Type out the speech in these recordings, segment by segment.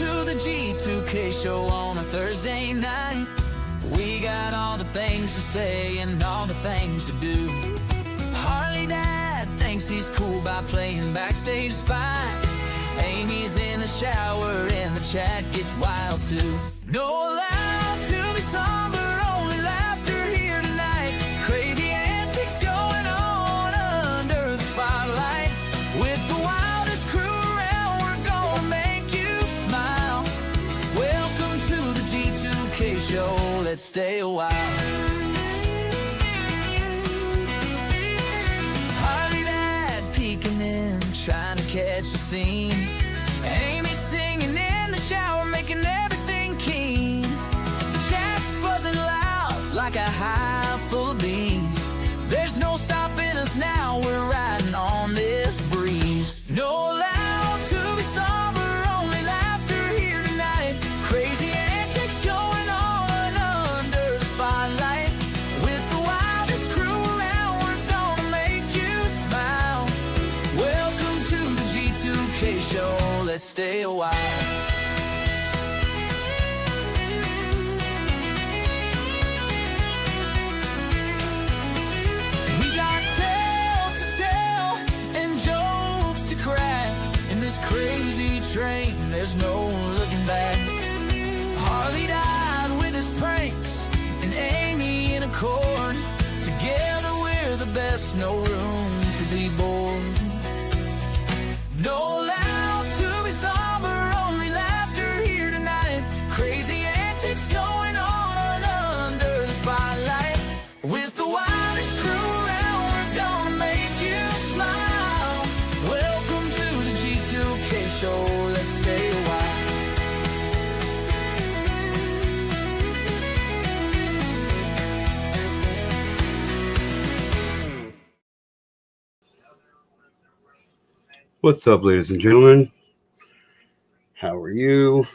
to the G2K show on a Thursday night. We got all the things to say and all the things to do. Harley Dad thinks he's cool by playing backstage spy. Amy's in the shower and the chat gets wild too. No allowed to be somber, only laughter here tonight. Crazy antics going on under the spotlight. With the wildest crew around, we're gonna make you smile. Welcome to the G2K show, let's stay a while. Harley Dad peeking in, trying to catch the scene. Amy singing in the shower, making everything keen. The chat's buzzing loud like a hive full of bees. There's no stopping us now, we're riding on this breeze. No allowed to be somber, only laughter here tonight. Crazy antics going on under the spotlight. With the wildest crew around, we're gonna make you smile. Welcome to the G2K show, let's stay a while. We got tales to tell and jokes to crack. In this crazy train, there's no looking back. Harley died with his pranks and Amy in accord. Together we're the best, no room to be bored. No allowed to be somber, only laughter here tonight. Crazy antics going on under the spotlight. With the wildest crew around, we're gonna make you smile. Welcome to the G2K show, let's stay a while. What's up, ladies and gentlemen? How are you?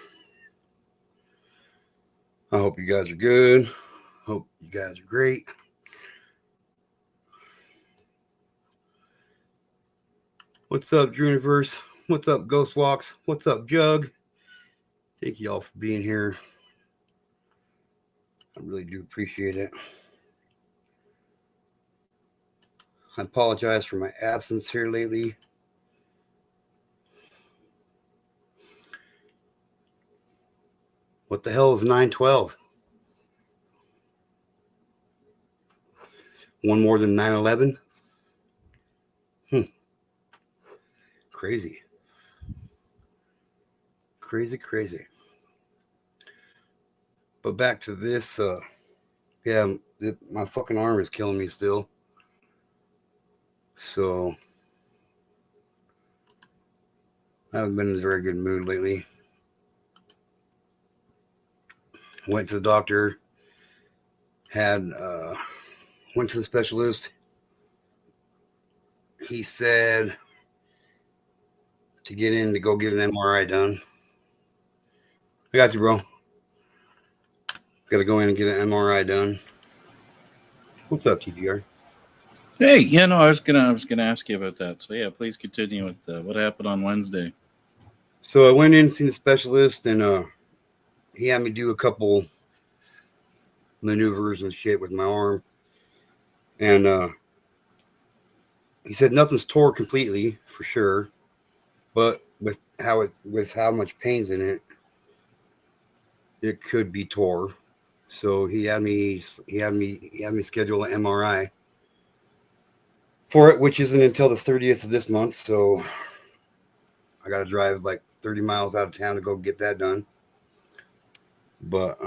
I hope you guys are good. Hope you guys are great. What's up, Dreamiverse? What's up, Ghost Walks? What's up, Jug? Thank you all for being here. I really do appreciate it. I apologize for my absence here lately. What the hell is 9/12? One more than 9/11? Crazy. Crazy. But back to this, my fucking arm is killing me still. So, I haven't been in a very good mood lately. Went to the doctor, went to the specialist. He said to get in to go get an MRI done. I got you, bro. Got to go in and get an MRI done. What's up, TDR? Hey, I was gonna ask you about that. So yeah, please continue with what happened on Wednesday. So I went in and seen the specialist, and he had me do a couple maneuvers and shit with my arm, and he said nothing's tore completely for sure, but with how much pain's in it, it could be tore. So he had me schedule an MRI for it, which isn't until the 30th of this month. So I got to drive like 30 miles out of town to go get that done. But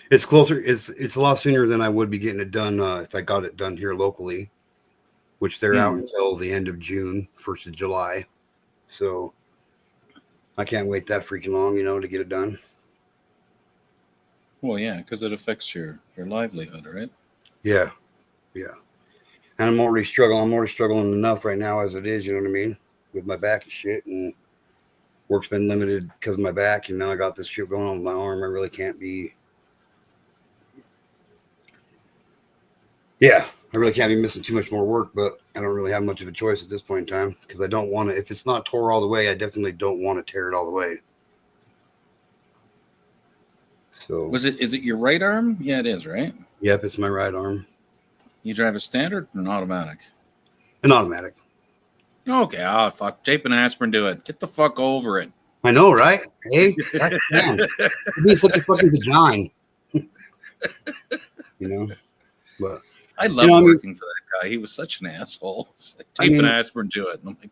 it's closer. It's a lot sooner than I would be getting it done if I got it done here locally, which they're out until the end of June, 1st of July. So I can't wait that freaking long, to get it done. Well, yeah, because it affects your livelihood, right? Yeah. And I'm already struggling enough right now as it is, you know what I mean? With my back and shit, and work's been limited because of my back, and now I got this shit going on with my arm. I really can't be. Yeah, I really can't be missing too much more work, but I don't really have much of a choice at this point in time because I don't want to. If it's not tore all the way, I definitely don't want to tear it all the way. So, Is it your right arm? Yeah, it is, right? yep, it's my right arm. You drive a standard or an automatic? An automatic. Okay, oh fuck. Tape and aspirin do it. Get the fuck over it. I know, right? Hey, that's man. You're being such a fucking vagina. You know, but I loved I mean, working for that guy. He was such an asshole. It's like, tape and aspirin do it. And I'm like,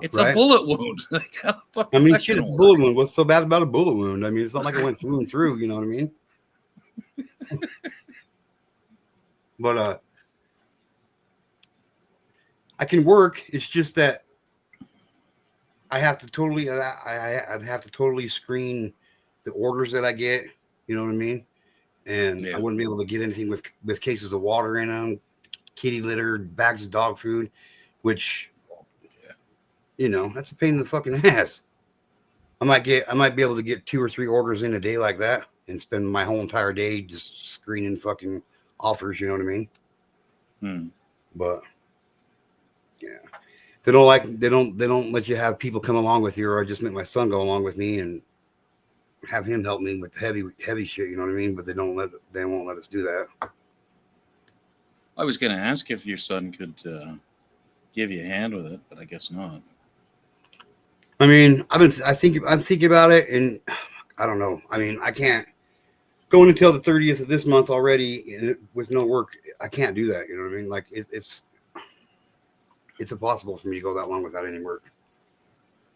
it's a bullet wound. Like, how the fuck is that shit, gonna it's a work? bullet wound. What's so bad about a bullet wound? I mean, it's not like it went through and through. You know what I mean? But I can work. It's just that I have to totally. I'd have to totally screen the orders that I get. You know what I mean? And I wouldn't be able to get anything with cases of water in them, kitty litter, bags of dog food, which, you know, that's a pain in the fucking ass. I might be able to get 2 or 3 orders in a day like that and spend my whole entire day just screening fucking offers. You know what I mean? But yeah, they don't let you have people come along with you, or I just make my son go along with me and have him help me with the heavy shit. You know what I mean? But they won't let us do that. I was going to ask if your son could give you a hand with it, but I guess not. I mean, I'm thinking about it, and I don't know. I mean, I can't going until the 30th of this month already with no work. I can't do that. You know what I mean? Like it's impossible for me to go that long without any work.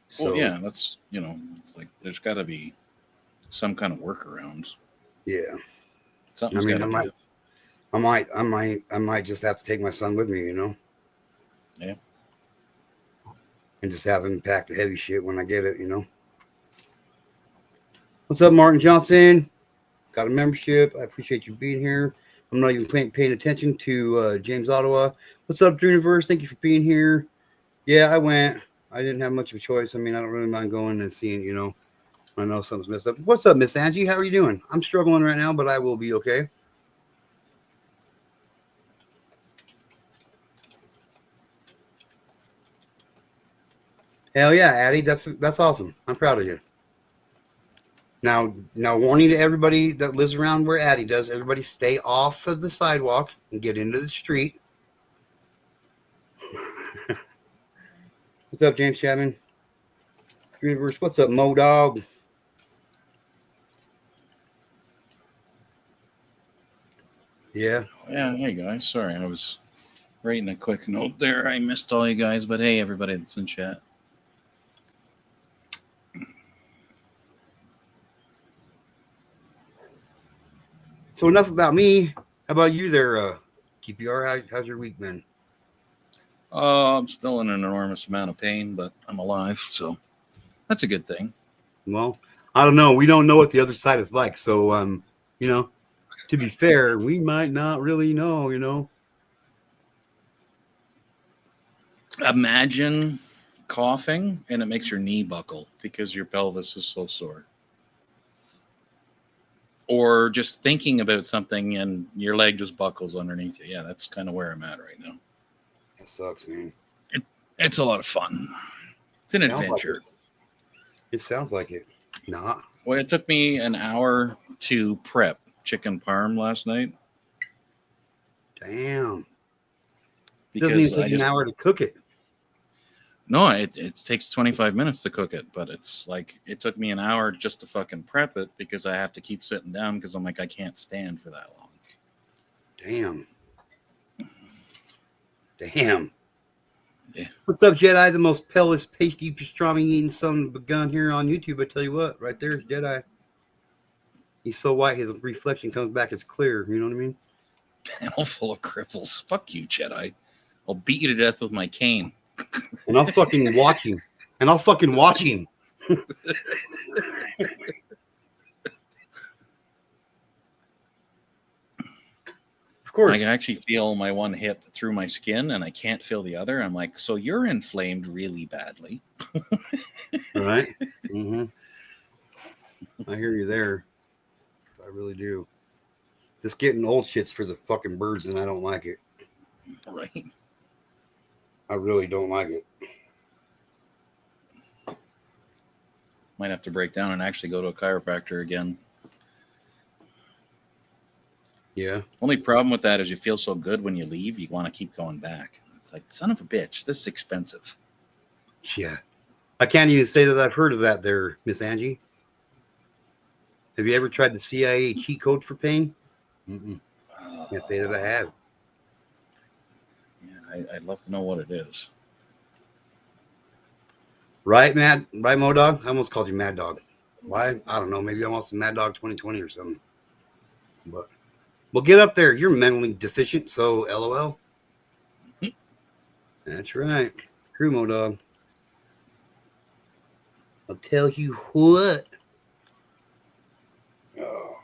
So, well, yeah, that's, you know, it's like there's got to be some kind of workaround. Yeah, something's got to give. I might just have to take my son with me. You know. Yeah. And just have him pack the heavy shit when I get it, you know. What's up, Martin Johnson? Got a membership. I appreciate you being here. I'm not even paying attention to James Ottawa. What's up, Dreamverse? Thank you for being here. Yeah, I went. I didn't have much of a choice. I mean, I don't really mind going and seeing, you know. I know something's messed up. What's up, Miss Angie? How are you doing? I'm struggling right now, but I will be okay. Hell yeah, Addie. That's awesome. I'm proud of you. Now, warning to everybody that lives around where Addie does, everybody stay off of the sidewalk and get into the street. What's up, James Chapman? Universe, what's up, Mo Dog? Yeah. Yeah, hey guys. Sorry, I was writing a quick note there. I missed all you guys, but hey, everybody that's in chat. So enough about me. How about you there, TPR? How's your week been? I'm still in an enormous amount of pain, but I'm alive, so that's a good thing. Well, I don't know. We don't know what the other side is like, so you know, to be fair, we might not really know. You know. Imagine coughing and it makes your knee buckle because your pelvis is so sore. Or just thinking about something and your leg just buckles underneath you. Yeah, that's kind of where I'm at right now. That sucks, man. It's a lot of fun. It's an adventure. It sounds like it. Nah. Well, it took me an hour to prep chicken parm last night. Damn. It doesn't even take an hour to cook it. No, it takes 25 minutes to cook it, but it's like it took me an hour just to fucking prep it because I have to keep sitting down because I'm like, I can't stand for that long. Damn. Damn. Yeah. What's up, Jedi? The most pellish, pasty, pastrami eating son of a gun here on YouTube. I tell you what, right there's Jedi. He's so white, his reflection comes back as clear. You know what I mean? Panel full of cripples. Fuck you, Jedi. I'll beat you to death with my cane. And I'll fucking watch him. Of course. I can actually feel my one hip through my skin and I can't feel the other. I'm like, so you're inflamed really badly. Right? Mm-hmm. I hear you there. I really do. This getting old shit's for the fucking birds and I don't like it. Right. I really don't like it. Might have to break down and actually go to a chiropractor again. Yeah. Only problem with that is you feel so good when you leave, you want to keep going back. It's like, son of a bitch, this is expensive. Yeah. I can't even say that I've heard of that there, Miss Angie. Have you ever tried the CIA cheat code for pain? Mm-mm. Can't say that I have. Yeah, I'd love to know what it is. Right, Mad? Right, Modog? I almost called you Mad Dog. Why? I don't know. Maybe I want some Mad Dog 2020 or something. But well, get up there. You're mentally deficient, so LOL. That's right. True, Modog. I'll tell you what. Oh.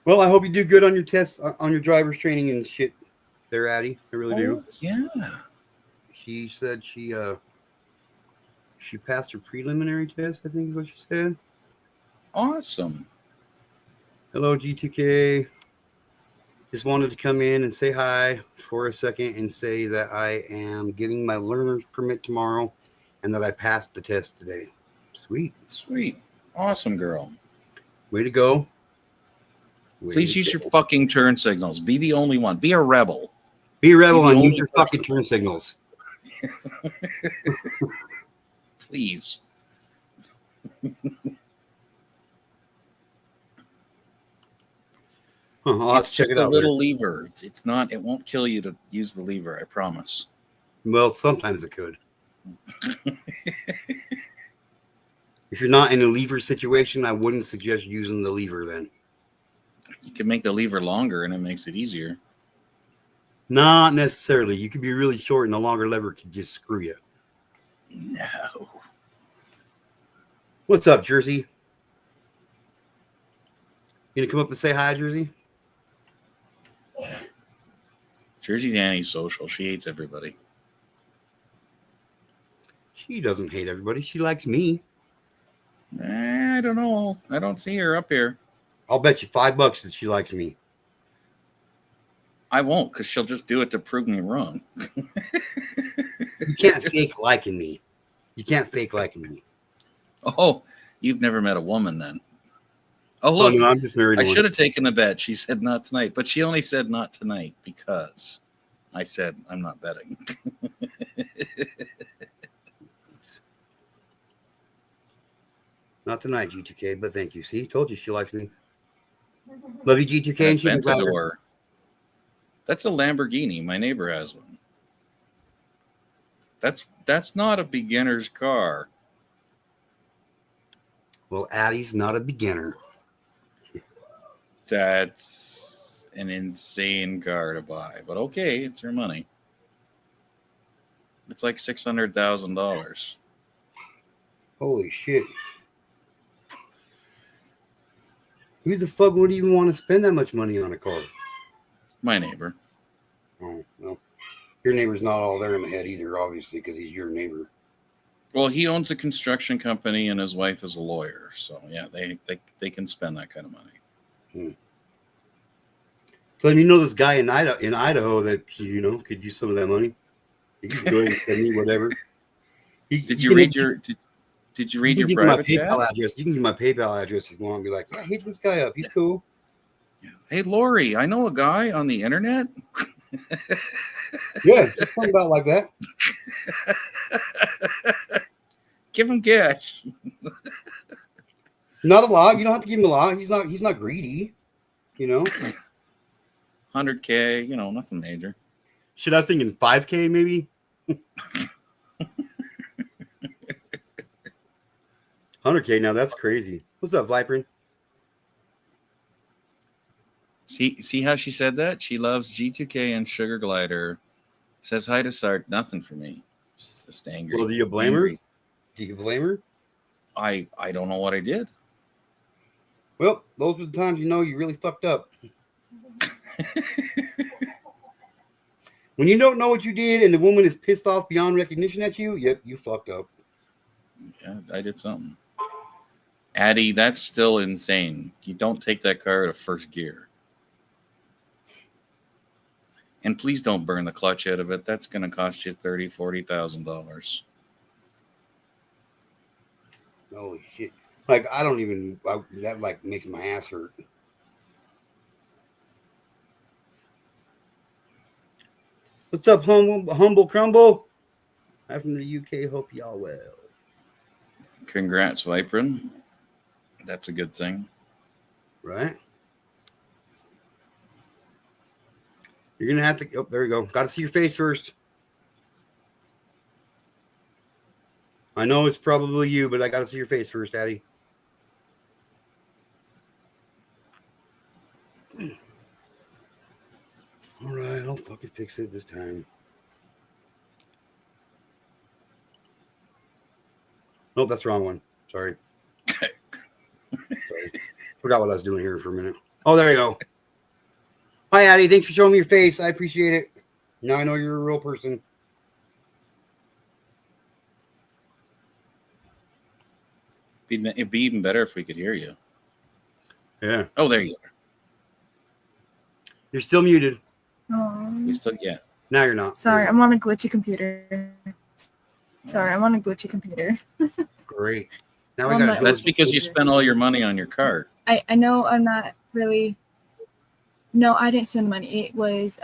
Well, I hope you do good on your tests, on your driver's training and shit there, Addie. I really do. Yeah. She said she passed her preliminary test, I think is what she said. Awesome. Hello, G2K. Just wanted to come in and say hi for a second and say that I am getting my learner's permit tomorrow and that I passed the test today. Sweet. Sweet. Awesome, girl. Way to go. Please use your fucking turn signals. Be the only one. Be a rebel. Be a rebel Be the and use only your person. fucking turn signals. Please. I'll have It's to check just it a out little later. lever. It's not. It won't kill you to use the lever. I promise. Well, sometimes it could. If you're not in a lever situation, I wouldn't suggest using the lever then. You can make the lever longer, and it makes it easier. Not necessarily. You could be really short and the longer lever could just screw you. No. What's up, Jersey? You gonna come up and say hi, Jersey? Jersey's antisocial. She hates everybody. She doesn't hate everybody. She likes me. I don't know. I don't see her up here. I'll bet you $5 that she likes me. I won't, because she'll just do it to prove me wrong. You can't fake liking me. You can't fake liking me. Oh, you've never met a woman then. Oh, Oh, look. no, I'm just married I to one. should have taken the bet. She said not tonight, but she only said not tonight because I said I'm not betting. Not tonight, G2K, but thank you. See, told you she likes me. Love you, G2K, An and she was louder. Aventador. That's a Lamborghini. My neighbor has one. That's not a beginner's car. Well, Addie's not a beginner. That's an insane car to buy, but okay, it's her money. It's like $600,000. Holy shit. Who the fuck would even want to spend that much money on a car? My neighbor. Oh, well. Your neighbor's not all there in the head either, obviously, because he's your neighbor. Well, he owns a construction company and his wife is a lawyer. So yeah, they can spend that kind of money. So you know this guy in Idaho that could use some of that money. He could go ahead and send me whatever. Did you read your private chat? PayPal address. You can give my PayPal address if you want. And be like, yeah, hit this guy up. He's cool. Yeah. Hey, Lori, I know a guy on the internet. Yeah, just something about like that. Give him cash. Not a lot. You don't have to give him a lot. He's not greedy. 100K, nothing major. Should I was thinking 5K maybe? 100K now, that's crazy. What's up, Viprin? See how she said that? She loves G2K and Sugar Glider. Says hi to Sart. Nothing for me. She's just angry. Well, do you blame her? Do you blame her? I don't know what I did. Well, those are the times you really fucked up. When you don't know what you did and the woman is pissed off beyond recognition at you, yep, you fucked up. Yeah, I did something. Addie, that's still insane. You don't take that car out of first gear. And please don't burn the clutch out of it. That's going to cost you $30,000-$40,000. Holy shit! Like I don't even that like makes my ass hurt. What's up, humble crumble? I'm from the UK. Hope y'all well. Congrats, Viprin. That's a good thing. Right? You're gonna have to. Oh, there you go. Got to see your face first. I know it's probably you, but I got to see your face first, Daddy. All right, I'll fucking fix it this time. Nope, that's the wrong one. Sorry. Sorry. Forgot what I was doing here for a minute. Oh, there you go. Hi, Addie. Thanks for showing me your face. I appreciate it. Now I know you're a real person. It'd be even better if we could hear you. Yeah. Oh, there you are. You're still muted. We still, yeah. Now you're not. Sorry, I'm on a glitchy computer. Great. Now On we my got to That's because you spent all your money on your card. I know I'm not really. No, I didn't spend the money. It was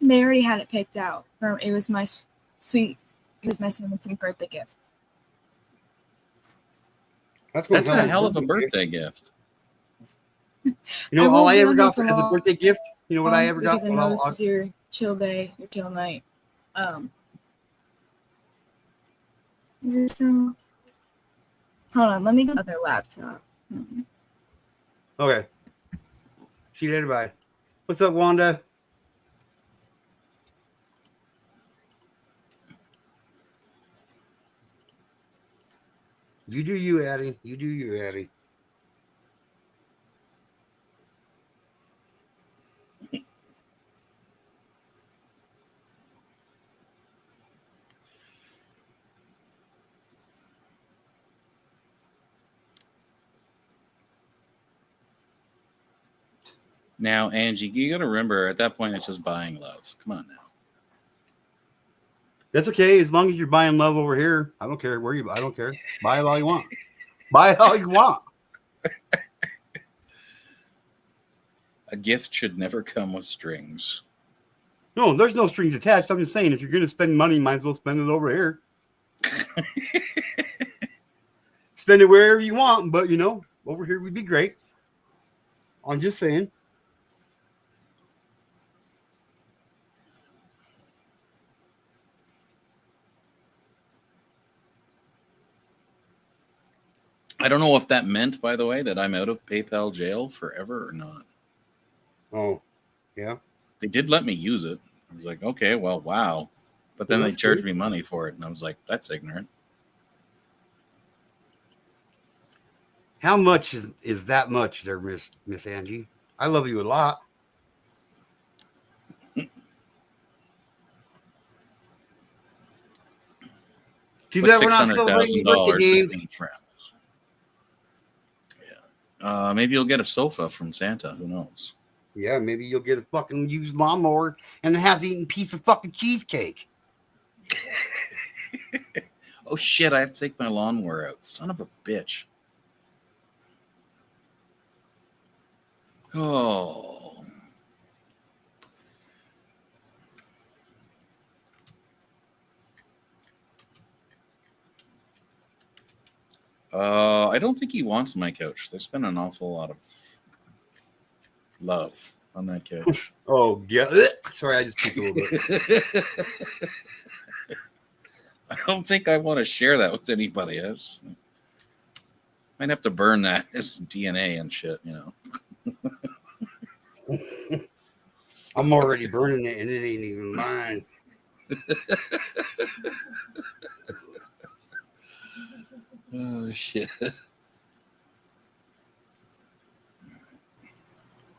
they already had it picked out. It was my sweet. It was my 17th birthday gift. That's a hell of a birthday gift. You know, all I ever got as a birthday gift. You know what I ever got? Because I know this is your chill day, your chill night. Is this so? Hold on, let me get another laptop. Okay. See you later. Bye. What's up, Wanda? You do you, Addie. You do you, Addie. Now, Angie, you got to remember at that point, it's just buying love. Come on now. That's okay. As long as you're buying love over here, I don't care where you. I don't care. Buy it all you want. Buy it all you want. A gift should never come with strings. No, there's no strings attached. I'm just saying, if you're going to spend money, you might as well spend it over here. Spend it wherever you want, but over here would be great. I'm just saying. I don't know if that meant, by the way, that I'm out of PayPal jail forever or not. Oh, yeah. They did let me use it. I was like, okay, well, wow. But then they charged me money for it, and I was like, that's ignorant. How much is that much there, Miss Angie? I love you a lot. Too bad we're not celebrating birthday games. Yeah. Maybe you'll get a sofa from Santa. Who knows? Yeah, maybe you'll get a fucking used lawnmower and a half-eaten piece of fucking cheesecake. Oh, shit. I have to take my lawnmower out. Son of a bitch. Oh. I don't think he wants my couch. There's been an awful lot of love on that couch. Oh, yeah. Sorry, I just peeked a little bit. I don't think I want to share that with anybody. Might have to burn that as DNA and shit, I'm already burning it, and it ain't even mine. Oh, shit.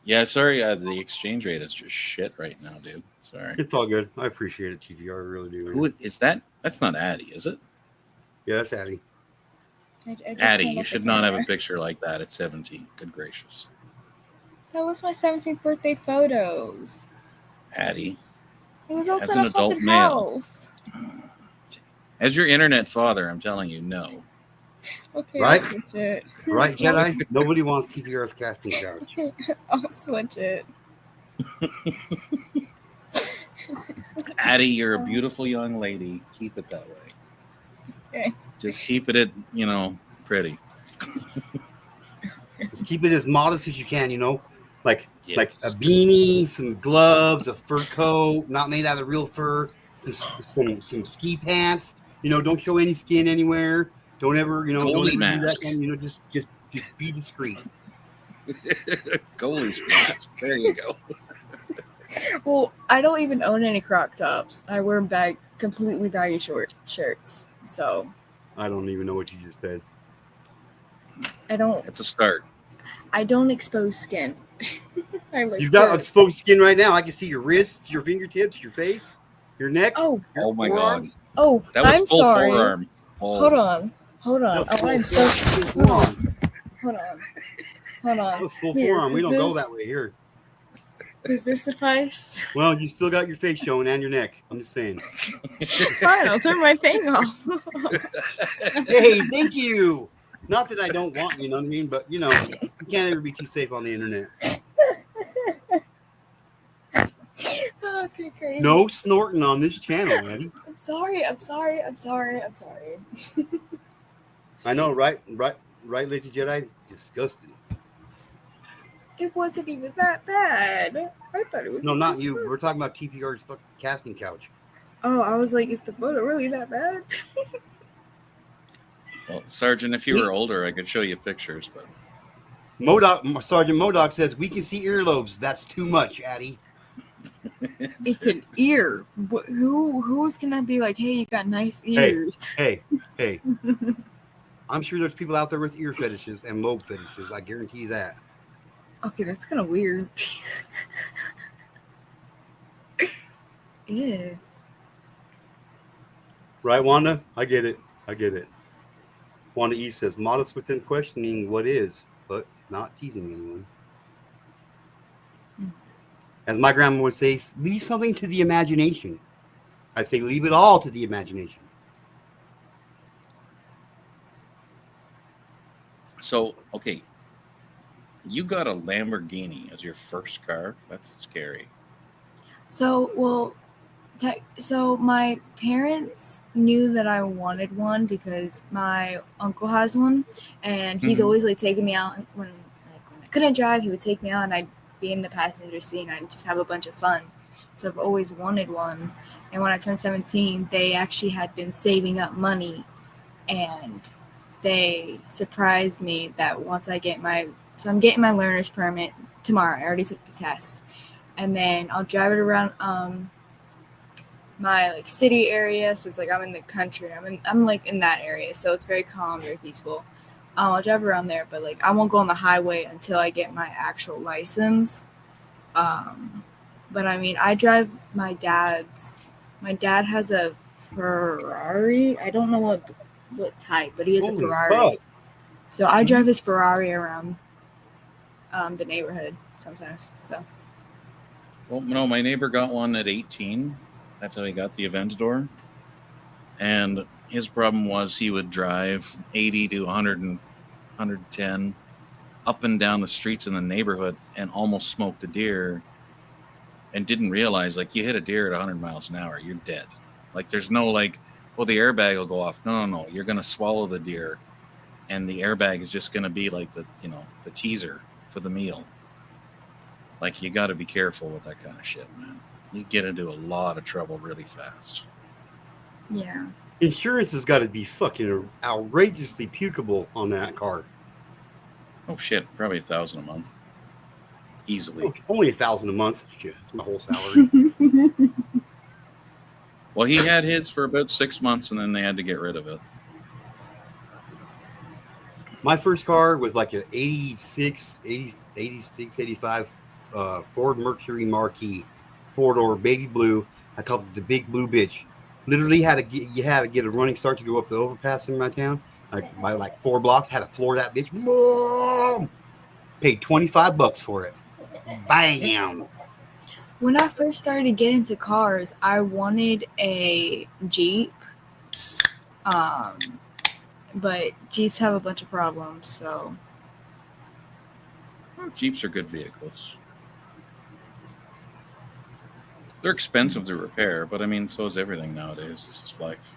Yeah, sorry. The exchange rate is just shit right now, dude. Sorry. It's all good. I appreciate it, TGR. I really do. Who is that? That's not Addie, is it? Yeah, that's Addie. Addie, you should not have a picture like that at 17. Good gracious. That was my 17th birthday photos. Addie, It was also as in an a haunted adult male, house. as your internet father, I'm telling you, no. Okay, Right? I'll switch it. Right, Jedi? Nobody wants TPR's casting couch. I'll switch it. Addie, you're a beautiful young lady. Keep it that way. Okay. Just keep it at, pretty. Just keep it as modest as you can, like Yes. a beanie, some gloves, a fur coat, not made out of real fur, some ski pants. Don't show any skin anywhere. Don't ever, don't Goalie ever do that. mask. And just be discreet. Goalie's mask. There you go. Well, I don't even own any crop tops. I wear completely baggy shirts. So I don't even know what you just said. It's a start. I don't expose skin. You've got exposed skin right now. I can see your wrists, your fingertips, your face, your neck. Oh, your Oh my forearms. God. oh, That was I'm full sorry. forearm. Hold on. That was Oh, I'm full so. forearm. Hold on. That was full Here, forearm. We don't go that way here. Does this suffice? Well, you still got your face showing and your neck. I'm just saying. Fine, I'll turn my thing off. Hey, thank you. Not that I don't want you know what I mean, but you can't ever be too safe on the internet. Okay, crazy. No snorting on this channel, Eddie. I'm sorry. I know, right, Lazy Jedi? Disgusting. It wasn't even that bad. I thought it was. No, not you. We're talking about TPR's fucking casting couch. Oh, I was like, is the photo really that bad? Well, Sergeant, if you were older, I could show you pictures, but Sergeant Modoc says we can see earlobes. That's too much, Addie. It's an ear. Who's gonna be like, hey, you got nice ears? Hey. I'm sure there's people out there with ear fetishes and lobe fetishes. I guarantee that. Okay, that's kind of weird. Yeah. Right, Wanda? I get it. Wanda E says, modest within questioning what is, but not teasing anyone. As my grandma would say, leave something to the imagination. I say, leave it all to the imagination. So, okay. You got a Lamborghini as your first car? That's scary. So my parents knew that I wanted one because my uncle has one, and he's always like taking me out when I couldn't drive. He would take me out, and I'd be in the passenger seat, and I'd just have a bunch of fun. So I've always wanted one. And when I turned 17, they actually had been saving up money, and they surprised me that once I get I'm getting my learner's permit tomorrow. I already took the test, and then I'll drive it around my like city area. So it's like I'm in the country. I'm like in that area, so it's very calm, very peaceful. I'll drive around there, but like I won't go on the highway until I get my actual license. But I mean, I drive my dad's. My dad has a Ferrari. I don't know what type, but he has a Ferrari. Fuck. So I drive his Ferrari around the neighborhood sometimes. So. Well, no, my neighbor got one at 18. That's how he got the Aventador. And his problem was he would drive 80 to 100 and 110 up and down the streets in the neighborhood and almost smoked a deer and didn't realize, like, you hit a deer at 100 miles an hour, you're dead. Like, there's no, like, oh, the airbag will go off. No. You're going to swallow the deer, and the airbag is just going to be like the teaser for the meal. Like, you got to be careful with that kind of shit, man. You get into a lot of trouble really fast. Yeah. Insurance has got to be fucking outrageously pukable on that car. Oh shit, probably $1,000 a month, easily. Oh, only $1,000 a month. Shit, that's my whole salary. Well, he had his for about 6 months, and then they had to get rid of it. My first car was like an 86, 85 Ford Mercury Marquis, 4-door, baby blue. I called it the big blue bitch. Literally you had to get a running start to go up the overpass in my town. By like 4 blocks, had to floor that bitch. Boom! Paid $25 for it. Bam! When I first started to get into cars, I wanted a Jeep. But Jeeps have a bunch of problems, so Well, Jeeps are good vehicles. They're expensive to repair, but I mean, so is everything nowadays. It's just life.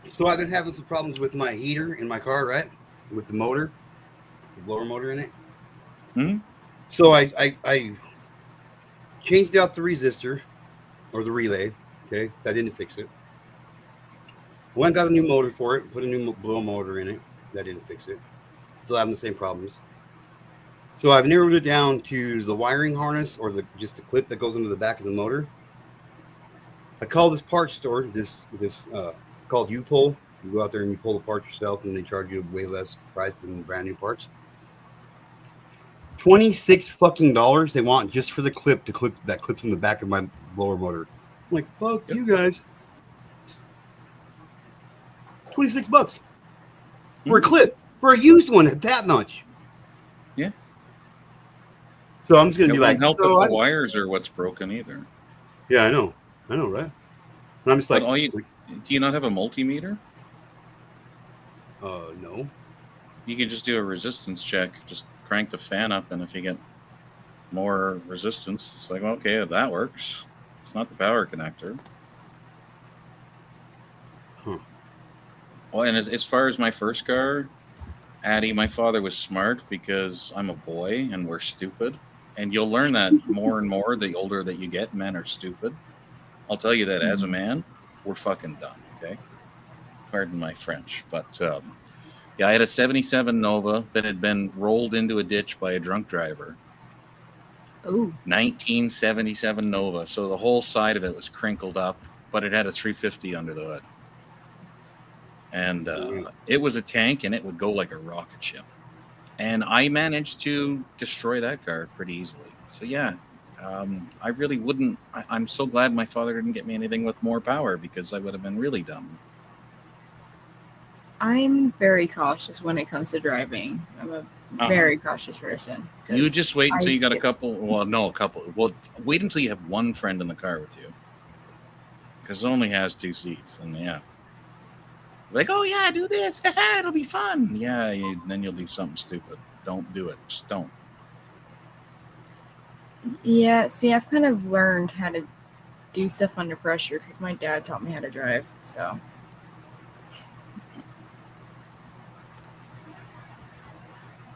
So I've been having some problems with my heater in my car, right? With the motor, the blower motor in it. Hmm? So I changed out the resistor or the relay. Okay, that didn't fix it. Went and got a new motor for it. Put a new blower motor in it. That didn't fix it. Still having the same problems. So I've narrowed it down to the wiring harness or just the clip that goes into the back of the motor. I call this parts store. It's called U-Pull. You go out there and you pull the parts yourself, and they charge you way less price than brand new parts. $26 fucking dollars they want just for the clip that clips in the back of my blower motor. I'm like, fuck Yep. you guys. $26 for a Mhm. clip for a used one at that much. Yeah. So I'm just gonna It be won't like, help if so the I, wires are what's broken either. yeah, I know, right? And I'm just But like, all you do you not have a multimeter? no. You can just do a resistance check. Just crank the fan up, and if you get more resistance, it's like okay, that works. It's not the power connector. Huh. Well, and as far as my first car, Addie, my father was smart because I'm a boy and we're stupid. And you'll learn that more and more the older that you get. Men are stupid. I'll tell you that as a man, we're fucking dumb. Okay, pardon my French, but yeah, I had a '77 Nova that had been rolled into a ditch by a drunk driver. oh, 1977 Nova, so the whole side of it was crinkled up, but it had a 350 under the hood, and it was a tank, and it would go like a rocket ship. And I managed to destroy that car pretty easily. So yeah, I really wouldn't. I'm so glad my father didn't get me anything with more power because I would have been really dumb. I'm very cautious when it comes to driving. I'm a Uh-huh. very cautious person. You 'Cause just wait until I you got a get- couple. Well, no, a couple. Well, wait until you have one friend in the car with you because it only has two seats. And yeah, like, oh yeah, do this. It'll be fun. Yeah, then you'll do something stupid. Don't do it. Just don't. Yeah, see, I've kind of learned how to do stuff under pressure because my dad taught me how to drive. So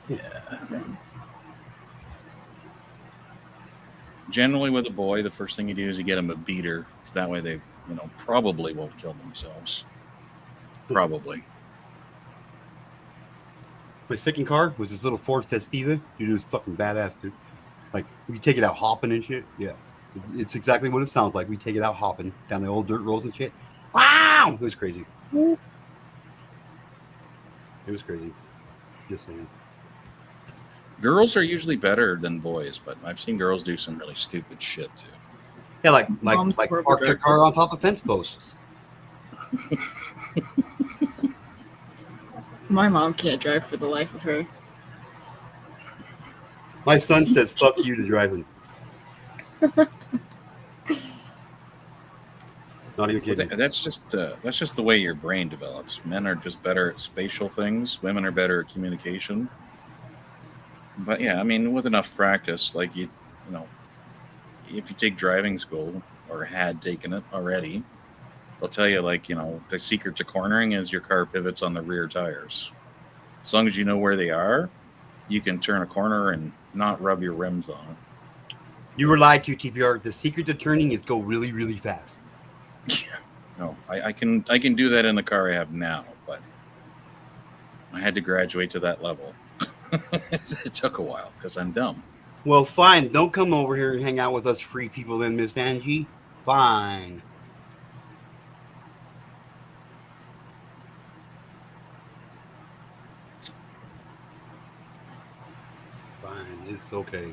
Yeah. so Generally, with a boy, the first thing you do is you get them a beater. That way, they, probably won't kill themselves. Probably. My second car was this little Ford Festiva. Dude, it was fucking badass, dude. Like, we take it out hopping and shit. Yeah. It's exactly what it sounds like. We take it out hopping down the old dirt roads and shit. Wow! It was crazy. It was crazy. Just saying. Girls are usually better than boys, but I've seen girls do some really stupid shit too. Yeah, like mom's a horrible park their driver. car on top of fence posts. My mom can't drive for the life of her. My son says fuck you to driving. Not even Well, kidding. that's just the way your brain develops. Men are just better at spatial things. Women are better at communication. But yeah, I mean, with enough practice, like you know, if you take driving school or had taken it already, they'll tell you like the secret to cornering is your car pivots on the rear tires. As long as you know where they are, you can turn a corner and not rub your rims on You were lied to, TPR. The secret to turning is go really, really fast. it. No, I can do that in the car I have now, but I had to graduate to that level. It took a while because I'm dumb. Well, fine. Don't come over here and hang out with us free people then, Miss Angie. Fine. Fine. It's okay.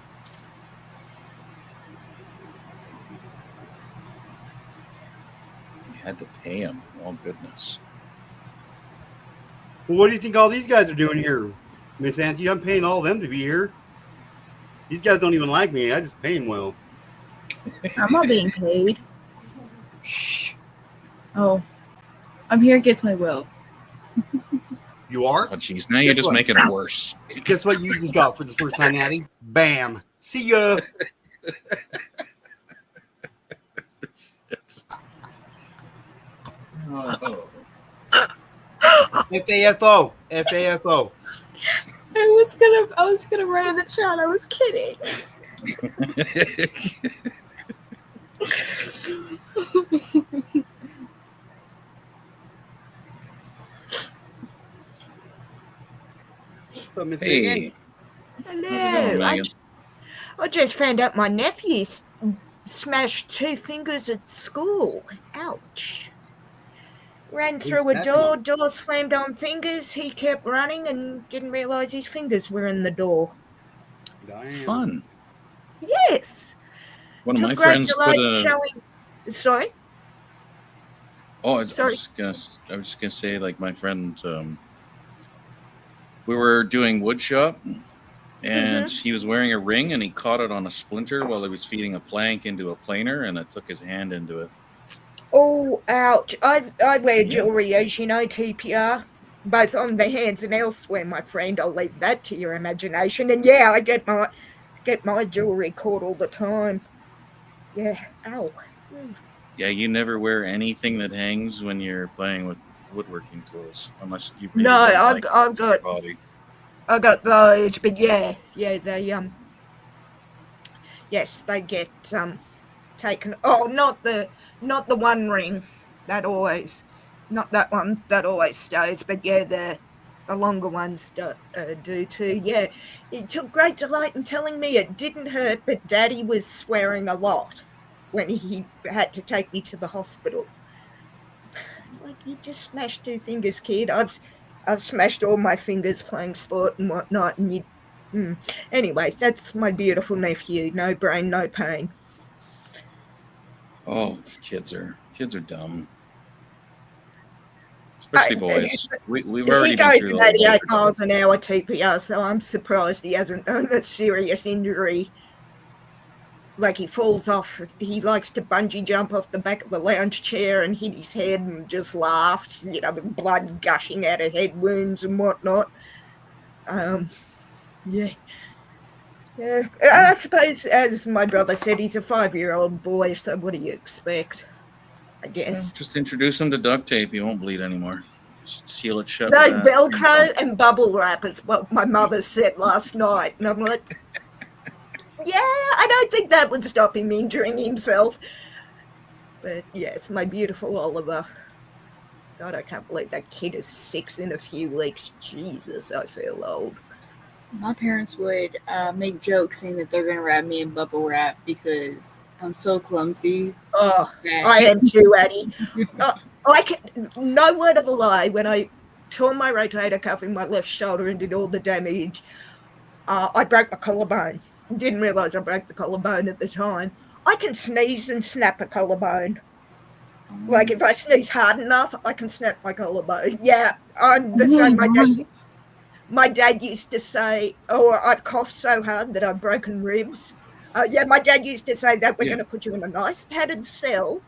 You had to pay him. Oh goodness. Well, what do you think all these guys are doing here? Miss Angie, I'm paying all of them to be here. These guys don't even like me. I just pay them well. I'm not being paid. Shh. Oh, I'm here against my will. You are? Oh, jeez. Now you're Guess just what? making it worse. Guess what you just got for the first time, Addie? Bam. See ya. Oh. FAFO. FAFO. I was gonna write in the chat. I was kidding. So, Miss Megan, Hey. How's it going, Hello. Megan? I just found out my nephew smashed 2 fingers at school. Ouch. Ran who's through a that door, one? door slammed on fingers. He kept running and didn't realize his fingers were in the door. Diane. Fun. Yes. One of Took my great friends delight put in a. showing. Sorry? Oh, I was Sorry. just gonna say, like my friend, we were doing wood shop, and he was wearing a ring, and he caught it on a splinter while he was feeding a plank into a planer, and it took his hand into it. Oh, ouch. I wear Yeah. jewelry, as you know, TPR, both on the hands and elsewhere, my friend. I'll leave that to your imagination. And yeah, I get my jewelry caught all the time. Yeah. Ow. Yeah, you never wear anything that hangs when you're playing with woodworking tools, unless you really No, don't like I've your got body. those, but yeah, they yes, they get taken. Oh, not the one ring that always, not that one that always stays, but yeah, the longer ones do too. Yeah, he took great delight in telling me it didn't hurt, but Daddy was swearing a lot when he had to take me to the hospital. It's like, you just smashed 2 fingers, kid. I've smashed all my fingers playing sport and whatnot, and you. Anyway, that's my beautiful nephew. No brain, no pain. Oh, kids are dumb, especially boys. We've already He been goes through at all the 88 other miles an hour TPR, so I'm surprised he hasn't done a serious injury. Like, he falls off. He likes to bungee jump off the back of the lounge chair and hit his head and just laughs, with blood gushing out of head wounds and whatnot. Yeah. Yeah, I suppose, as my brother said, he's a 5-year-old boy, so what do you expect? I guess. Just introduce him to duct tape. He won't bleed anymore. Just seal it shut. No, with that. Velcro and bubble wrap is what my mother said last night. And I'm like, yeah, I don't think that would stop him injuring himself. But yeah, it's my beautiful Oliver. God, I can't believe that kid is 6 in a few weeks. Jesus, I feel old. My parents would make jokes saying that they're gonna wrap me in bubble wrap because I'm so clumsy. Oh, that- I am too, Addie. No word of a lie, when I tore my rotator cuff in my left shoulder and did all the damage, I broke my collarbone. Didn't realize I broke the collarbone at the time. I can sneeze and snap a collarbone. Like, if I sneeze hard enough, I can snap my collarbone. Yeah, I'm the same. My dad used to say, I've coughed so hard that I've broken ribs. Yeah, my dad used to say that we're going to put you in a nice padded cell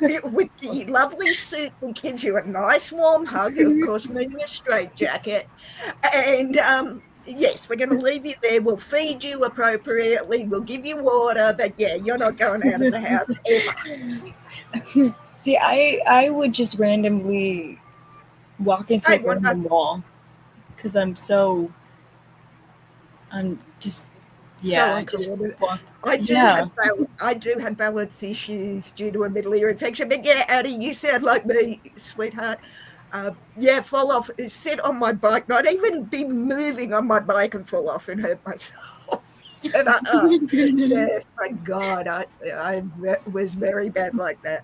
with the lovely suit that gives you a nice warm hug, of course, meaning a straitjacket. And yes, we're going to leave you there. We'll feed you appropriately. We'll give you water. But yeah, you're not going out of the house ever. See, I would just randomly walk into a random wall because I'm just, yeah. I do have balance issues due to a middle ear infection. But yeah, Addie, you sound like me, sweetheart. Yeah, fall off, sit on my bike, not even be moving on my bike and fall off and hurt myself. And yes, my God, I was very bad like that.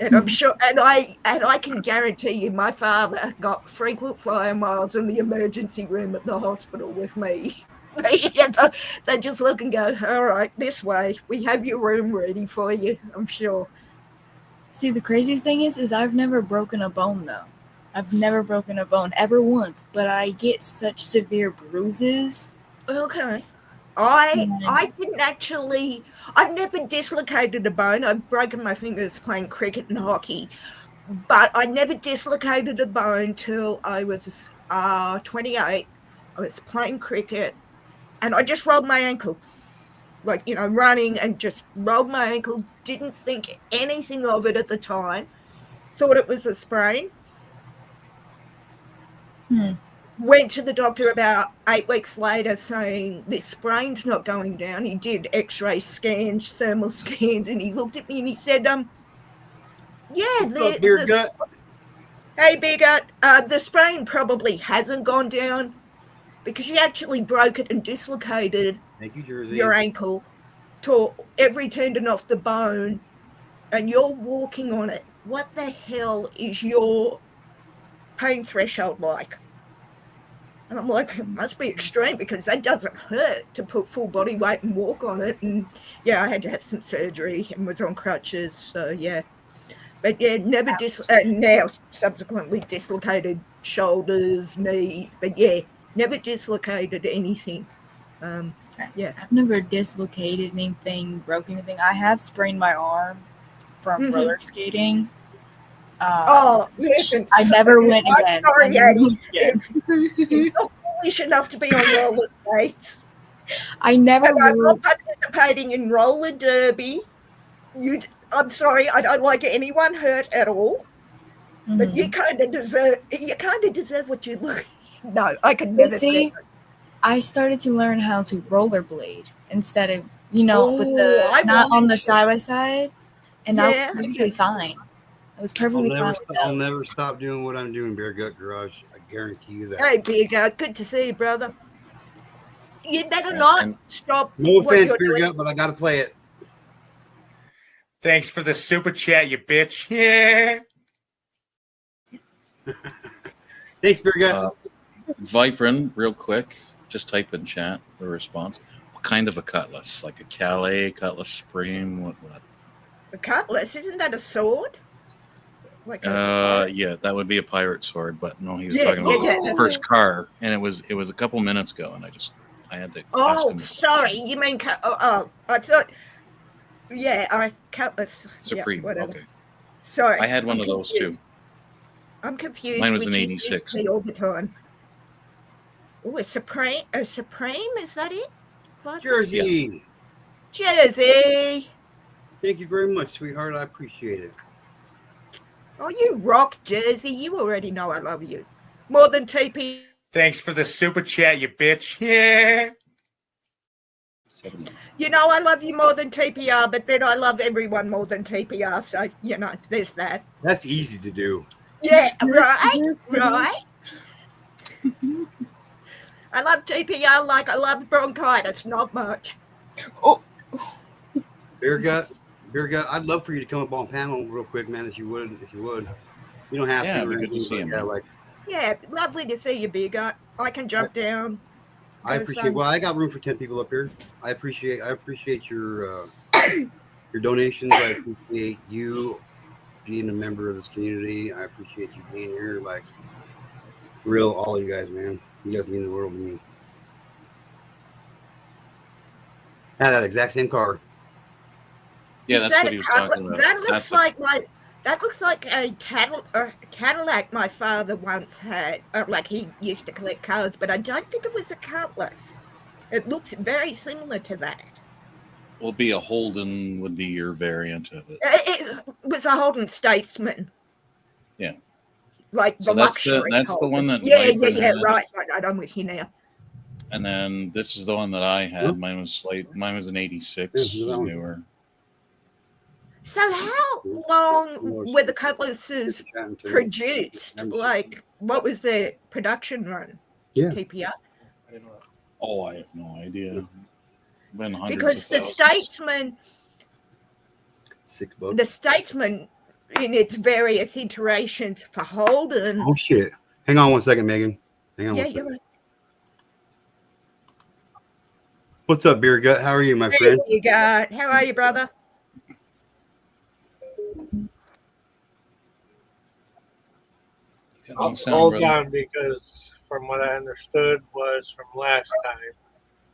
And I'm sure, and I can guarantee you, my father got frequent flyer miles in the emergency room at the hospital with me. They just look and go, all right, this way. We have your room ready for you, I'm sure. See, the crazy thing is I've never broken a bone, though. I've never broken a bone, ever once. But I get such severe bruises Okay. I didn't actually. I've never dislocated a bone. I've broken my fingers playing cricket and hockey, but I never dislocated a bone till I was 28. I was playing cricket, and I just rolled my ankle, like, you know, running, and just rolled my ankle. Didn't think anything of it at the time. Thought it was a sprain. Went to the doctor about 8 weeks later saying this sprain's not going down. He did x-ray scans, thermal scans, and he looked at me and he said, yeah, What's up, Beer Gut? hey, Bigger, the sprain probably hasn't gone down because you actually broke it and dislocated Thank you, Jersey. your ankle, tore every tendon off the bone, and you're walking on it. What the hell is your pain threshold like? And I'm like, it must be extreme because that doesn't hurt to put full body weight and walk on it. And yeah, I had to have some surgery and was on crutches. So yeah, but yeah, never now subsequently dislocated shoulders, knees, but yeah, never dislocated anything. Yeah, I've never dislocated anything, broken anything. I have sprained my arm from roller skating. Listen, I never went again. Sorry, Addie. Again. You're not foolish enough to be on roller skates. I never. And I'm not participating in roller derby. I'm sorry, I don't like anyone hurt at all. But you kind of deserve what you look. No, I could never see. I started to learn how to rollerblade instead of, you know, with the not on the side by sides, and I was perfectly fine. I was perfectly fine. I'll never stop doing what I'm doing, Beer Gut Garage. I guarantee you that. Hey, Beer Gut, good to see you, brother. You better not stop. No offense, Beer Gut, but I got to play it. Thanks for the super chat, you bitch. Yeah. Thanks, Beer Gut. Viprin, real quick, just type in chat the response. What kind of a cutlass? Like a Calais, Cutlass Supreme? What? A cutlass? Isn't that a sword? Like yeah, that would be a pirate sword, but no, he was talking about the first car, and it was a couple minutes ago, and I had to. Oh, sorry, you mean I thought. Yeah, cutlass Supreme. Yeah, okay. Sorry, I had one of those too. I'm confused. Mine was an 86. All the time. Oh, a Supreme? A Supreme? Is that it? Jersey. Yeah. Jersey. Thank you very much, sweetheart. I appreciate it. Oh, you rock, Jersey. You already know I love you. More than TP. Thanks for the super chat, you bitch. Yeah. You know I love you more than TPR, but then I love everyone more than TPR. So, you know, there's that. That's easy to do. Yeah, right? Right? I love TPR like I love bronchitis, not much. Oh. Beer Gut, I'd love for you to come up on panel real quick, man, if you would. You don't have to. It'd be good to see him. Yeah, lovely to see you, Beer Gut. I can jump down. I appreciate. Well, I got room for 10 people up here. I appreciate your your donations. I appreciate you being a member of this community. I appreciate you being here. Like, for real, all you guys, man. You guys mean the world to me. I had that exact same car. Yeah, that's what he was talking about. That looks like a Cadillac my father once had. Like, he used to collect cars, but I don't think it was a Cutlass. It looks very similar to that. Will be a Holden would be your variant of it. It was a Holden Statesman. Yeah. Like the luxury. That's the one that. Yeah. Right. I'm with you now. And then this is the one that I had. Mine was an 86 newer. So how long were the Cutlasses produced? Like, what was their production run? Yeah. TPR? Oh, I have no idea. Been hundreds because the Statesman, $6. The Statesman, in its various iterations for Holden. Oh shit! Hang on one second, Megan. Hang on. Yeah, one second. you're right. What's up, Beer Gut? How are you, my friend? You got. How are you, brother? I'll hold on because from what I understood was from last time,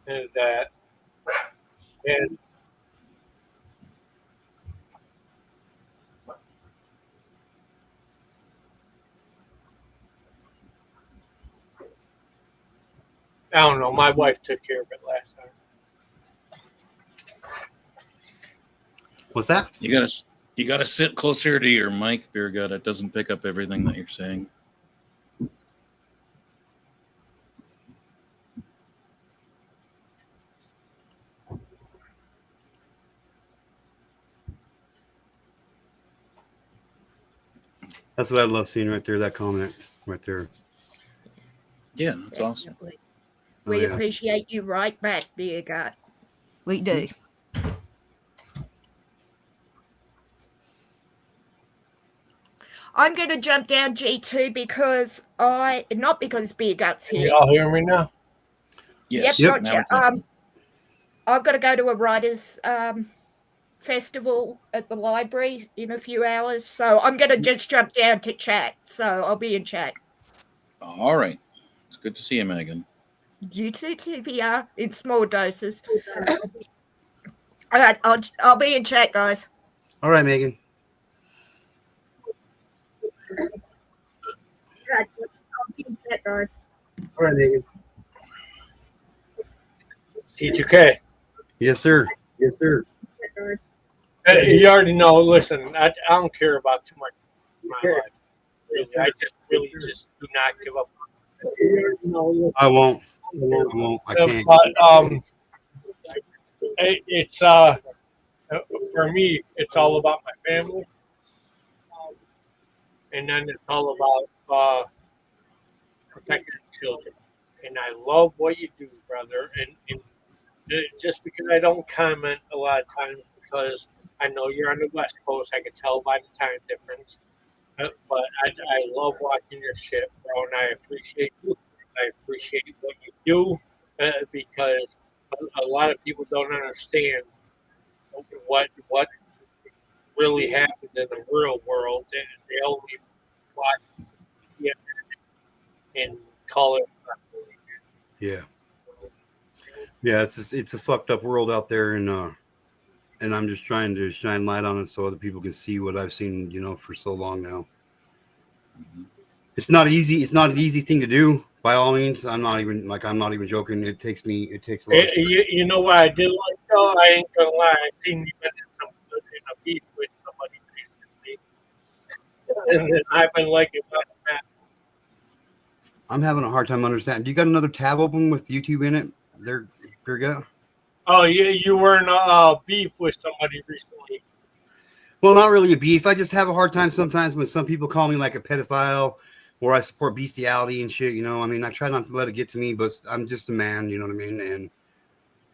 and that, and I don't know. My wife took care of it last time. What's that? You gotta sit closer to your mic, Beer Gut. It doesn't pick up everything that you're saying. That's what I love seeing right there. That comment right there. Yeah, that's awesome. Definitely. Oh, We yeah. appreciate you right back, Beer Gut. We do. I'm going to jump down G2 because not because Beer Gut's Can here. y'all hear me now? Yes. Yep, Now we gotcha. can. I've got to go to a writers' festival at the library in a few hours, so I'm going to just jump down to chat. So I'll be in chat. All right. It's good to see you, Megan. You too, TBR, in small doses. All right, I'll be in chat, guys. All right, Megan. I'll be in chat, guys. All right, Megan. T2K. Yes, sir. Yes, sir. You already know. Listen, I don't care about too much in my life. Really, I just really just do not give up. I won't. I won't. I can't. But it's for me, it's all about my family, and then it's all about protecting the children. And I love what you do, brother. And just because I don't comment a lot of times because I know you're on the West Coast, I can tell by the time difference. But I love watching your shit, bro, and I appreciate you. I appreciate what you do because a lot of people don't understand what really happens in the real world. They only watch it and call it. Yeah. Yeah. It's a fucked up world out there, and I'm just trying to shine light on it so other people can see what I've seen, for so long now. It's not easy. It's not an easy thing to do. By all means, I'm not even joking. It takes a lot of strength. You know what I did like though? I ain't gonna lie. I seen you been in a beef with somebody recently, and then I've been liking that. I'm having a hard time understanding. Do you got another tab open with YouTube in it? There you go. Oh, you were in beef with somebody recently. Well, not really a beef. I just have a hard time sometimes when some people call me like a pedophile or I support bestiality and shit. I mean, I try not to let it get to me, but I'm just a man. You know what I mean? And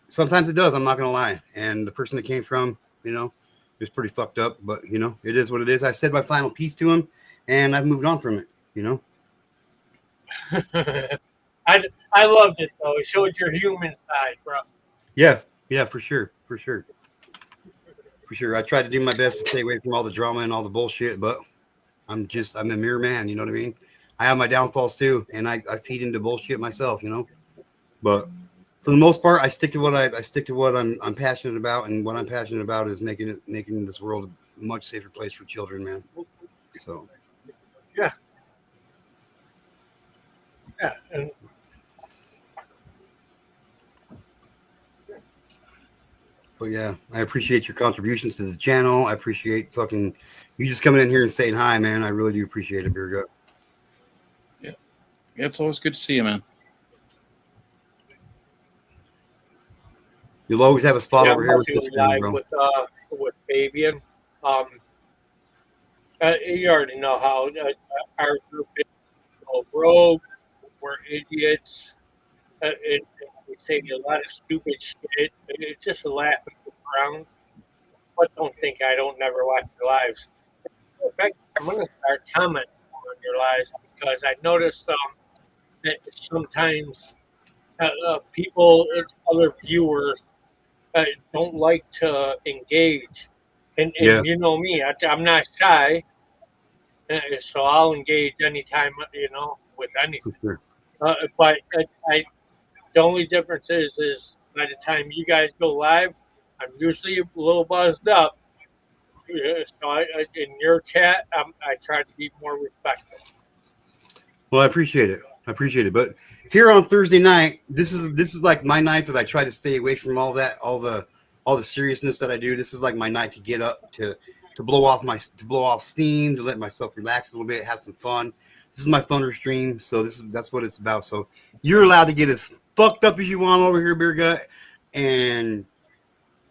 sometimes it does. I'm not gonna lie. And the person that came from, is pretty fucked up. But it is what it is. I said my final piece to him, and I've moved on from it. I loved it though. It showed your human side, bro. Yeah, for sure, for sure. I tried to do my best to stay away from all the drama and all the bullshit, but I'm a mere man. You know what I mean? I have my downfalls too, and I feed into bullshit myself. But for the most part, I stick to what I stick to what I'm passionate about, and what I'm passionate about is making this world a much safer place for children, man. So yeah, and but yeah, I appreciate your contributions to the channel. I appreciate fucking you just coming in here and saying hi, man. I really do appreciate it, Beer Gut. Yeah, it's always good to see you, man. You'll always have a spot yeah, over I'm here with watching this you live bro. with Fabian. You already know how our group is rogue. We're idiots. We say a lot of stupid shit. It's just a laughing around. But don't think I don't never watch your lives. In fact, I'm going to start commenting on your lives because I noticed that sometimes people, other viewers, don't like to engage. And Yeah, you know me, I'm not shy, so I'll engage anytime, with for anything. sure. But the only difference is by the time you guys go live, I'm usually a little buzzed up. So in your chat, I try to be more respectful. Well, I appreciate it. But here on Thursday night, this is like my night that I try to stay away from all the seriousness that I do. This is like my night to get up to blow off steam, to let myself relax a little bit, have some fun. This is my funner stream, so that's what it's about. So you're allowed to get as fucked up as you want over here, beer gut, and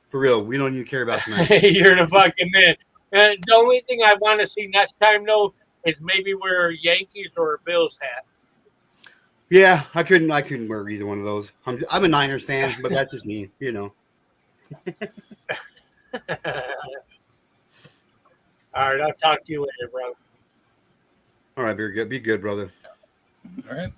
for real, we don't even care about tonight. You're the fucking man. And the only thing I want to see next time, though, is maybe wear a Yankees or a Bills hat. Yeah, I couldn't wear either one of those. I'm a Niners fan, but that's just me, you know. All right, I'll talk to you later, bro. All right, beer gut, be good, brother. All right.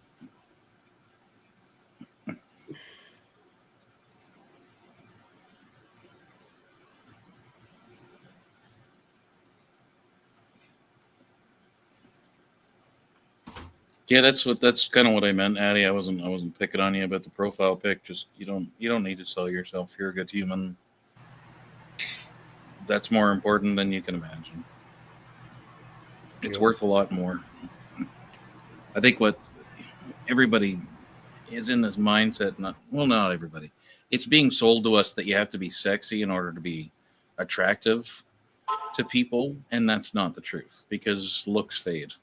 Yeah, that's kind of what I meant, Addie. I wasn't picking on you about the profile pic. Just you don't need to sell yourself. You're a good human. That's more important than you can imagine. It's worth a lot more. I think what everybody is in this mindset, not everybody. It's being sold to us that you have to be sexy in order to be attractive to people, and that's not the truth because looks fade.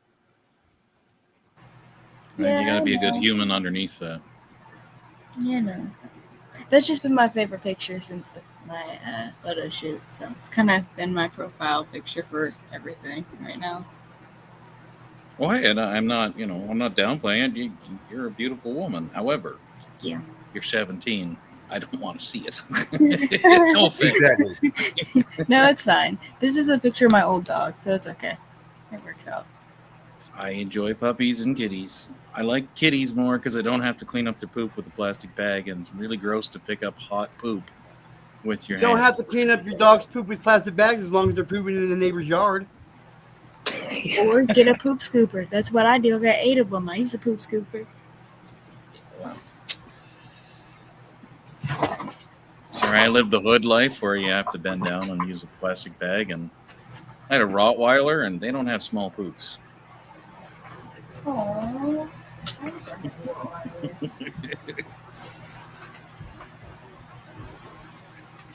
Right? Yeah, You got to I be a good know. human underneath that. Yeah, no. That's just been my favorite picture since my photo shoot. So it's kind of been my profile picture for everything right now. Well, hey, and I'm not downplaying it. You're a beautiful woman. However, Yeah. you're 17. I don't want to see it. No offense. Exactly. No, it's fine. This is a picture of my old dog, so it's okay. It works out. I enjoy puppies and kitties. I like kitties more because I don't have to clean up their poop with a plastic bag, and it's really gross to pick up hot poop with your You don't hand. have to clean up your dog's poop with plastic bags as long as they're pooping in the neighbor's yard. Or get a poop scooper. That's what I do. I got 8 of them. I use a poop scooper. Sorry, I live the hood life where you have to bend down and use a plastic bag, and I had a Rottweiler, and they don't have small poops. Aww.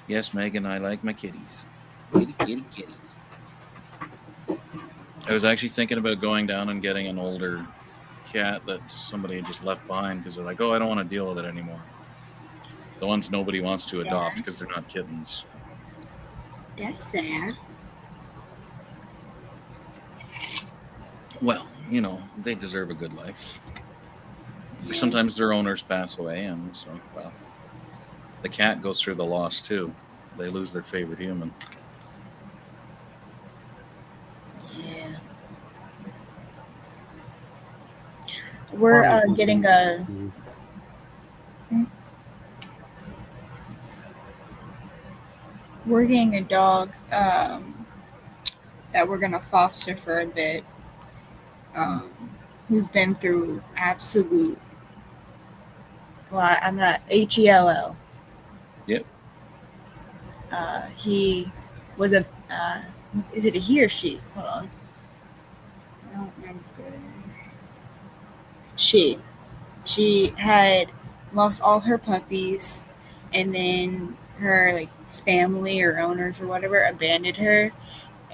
Yes, Megan, I like my kitties. Kitties. I was actually thinking about going down and getting an older cat that somebody had just left behind because they're like, oh, I don't want to deal with it anymore. The ones nobody wants to adopt because they're not kittens. That's sad. Well, they deserve a good life. Sometimes their owners pass away, and so, well, the cat goes through the loss too. They lose their favorite human. Yeah. We're getting a. We're getting a dog that we're gonna foster for a bit. Who's been through absolute. Well, I'm not HELL. Yep. He was a. Is it a he or she? Hold on. I don't remember. She had lost all her puppies, and then her family or owners or whatever abandoned her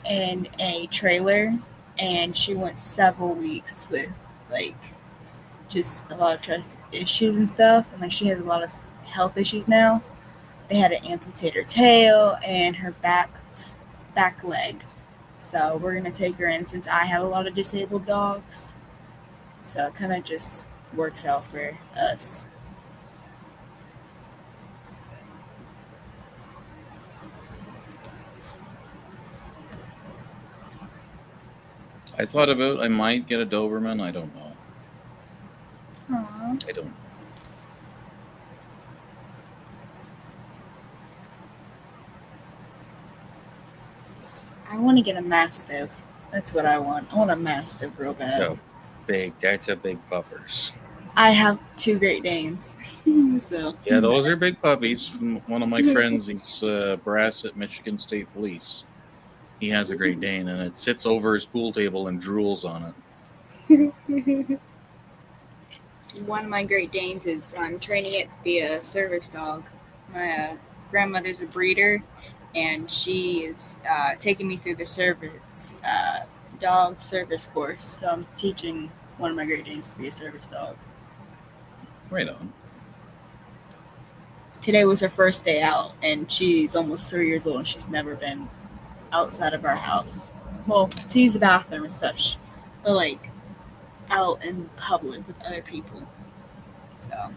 in a trailer, and she went several weeks with just a lot of trust issues and stuff, and she has a lot of health issues now. They had to amputate her tail and her back leg. So we're gonna take her in since I have a lot of disabled dogs. So it kind of just works out for us. I thought about I might get a Doberman. I don't know. Aww. I don't. I want to get a Mastiff. That's what I want. I want a Mastiff real bad. So big. That's a big puppers. I have 2 Great Danes. So Yeah, those are big puppies. One of my friends, he's brass at Michigan State Police. He has a Great Dane, and it sits over his pool table and drools on it. one of my Great Danes is I'm training it to be a service dog. My grandmother's a breeder, and she is taking me through the service dog service course. So I'm teaching one of my Great Danes to be a service dog. Right on. Today was her first day out, and she's almost 3 years old, and she's never been outside of our house. Well, to use the bathroom and stuff, but like out in public with other people. So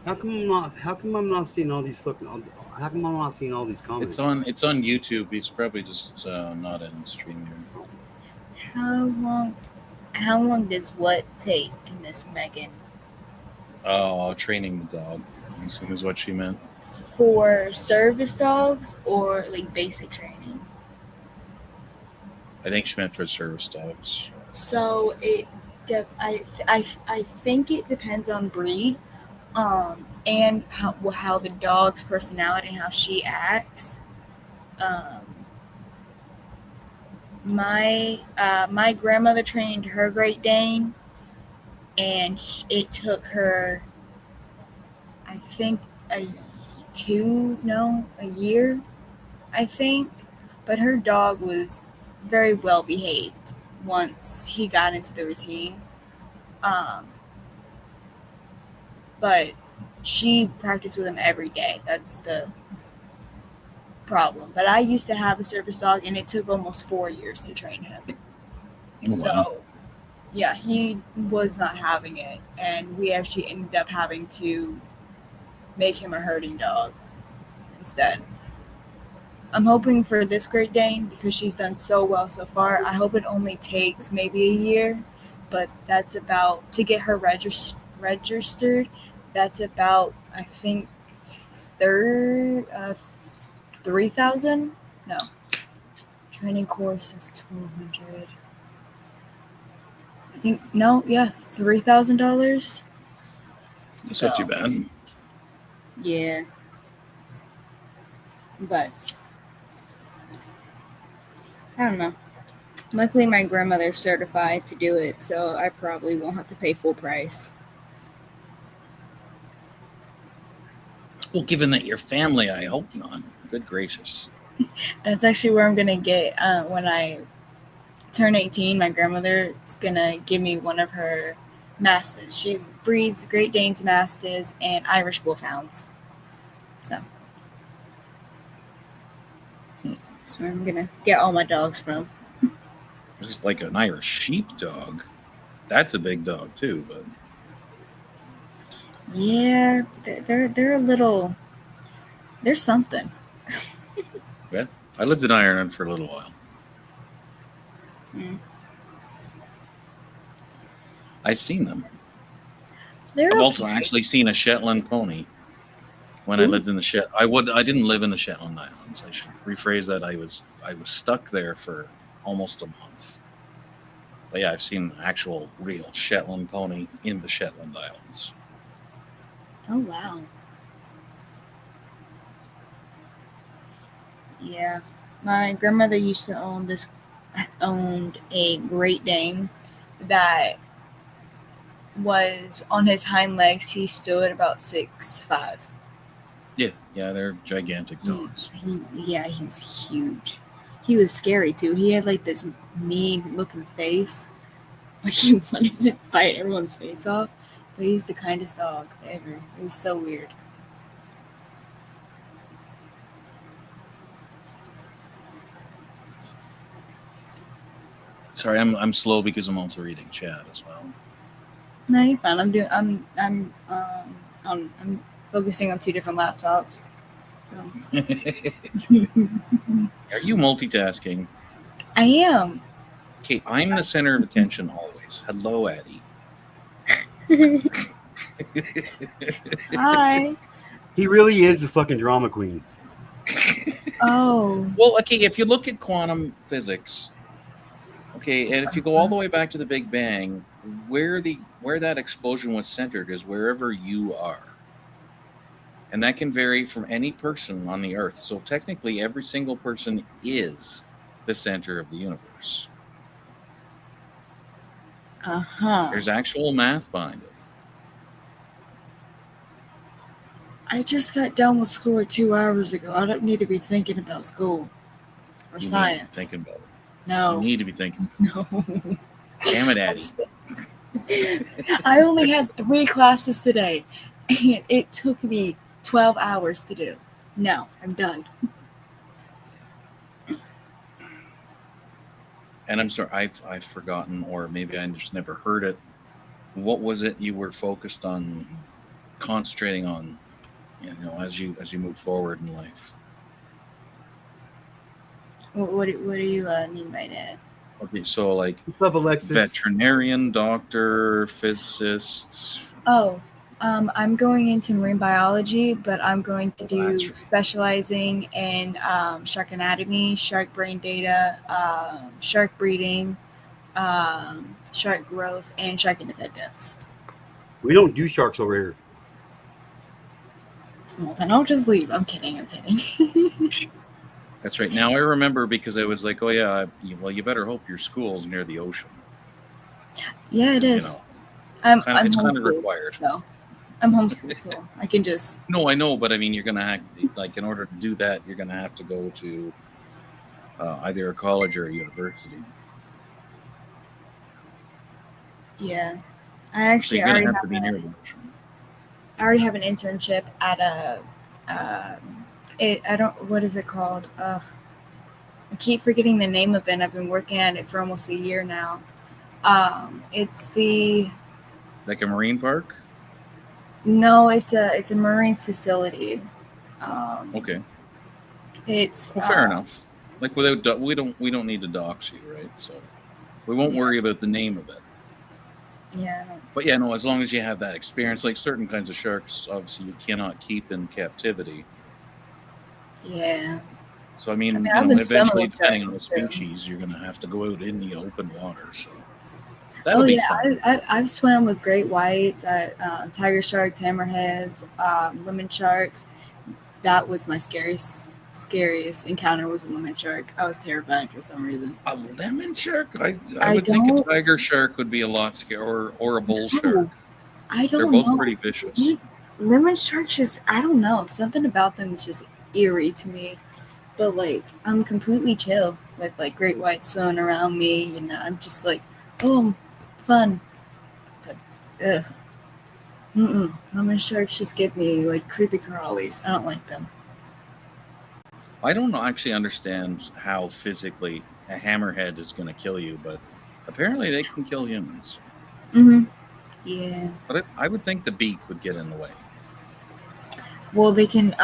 How come I'm not seeing all these fucking? How come I'm not seeing all these comments? It's on YouTube. He's probably just not in the stream here. how long does what take, Miss Megan? Oh, training the dog, I assume is what she meant. For service dogs or like basic training? I think she meant for service dogs. So I think it depends on breed, and how the dog's personality and how she acts. My grandmother trained her Great Dane, and it took her, I think, a year, I think. But her dog was very well behaved once he got into the routine. But she practiced with him every day. That's the problem. But I used to have a service dog, and it took almost 4 years to train him. Oh, wow. So, yeah, he was not having it, and we actually ended up having to make him a herding dog instead. I'm hoping for this Great Dane, because she's done so well so far. I hope it only takes maybe a year, but that's about, to get her registered, that's about, I think, 3,000? No. Training course is 1,200. I think, no, yeah, $3,000. It's not too bad. Yeah. But I don't know. Luckily, my grandmother's certified to do it, so I probably won't have to pay full price. Well, given that you're family, I hope not. Good gracious. That's actually where I'm going to get, when I turn 18, my grandmother is going to give me one of her Mastas. She breeds Great Danes, Mastas, and Irish Wolfhounds. So that's where I'm going to get all my dogs from. Just like an Irish sheepdog. That's a big dog too, but Yeah, they're a little. There's something. yeah. I lived in Ireland for a little while. Mm. I've seen them. They're I've okay. also actually seen a Shetland pony when I lived in the I didn't live in the Shetland Islands. I should rephrase that. I was stuck there for almost a month. But yeah, I've seen an actual real Shetland pony in the Shetland Islands. Oh wow. Yeah, my grandmother used to owned a Great Dane that was on his hind legs. He stood about 6'5". Yeah, they're gigantic dogs. He was huge. He was scary too. He had like this mean looking face, like he wanted to bite everyone's face off. But he was the kindest dog ever. It was so weird. Sorry, I'm slow because I'm also reading chat as well. No, you're fine. I'm focusing on 2 different laptops. So. Are you multitasking? I am. Okay, I'm the center of attention always. Hello, Addie. Hi. He really is the fucking drama queen. Oh, Well, okay, if you look at quantum physics, okay, and if you go all the way back to the Big Bang, where that explosion was centered is wherever you are. And that can vary from any person on the earth. So technically every single person is the center of the universe. There's actual math behind it. I just got done with school 2 hours ago. I don't need to be thinking about school or You need to be science. thinking about it. No. You need to be thinking. No. Damn it, Addie. I only had 3 classes today, and it took me 12 hours to do. No, I'm done. And I'm sorry, I've forgotten, or maybe I just never heard it. What was it you were focused on, concentrating on, as you move forward in life? What do you mean by that? Okay, so like What's up, Alexis? veterinarian, doctor, physicist. Oh, I'm going into marine biology, but I'm going to do That's right. specializing in shark anatomy, shark brain data, shark breeding, shark growth, and shark independence. We don't do sharks over here. Well, then I'll just leave. I'm kidding. That's right. Now I remember, because I was like, oh yeah, well, you better hope your school's near the ocean. Yeah, it You is. know, I'm it's kind of homeschooled, required. so I'm homeschooled, so I can just. No, I know, but I mean, you're gonna have, like, in order to do that, you're gonna have to go to either a college or a university. Yeah, I So actually you're gonna already have have to be near the ocean. I already have an internship at a. I don't. What is it called? I keep forgetting the name of it. I've been working at it for almost a year now. It's the. Like a marine park. No, it's a marine facility. Okay. It's Well, fair enough. Like, without we don't need to dox you, right? So we won't Yeah. worry about the name of it. Yeah. But yeah, no, as long as you have that experience, like certain kinds of sharks, obviously you cannot keep in captivity. Yeah. So I mean, I've been swimming eventually, with depending on the sharks too. species, you're gonna have to go out in the open water. So that'll Oh be yeah, fun. I've swam with great whites, tiger sharks, hammerheads, lemon sharks. That was my scariest encounter was a lemon shark. I was terrified for some reason. A lemon shark? I I would think a don't- tiger shark would be a lot scarier, or a bull shark. I They're don't both know. pretty vicious. Lemon sharks just I don't know. Something about them is just eerie to me. But like I'm completely chill with like great whites swimming around me, I'm just like, oh, fun. But ugh. Lemon sharks just give me like creepy crawlies. I don't like them. I don't actually understand how physically a hammerhead is going to kill you, but apparently they can kill humans. Yeah. But I would think the beak would get in the way. Well, they can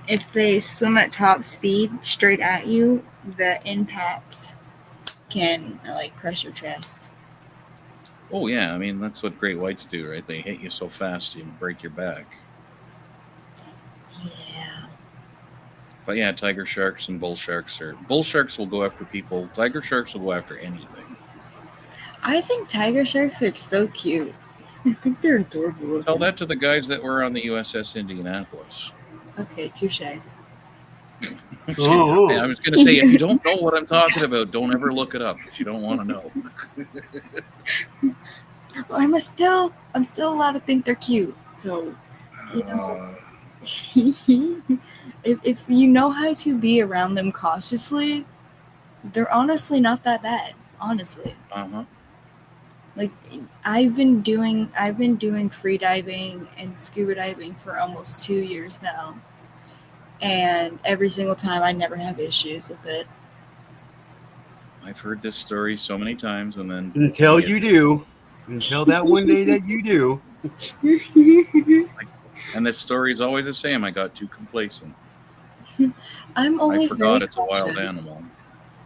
if they swim at top speed straight at you, the impact can like crush your chest. Oh yeah, I mean that's what great whites do, right? They hit you so fast you break your back. Yeah. But yeah, tiger sharks and bull sharks will go after people. Tiger sharks will go after anything. I think tiger sharks are so cute. I think they're adorable looking. Tell that to the guys that were on the USS Indianapolis. Okay, touche. Oh. I was going to say, if you don't know what I'm talking about, don't ever look it up because you don't want to know. Well, I'm still allowed to think they're cute. So, if you know how to be around them cautiously, they're honestly not that bad. Honestly. Like I've been doing free diving and scuba diving for almost 2 years now. And every single time I never have issues with it. I've heard this story so many times, and then until you do. Until that one day that you do. And the story is always the same. I got too complacent. I'm always I forgot very it's a wild cautious. animal.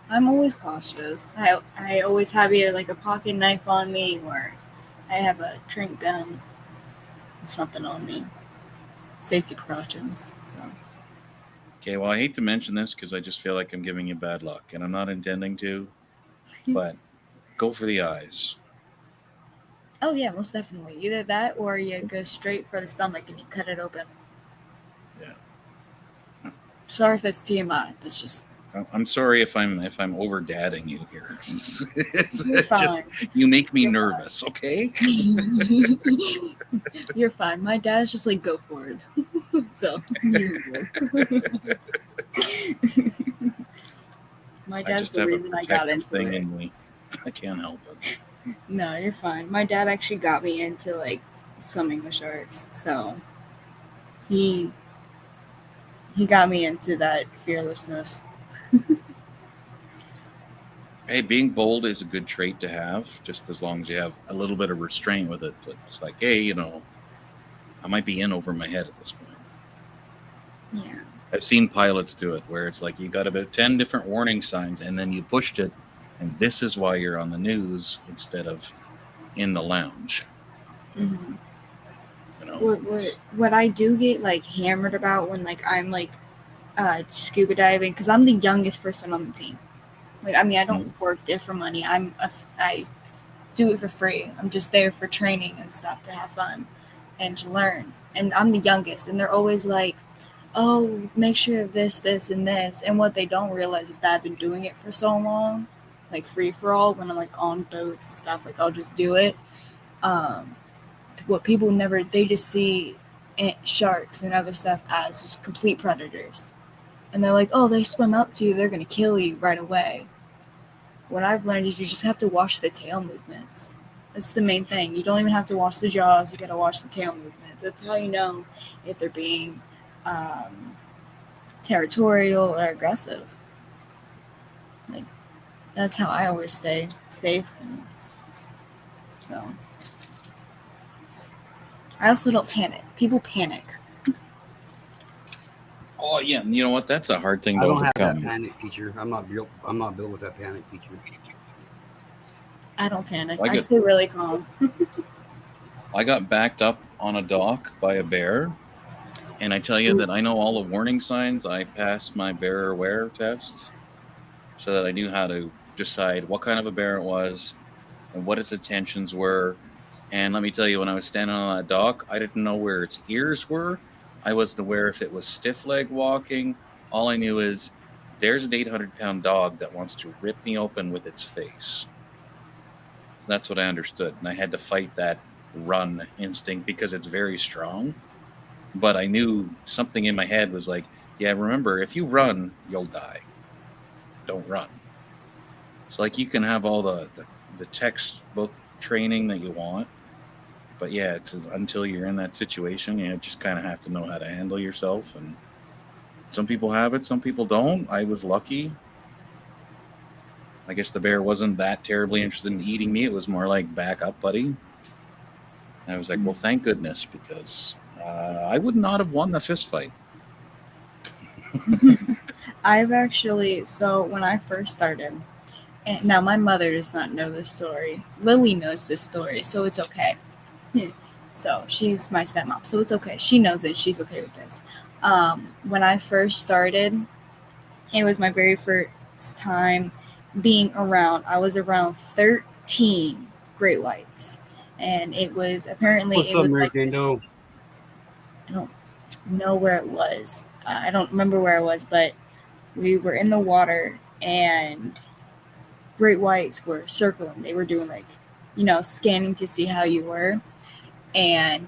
I'm always cautious. I always have either like a pocket knife on me or I have a drink gun or something on me. Safety precautions. So. Okay, well, I hate to mention this because I just feel like I'm giving you bad luck, and I'm not intending to, but go for the eyes. Oh yeah, most definitely. Either that or you go straight for the stomach and you cut it open. Yeah. Sorry if that's TMI. That's just I'm sorry if I'm over dadding you here. You're It's just fine. you make me You're nervous, okay? You're fine. My dad's just like, go for it. So you're good. My I dad's just the have a reason I got protective into thing it. in me. I can't help it. No, you're fine. My dad actually got me into like swimming with sharks. So he got me into that fearlessness. Hey, being bold is a good trait to have, just as long as you have a little bit of restraint with it. But it's like, hey, I might be in over my head at this point. Yeah. I've seen pilots do it where it's like you got about 10 different warning signs and then you pushed it, and this is why you're on the news instead of in the lounge. Mm-hmm. You know, What I do get like hammered about when like I'm like scuba diving, because I'm the youngest person on the team. Like, I mean, I don't work there for money. I do it for free. I'm just there for training and stuff to have fun and to learn. And I'm the youngest, and they're always like, "Oh, make sure of this, this, and this." And what they don't realize is that I've been doing it for so long, like free for all. When I'm like on boats and stuff, like I'll just do it. Um, what people never, they just see sharks and other stuff as just complete predators, and they're like, "Oh, they swim up to you, they're gonna kill you right away." What I've learned is you just have to watch the tail movements. That's the main thing. You don't even have to watch the jaws. You gotta watch the tail movements. That's how you know if they're being territorial or aggressive. Like, that's how I always stay safe. So I also don't panic. People panic. oh yeah, and you know what? That's a hard thing to I don't have that overcome. panic feature. I'm not built. I'm not built with that panic feature. I don't panic. Like I it. stay really calm. I got backed up on a dock by a bear, and I tell you that I know all the warning signs. I passed my bear aware test so that I knew how to decide what kind of a bear it was and what its intentions were. And let me tell you, when I was standing on that dock, I didn't know where its ears were. I wasn't aware if it was stiff leg walking. All I knew is there's an 800-pound dog that wants to rip me open with its face. That's what I understood. And I had to fight that run instinct because it's very strong. But I knew something in my head was like, yeah, remember, if you run, you'll die. Don't run. So, like, you can have all the textbook training that you want. But yeah, it's until you're in that situation, you just kind of have to know how to handle yourself. And some people have it, some people don't. I was lucky. I guess the bear wasn't that terribly interested in eating me. It was more like, back up, buddy. And I was like, well, thank goodness, because I would not have won the fist fight. I've actually, so when I first started, and now my mother does not know this story. Lily knows this story, so it's okay. So she's my stepmom, so it's okay. She knows it. She's okay with this. When I first started, it was my very first time being around. I was around 13 great whites, and it was apparently What's it up, was Mary like Kendo? I don't know where it was. I don't remember where it was, but we were in the water and great whites were circling. They were doing like, scanning to see how you were. And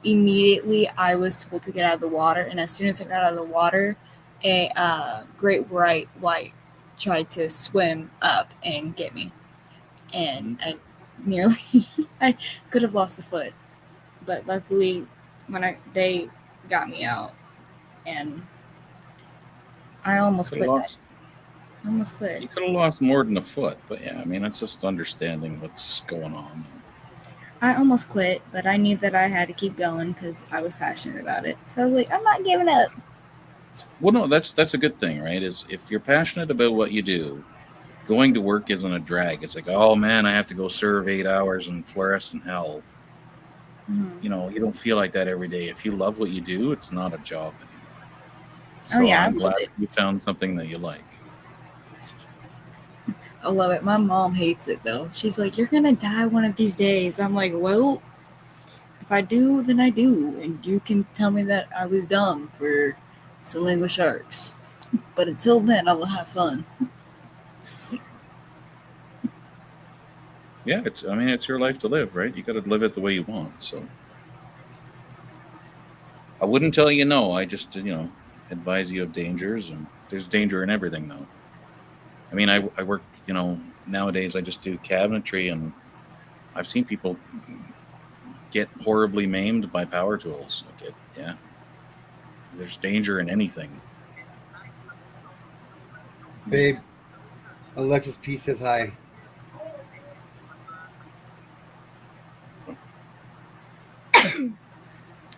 immediately I was told to get out of the water. And as soon as I got out of the water, a great white tried to swim up and get me. And I nearly, I could have lost a foot. But luckily, they got me out. And I almost Could have quit that. lost. I almost quit. You could have lost more than a foot, but yeah, I mean, it's just understanding what's going on. I almost quit, but I knew that I had to keep going because I was passionate about it. So I was like, I'm not giving up. Well, no, that's a good thing, right? Is if you're passionate about what you do, going to work isn't a drag. It's like, oh man, I have to go serve 8 hours in fluorescent hell. Mm-hmm. You don't feel like that every day. If you love what you do, it's not a job anymore. So yeah, I I'm love glad it. you found something that you like. I love it. My mom hates it though. She's like, "You're gonna die one of these days." I'm like, "Well, if I do, then I do, and you can tell me that I was dumb for swimming with sharks. But until then, I will have fun." Yeah, it's your life to live, right? You got to live it the way you want. So I wouldn't tell you no. I just advise you of dangers, and there's danger in everything, though. I mean, I work, nowadays I just do cabinetry, and I've seen people get horribly maimed by power tools. Yeah, there's danger in anything. Babe, Alexis P says hi.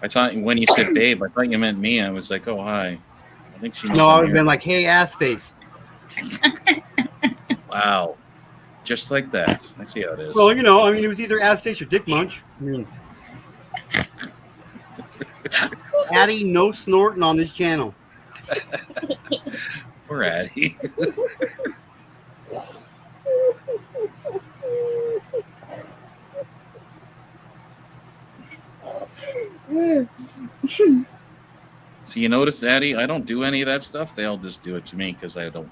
I thought when you said babe, I thought you meant me. I was like, oh, hi. I think she knows No, I I'm would have here. been like, hey, ass face. Wow. Just like that. I see how it is. Well, it was either ass face or dick munch. I mean, Addie, no snorting on this channel. Poor Addie. So you notice, Addie, I don't do any of that stuff. They all just do it to me because I don't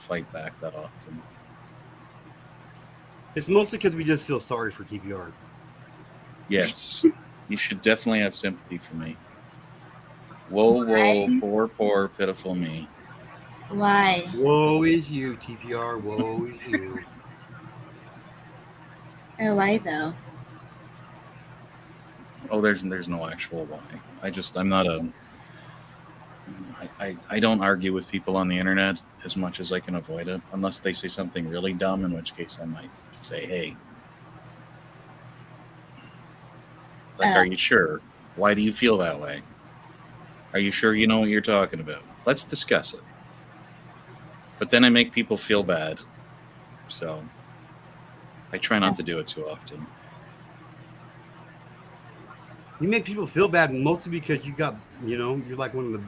fight back that often. It's mostly because we just feel sorry for TPR. Yes. You should definitely have sympathy for me. Whoa, whoa, poor, pitiful me. Why? Woe is you, TPR. Woe is you. Oh, why though? Oh, there's no actual why. I'm not a. I don't argue with people on the internet as much as I can avoid it, unless they say something really dumb, in which case I might say, hey, like, are you sure? Why do you feel that way? Are you sure you know what you're talking about? Let's discuss it. But then I make people feel bad. So I try not to do it too often. You make people feel bad mostly because you got, you're like one of the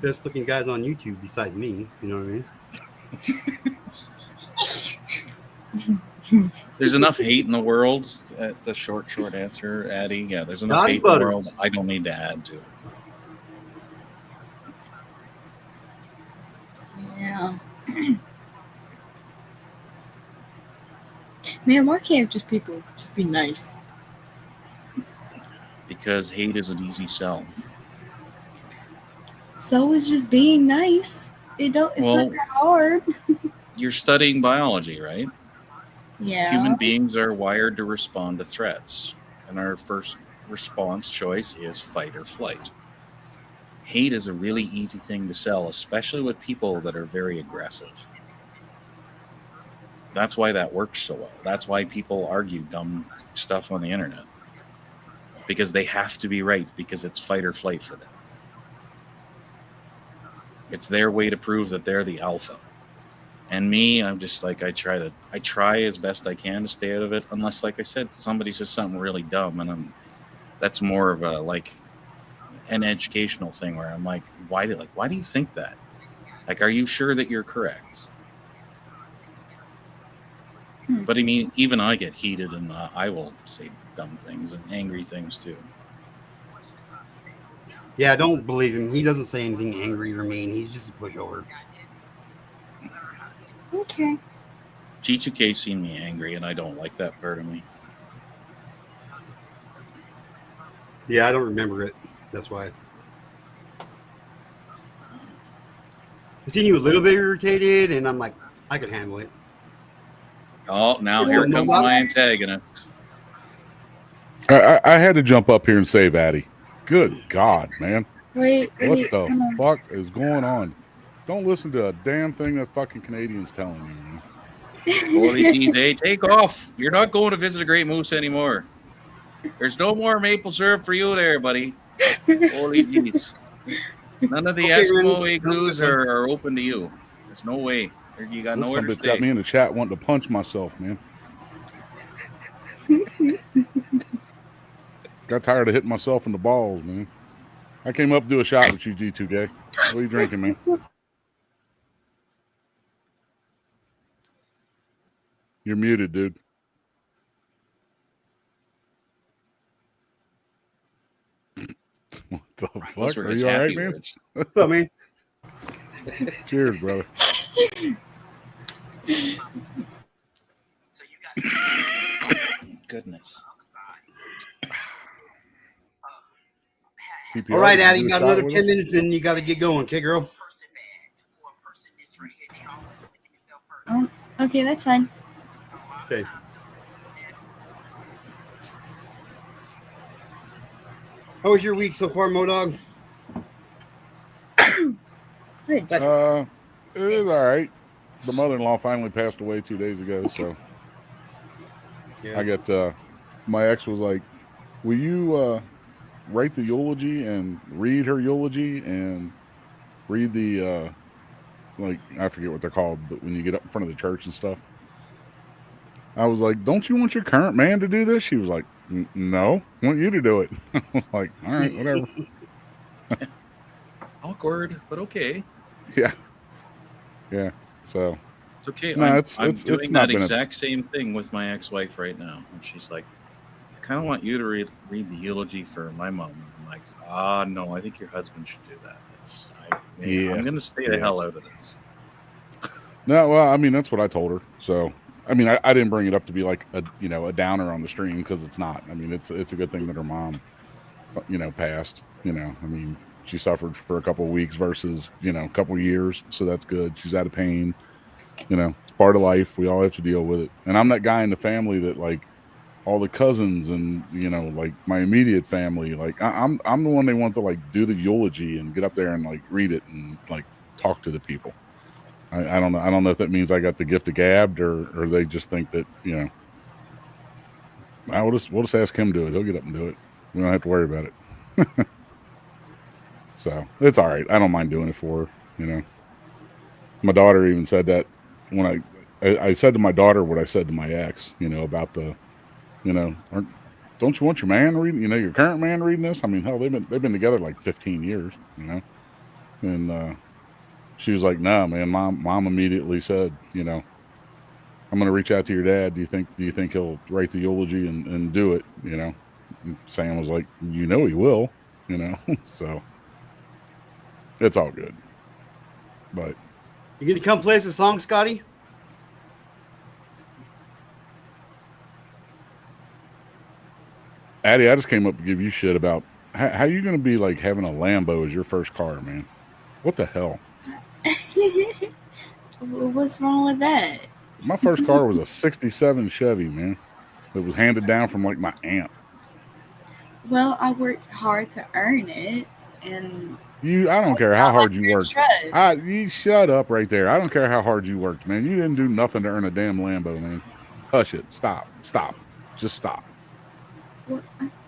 best looking guys on YouTube besides me. You know what I mean? There's enough hate in the world. The short answer, Addie. Yeah, there's enough Naughty hate in the butters. world. I don't need to add to it. Yeah. Man, why can't just people just be nice? Because hate is an easy sell. So is just being nice. It's not that hard. You're studying biology, right? Yeah. Human beings are wired to respond to threats, and our first response choice is fight or flight. Hate is a really easy thing to sell, especially with people that are very aggressive. That's why that works so well. That's why people argue dumb stuff on the internet. Because they have to be right, because it's fight or flight for them. It's their way to prove that they're the alpha. And me, I'm just like, I try as best I can to stay out of it, unless, like I said, somebody says something really dumb, and that's more of a an educational thing where I'm like, why do you think that? Like, are you sure that you're correct? But I mean, even I get heated, and I will say dumb things and angry things too. Yeah, don't believe him. He doesn't say anything angry or mean. He's just a pushover. Okay. G2K seen me angry, and I don't like that part of me. Yeah, I don't remember it. That's why. I've seen you a little bit irritated, and I'm like, I can handle it. Oh, now here comes my antagonist. I had to jump up here and save Addie. Good God, man. Wait. What the fuck is going on? Don't listen to a damn thing that fucking Canadian's telling you, man. Holy DJ, take off. You're not going to visit a Great Moose anymore. There's no more maple syrup for you there, buddy. Holy jeez. None of the Eskimo igloos are open to you. There's no way. You got nowhere to stay. Got me in the chat wanting to punch myself, man. Got tired of hitting myself in the balls, man. I came up to do a shot with you, G2K. What are you drinking, man? You're muted, dude. What the Those fuck? were Are his you all right, happy man? words. What's up, man? Cheers, brother. Goodness. TPR, All right, did you Addie, do a got shot another with 10 us? minutes, then you got to get going, okay, girl? Oh, okay, that's fine. Okay. How was your week so far, Modog? Good. It is all right. The mother-in-law finally passed away 2 days ago, so Yeah. I got my ex was like, "Will you write the eulogy and read her eulogy and read the like I forget what they're called, but when you get up in front of the church and stuff." I was like, "Don't you want your current man to do this?" She was like, "No, I want you to do it." I was like, "All right, whatever." Awkward, but okay. Yeah, yeah. So It's okay. no, I'm it's doing not that been a exact same thing with my ex-wife right now. And she's like, I kind of want you to read the eulogy for my mom. And I'm like, no, I think your husband should do that. Yeah. I'm going to stay the hell out of this. No, well, I mean that's what I told her. So I mean, I didn't bring it up to be like a downer on the stream because it's not. I mean, it's a good thing that her mom, passed. I mean, she suffered for a couple of weeks versus a couple of years, so that's good. She's out of pain. It's part of life. We all have to deal with it. And I'm that guy in the family that like all the cousins and like my immediate family. Like I'm the one they want to like do the eulogy and get up there and like read it and like talk to the people. I don't know. I don't know if that means I got the gift of gab or they just think that we'll just ask him to do it. He'll get up and do it. We don't have to worry about it. So it's all right. I don't mind doing it for her. My daughter even said that when I said to my daughter what I said to my ex. About the don't you want your man reading? Your current man reading this? I mean, hell, they've been together like 15 years. And she was like, "No, man." Mom immediately said, "I'm going to reach out to your dad. Do you think he'll write the eulogy and do it?" And Sam was like, he will. So it's all good. But You gonna come play us a song, Scotty? Addie, I just came up to give you shit about how you going to be like having a Lambo as your first car, man. What the hell? What's wrong with that? My first car was a 67 Chevy, man. It was handed down from like my aunt. Well, I worked hard to earn it, and I don't care how hard you worked. stress. You shut up right there. I don't care how hard you worked, man. You didn't do nothing to earn a damn Lambo, man. Hush it. Stop. Just stop. Well,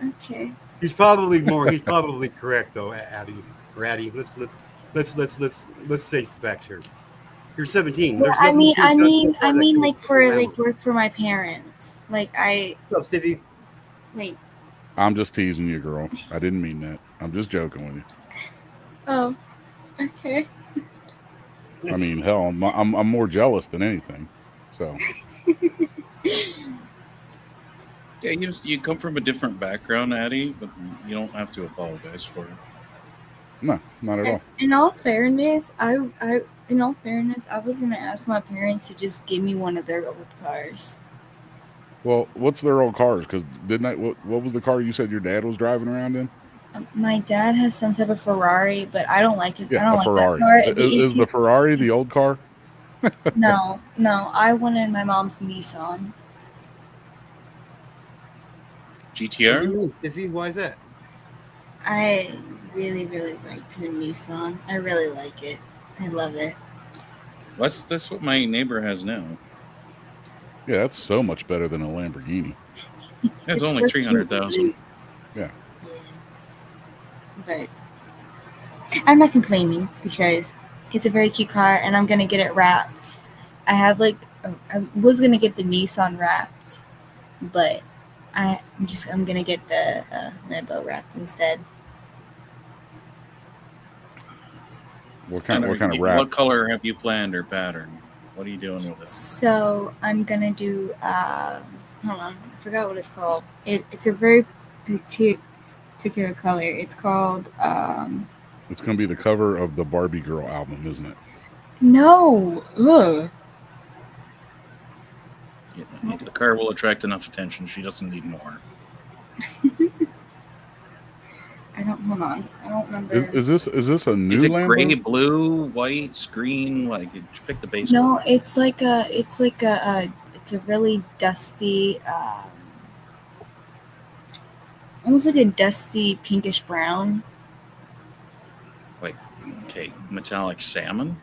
okay. He's probably correct though, Addie. Or Addie. Let's face the facts here. You're 17. Yeah, There's nothing you've done so far that could like for Lambo. like work for my parents. Like What's up, Stevie? wait. I'm just teasing you, girl. I didn't mean that. I'm just joking with you. Oh, okay. I mean, hell, I'm more jealous than anything. So Yeah, you come from a different background, Addie, but you don't have to apologize for it. no, not at all. In all fairness, I was gonna ask my parents to just give me one of their old cars. Well, what's their old cars? Because didn't I? What was the car you said your dad was driving around in? My dad has some type of Ferrari, but I don't like it. Yeah, I don't a like Ferrari. that car. Is the Ferrari the old car? No, I wanted my mom's Nissan. GTR? Stevie, why is that? I really, really liked her Nissan. I really like it. I love it. That's what my neighbor has now. Yeah, that's so much better than a Lamborghini. It's only 300,000. Yeah. But I'm not complaining because it's a very cute car, and I'm gonna get it wrapped. I was gonna get the Nissan wrapped, but I'm gonna get the Lambo wrapped instead. What kind of wrap? What color have you planned or pattern? What are you doing with it? So I'm gonna do. Hold on, I forgot what it's called. It's a very particular color. It's called. It's going to be the cover of the Barbie Girl album, isn't it? No. Ugh. The car will attract enough attention. She doesn't need more. Hold on. I don't remember. Is this a new Is it Lambo? gray, blue, white, green? Like, pick the base. No, it's a really dusty, almost like a dusty pinkish brown. Like, okay, metallic salmon.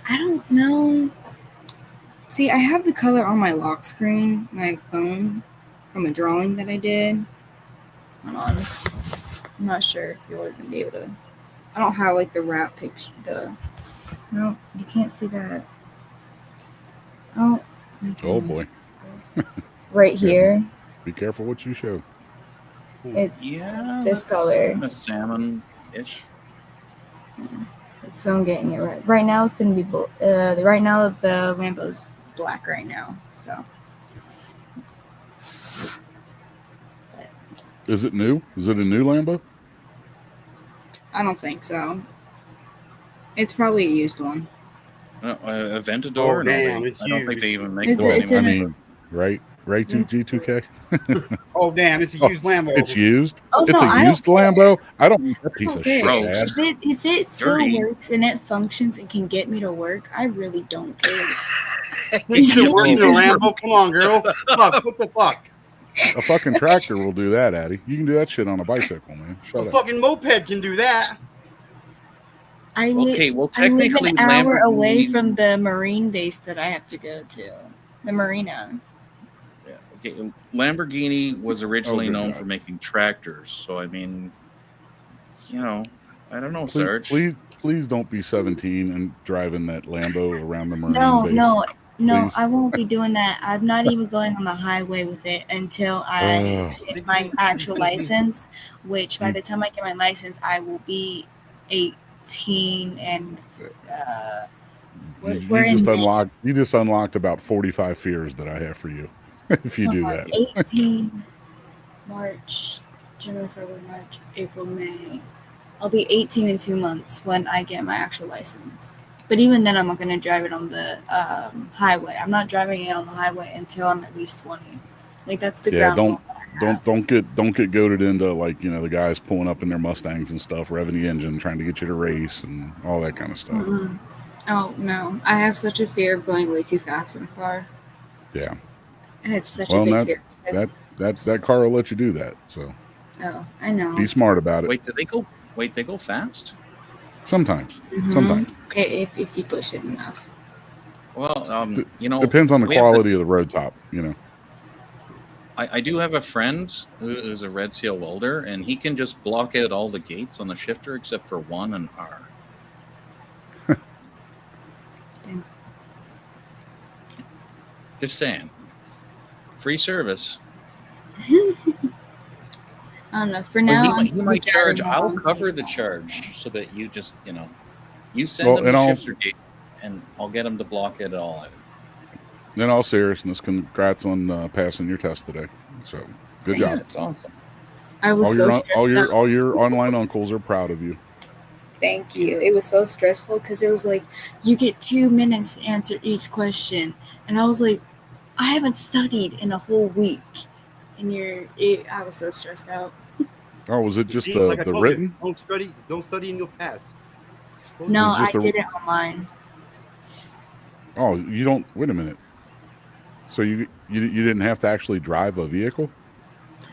I don't know. See, I have the color on my lock screen, my phone, from a drawing that I did. Hold on. I'm not sure if you'll even be able to. I don't have like the wrap picture. No, you can't see that. Oh. Oh boy. Right here. Be careful what you show. It's Yeah, this color. A salmon-ish. So I'm getting it right. Right now it's gonna be right now the Lambo's black right now. So. Is it new? Is it a new Lambo? I don't think so. It's probably a used one. Aventador? Oh, No, damn, I don't think they even make It's- those it's anymore. Right, G2K. Oh, damn, it's a used Lambo. It's used. Oh, It's no, a I used Lambo. I don't want that piece of Okay. shit, Gross. Dad. If it still Dirty. works and it functions and can get me to work, I really don't care. It's a You working keep it. Lambo. Come on, girl. Fuck, what the fuck? A fucking tractor will do that, Addy. You can do that shit on a bicycle, man. Shut A up. fucking moped can do that. I Okay, well, I live technically, an hour away Lamborghini- from the marine base that I have to go to. The marina. Yeah, okay, Lamborghini was originally good known God. for making tractors, so I mean, I don't know, Sarge. Please don't be 17 and driving that Lambo around the marine No, base. no, Please. I won't be doing that. I'm not even going on the highway with it until I get my actual license, which by the time I get my license, I will be 18 and You just unlocked about 45 fears that I have for you if you do that. 18 March, January, February, March, April, May. I'll be 18 in 2 months when I get my actual license. But even then, I'm not going to drive it on the highway. I'm not driving it on the highway until I'm at least 20. Like that's the ground. Don't get goaded into the guys pulling up in their Mustangs and stuff, revving the engine, trying to get you to race and all that kind of stuff. Mm-mm. Oh no, I have such a fear of going way too fast in a car. Yeah. I have such a big fear. That car will let you do that. So. Oh, I know. Be smart about it. Wait, they go fast? Sometimes. Mm-hmm. Sometimes. If you push it enough. Well, depends on the quality of the road top, I do have a friend who's a Red Seal welder, and he can just block out all the gates on the shifter except for 1 and R. Just saying. Free service. I don't know. For now, he might charge. I'll cover the charge so that you just, you send him the shifter gate, and I'll get him to block it all out. In all seriousness, congrats on passing your test today. So good job. That's awesome. I was all your online uncles are proud of you. Thank you. It was so stressful because it was like you get 2 minutes to answer each question, and I was like, I haven't studied in a whole week, and I was so stressed out. Oh, was it just the written? Don't study and you'll pass. No, I did it online. Oh, you don't. Wait a minute. So you didn't have to actually drive a vehicle?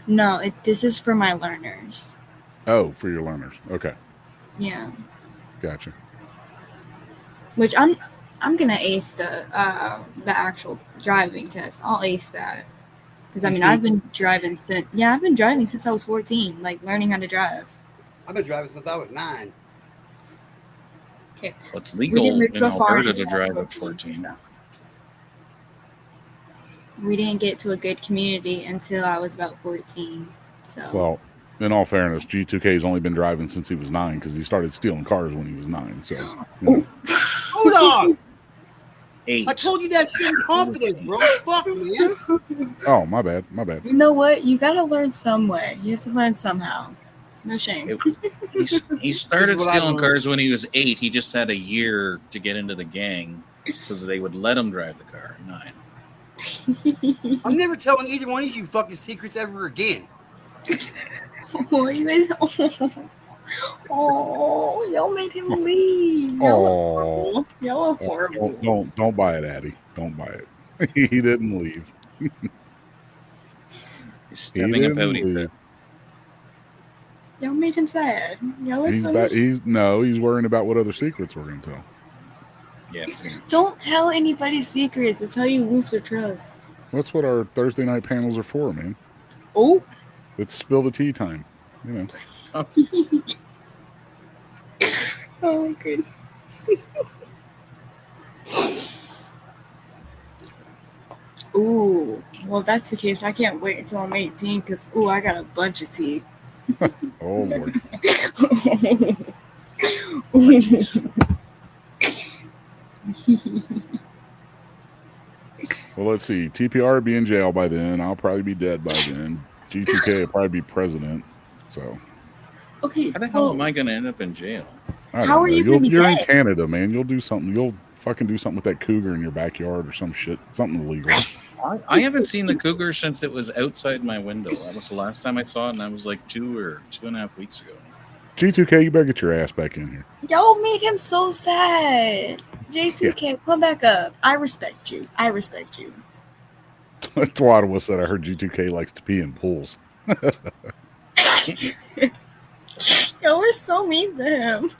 No, this is for my learners. Oh, for your learners. Okay. Yeah. Gotcha. Which I'm gonna ace the actual driving test. I'll ace that because I've been driving since I was 14, like learning how to drive. I've been driving since I was 9. Okay. Well, it's legal in Alberta to drive at 14. So. We didn't get to a good community until I was about 14. So. Well, in all fairness, G2K's only been driving since he was 9 because he started stealing cars when he was 9. So, Hold on. 8. I told you that shit in confidence, bro. Fuck, man. oh, my bad. My bad. You know what? You gotta learn some way. You have to learn somehow. No shame. He started what I stealing learned. cars when he was 8. He just had a year to get into the gang so that they would let him drive the car at 9. I'm never telling either one of you fucking secrets ever again. Oh, you guys. Oh, y'all made him leave. Oh, Y'all are horrible. don't buy it, Addy. Don't buy it. He didn't leave. He's stepping a pouty fit. Y'all made him sad. Y'all are He's so back. mean. He's worrying about what other secrets we're going to tell. Yeah. Don't tell anybody secrets. It's how you lose their trust. That's what our Thursday night panels are for, man. Oh. It's spill the tea time. You know. Oh, good. Ooh, well, if that's the case, I can't wait until I'm 18 because, ooh, I got a bunch of teeth. Oh, Lord. Well, let's see. TPR will be in jail by then. I'll probably be dead by then. G2K will probably be president. So. Okay. How the hell am I going to end up in jail? How are you going to be You're dead? in Canada, man. You'll do something. You'll fucking do something with that cougar in your backyard or some shit. Something illegal. I haven't seen the cougar since it was outside my window. That was the last time I saw it, and that was like 2 or 2.5 weeks ago. G2K, you better get your ass back in here. Y'all made him so sad. J2K, come back up. I respect you. I respect you. Twaddle said I heard G2K likes to pee in pools. Y'all were so mean to him.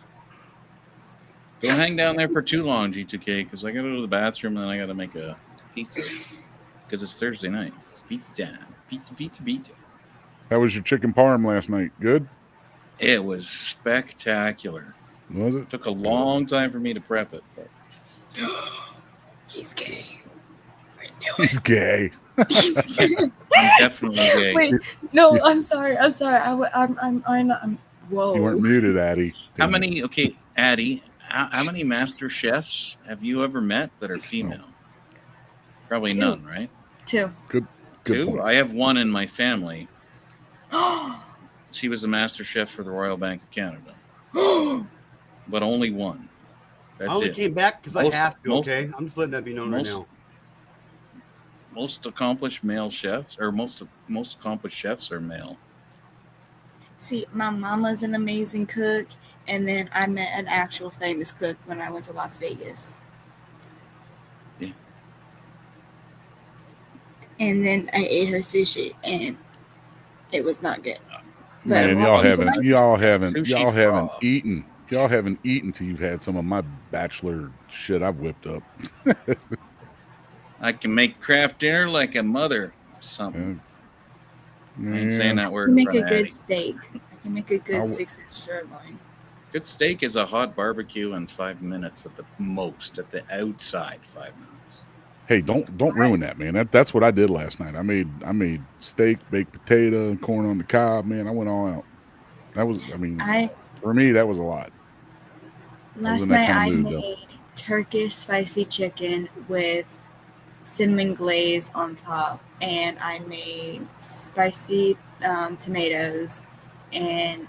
Don't hang down there for too long, G2K, because I got to go to the bathroom and then I got to make a pizza. Because it's Thursday night. It's pizza time. Pizza. How was your chicken parm last night? Good? It was spectacular. Was it? It took a long time for me to prep it. But... He's gay. I knew it. He's gay. I'm definitely gay. Wait, no, I'm sorry. I'm. Whoa. You weren't muted, Addy. How many? Okay, Addy. How many master chefs have you ever met that are female? Probably 2. none, right? 2. Good 2. point. I have one in my family. She was a master chef for the Royal Bank of Canada, but only one. That's I only it. came back because I have to. most- Okay, I'm just letting that be known right now. Most accomplished male chefs, or most accomplished chefs, are male. See, my mama's an amazing cook, and then I met an actual famous cook when I went to Las Vegas. Yeah. And then I ate her sushi, and it was not good. Man, y'all haven't Sushi eaten. Y'all haven't eaten till you've had some of my bachelor shit I've whipped up. I can make craft dinner like a mother. Something. I ain't saying that I word. can make a in front of good Addy. steak. I can make a good 6-inch sirloin. Good steak is a hot barbecue in 5 minutes at the most. At the outside, 5 minutes. Hey, don't ruin that, man. That's what I did last night. I made steak, baked potato, corn on the cob. Man, I went all out. That was, for me, that was a lot. Last night I made Turkish spicy chicken with cinnamon glaze on top, and I made spicy tomatoes and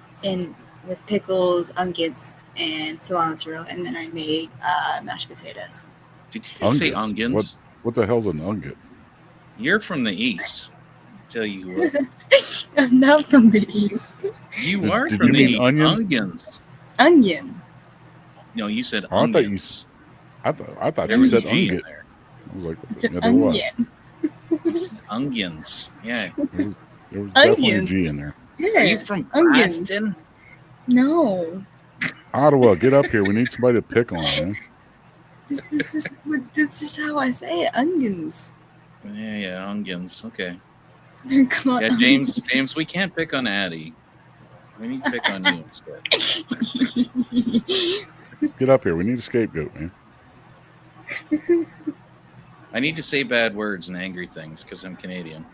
with pickles, onions, and cilantro, and then I made mashed potatoes. Did you just say onions? What the hell's an onion? You're from the east. I'll tell you what. I'm not from the east. You are did from you the mean east. onion? Onions. Onion. No, you said Oh, onions. I thought There you was said a G in onion. there. I was like, It's an there was. onion. Onions. Yeah. There was definitely a G in there. Yeah. Are you from onions? Boston? No. Ottawa, get up here. We need somebody to pick on, man. This is how I say it. Onions. Yeah, onions. Okay. Come on. Yeah, James, we can't pick on Addy. We need to pick on you instead. Get up here. We need a scapegoat, man. I need to say bad words and angry things because I'm Canadian.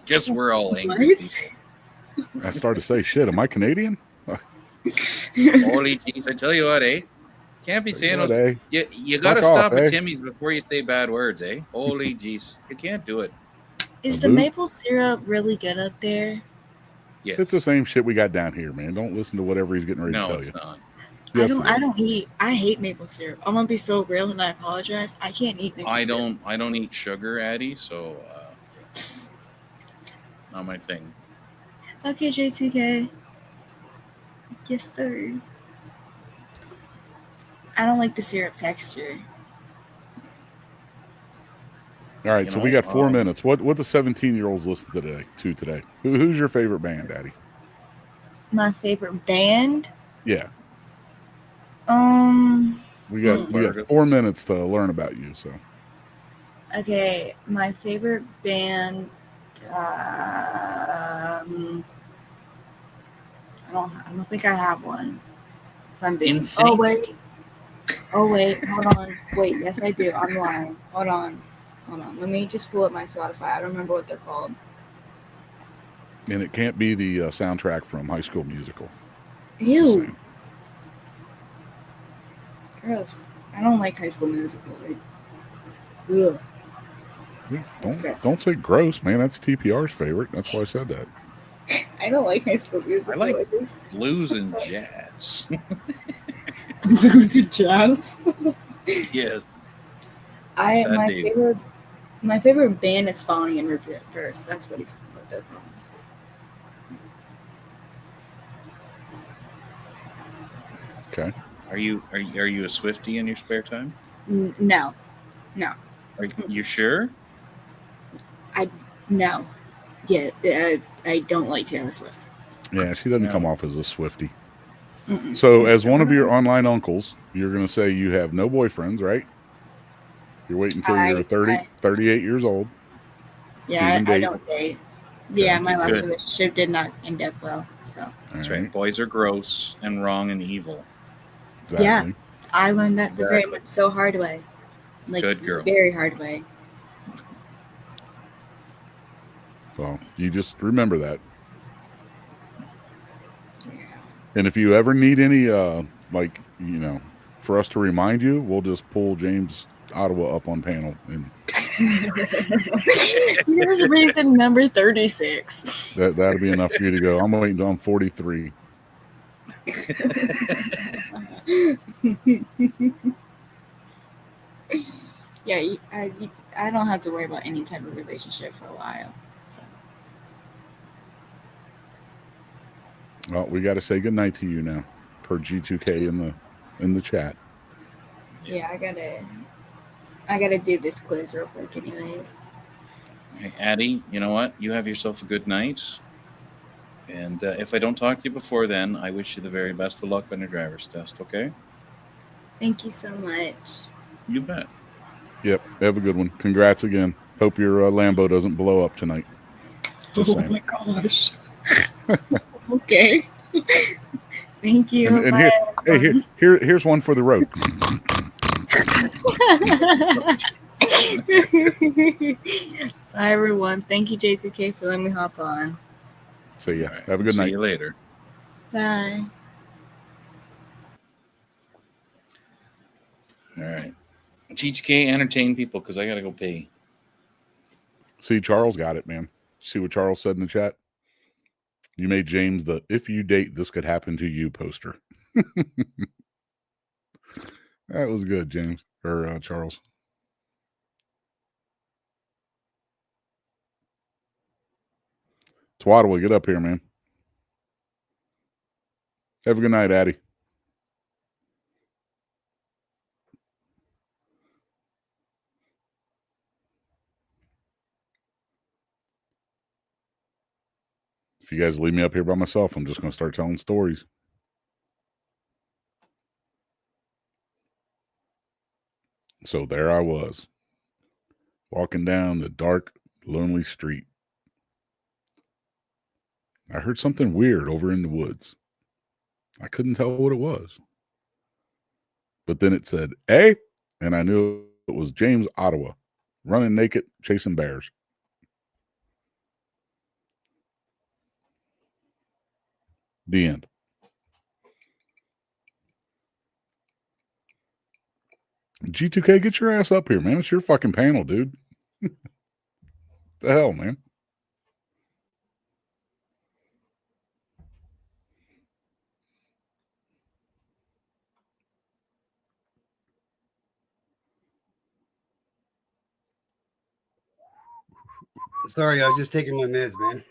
Guess we're all angry. What? I started to say, shit, am I Canadian? Holy jeez! I tell you what, eh? Can't be saying What, those. eh? You got to Fuck off, stop at eh? Timmy's before you say bad words, eh? Holy jeez, you can't do it. Is A the boot? maple syrup really good up there? Yes. It's the same shit we got down here, man. Don't listen to whatever he's getting ready to No, tell it's you. not. Yes, I hate maple syrup. I'm gonna be so real and I apologize. I can't eat maple syrup. I don't eat sugar, Addie. So not my thing. Okay, J2K. Yes, sir. I don't like the syrup texture. All right, You so know, we got 4 minutes. What the 17-year-olds listen to today? Who's your favorite band, Daddy? My favorite band? Yeah, we got 4 minutes to learn about you. So Okay, my favorite band. I don't think I have one. If I'm being. Insane. Oh wait. Hold on. Wait. Yes, I do. I'm lying. Hold on. Let me just pull up my Spotify. I don't remember what they're called. and it can't be the soundtrack from High School Musical. Ew. Gross. I don't like High School Musical. Ugh. Don't say gross, man. That's TPR's favorite. That's why I said that. I don't like High School Musical. I like blues and jazz. Blues and jazz. Yes. My favorite band is Falling in Reverse. That's what they're called. Okay. Are you a Swiftie in your spare time? No. Are you sure? No. Yeah, I don't like Taylor Swift. Yeah, she doesn't No. come off as a Swiftie. Mm-mm. So, as one of your online uncles, you're going to say you have no boyfriends, right? You're waiting until you're 38 years old. Yeah, I don't date. Yeah, my last Good. relationship did not end up well. So That's right. Boys are gross and wrong and evil. Exactly. yeah, I learned that the very much so hard way. Like, good girl. Very hard way. So you just remember that. Yeah. And if you ever need any, for us to remind you, we'll just pull James Ottawa up on panel. And here's reason number 36. That'll be enough for you to go. I'm waiting until I'm 43. Yeah, I don't have to worry about any type of relationship for a while. So. Well, we got to say goodnight to you now, per G2K in the chat. Yeah, I gotta do this quiz real quick, anyways. Hey, Addie, you know what? You have yourself a good night. And if I don't talk to you before then, I wish you the very best of luck on your driver's test, okay? Thank you so much. You bet. Yep. Have a good one. Congrats again. Hope your Lambo doesn't blow up tonight. Just saying. My gosh. Okay. Thank you. And here's one for the road. Bye, everyone. Thank you, J2K, for letting me hop on. See ya. Have a good night. See you later. Bye. All right. G2K, entertain people because I got to go pee. See, Charles got it, man. See what Charles said in the chat? You made James the "if you date, this could happen to you" poster. That was good, James. Or Charles. Twaddle, get up here, man. Have a good night, Addie. If you guys leave me up here by myself, I'm just going to start telling stories. So there I was, walking down the dark, lonely street. I heard something weird over in the woods. I couldn't tell what it was. But then it said, "Hey," and I knew it was James Ottawa, running naked, chasing bears. The end. G2K, get your ass up here, man. It's your fucking panel, dude. The hell, man. Sorry, I was just taking my meds, man.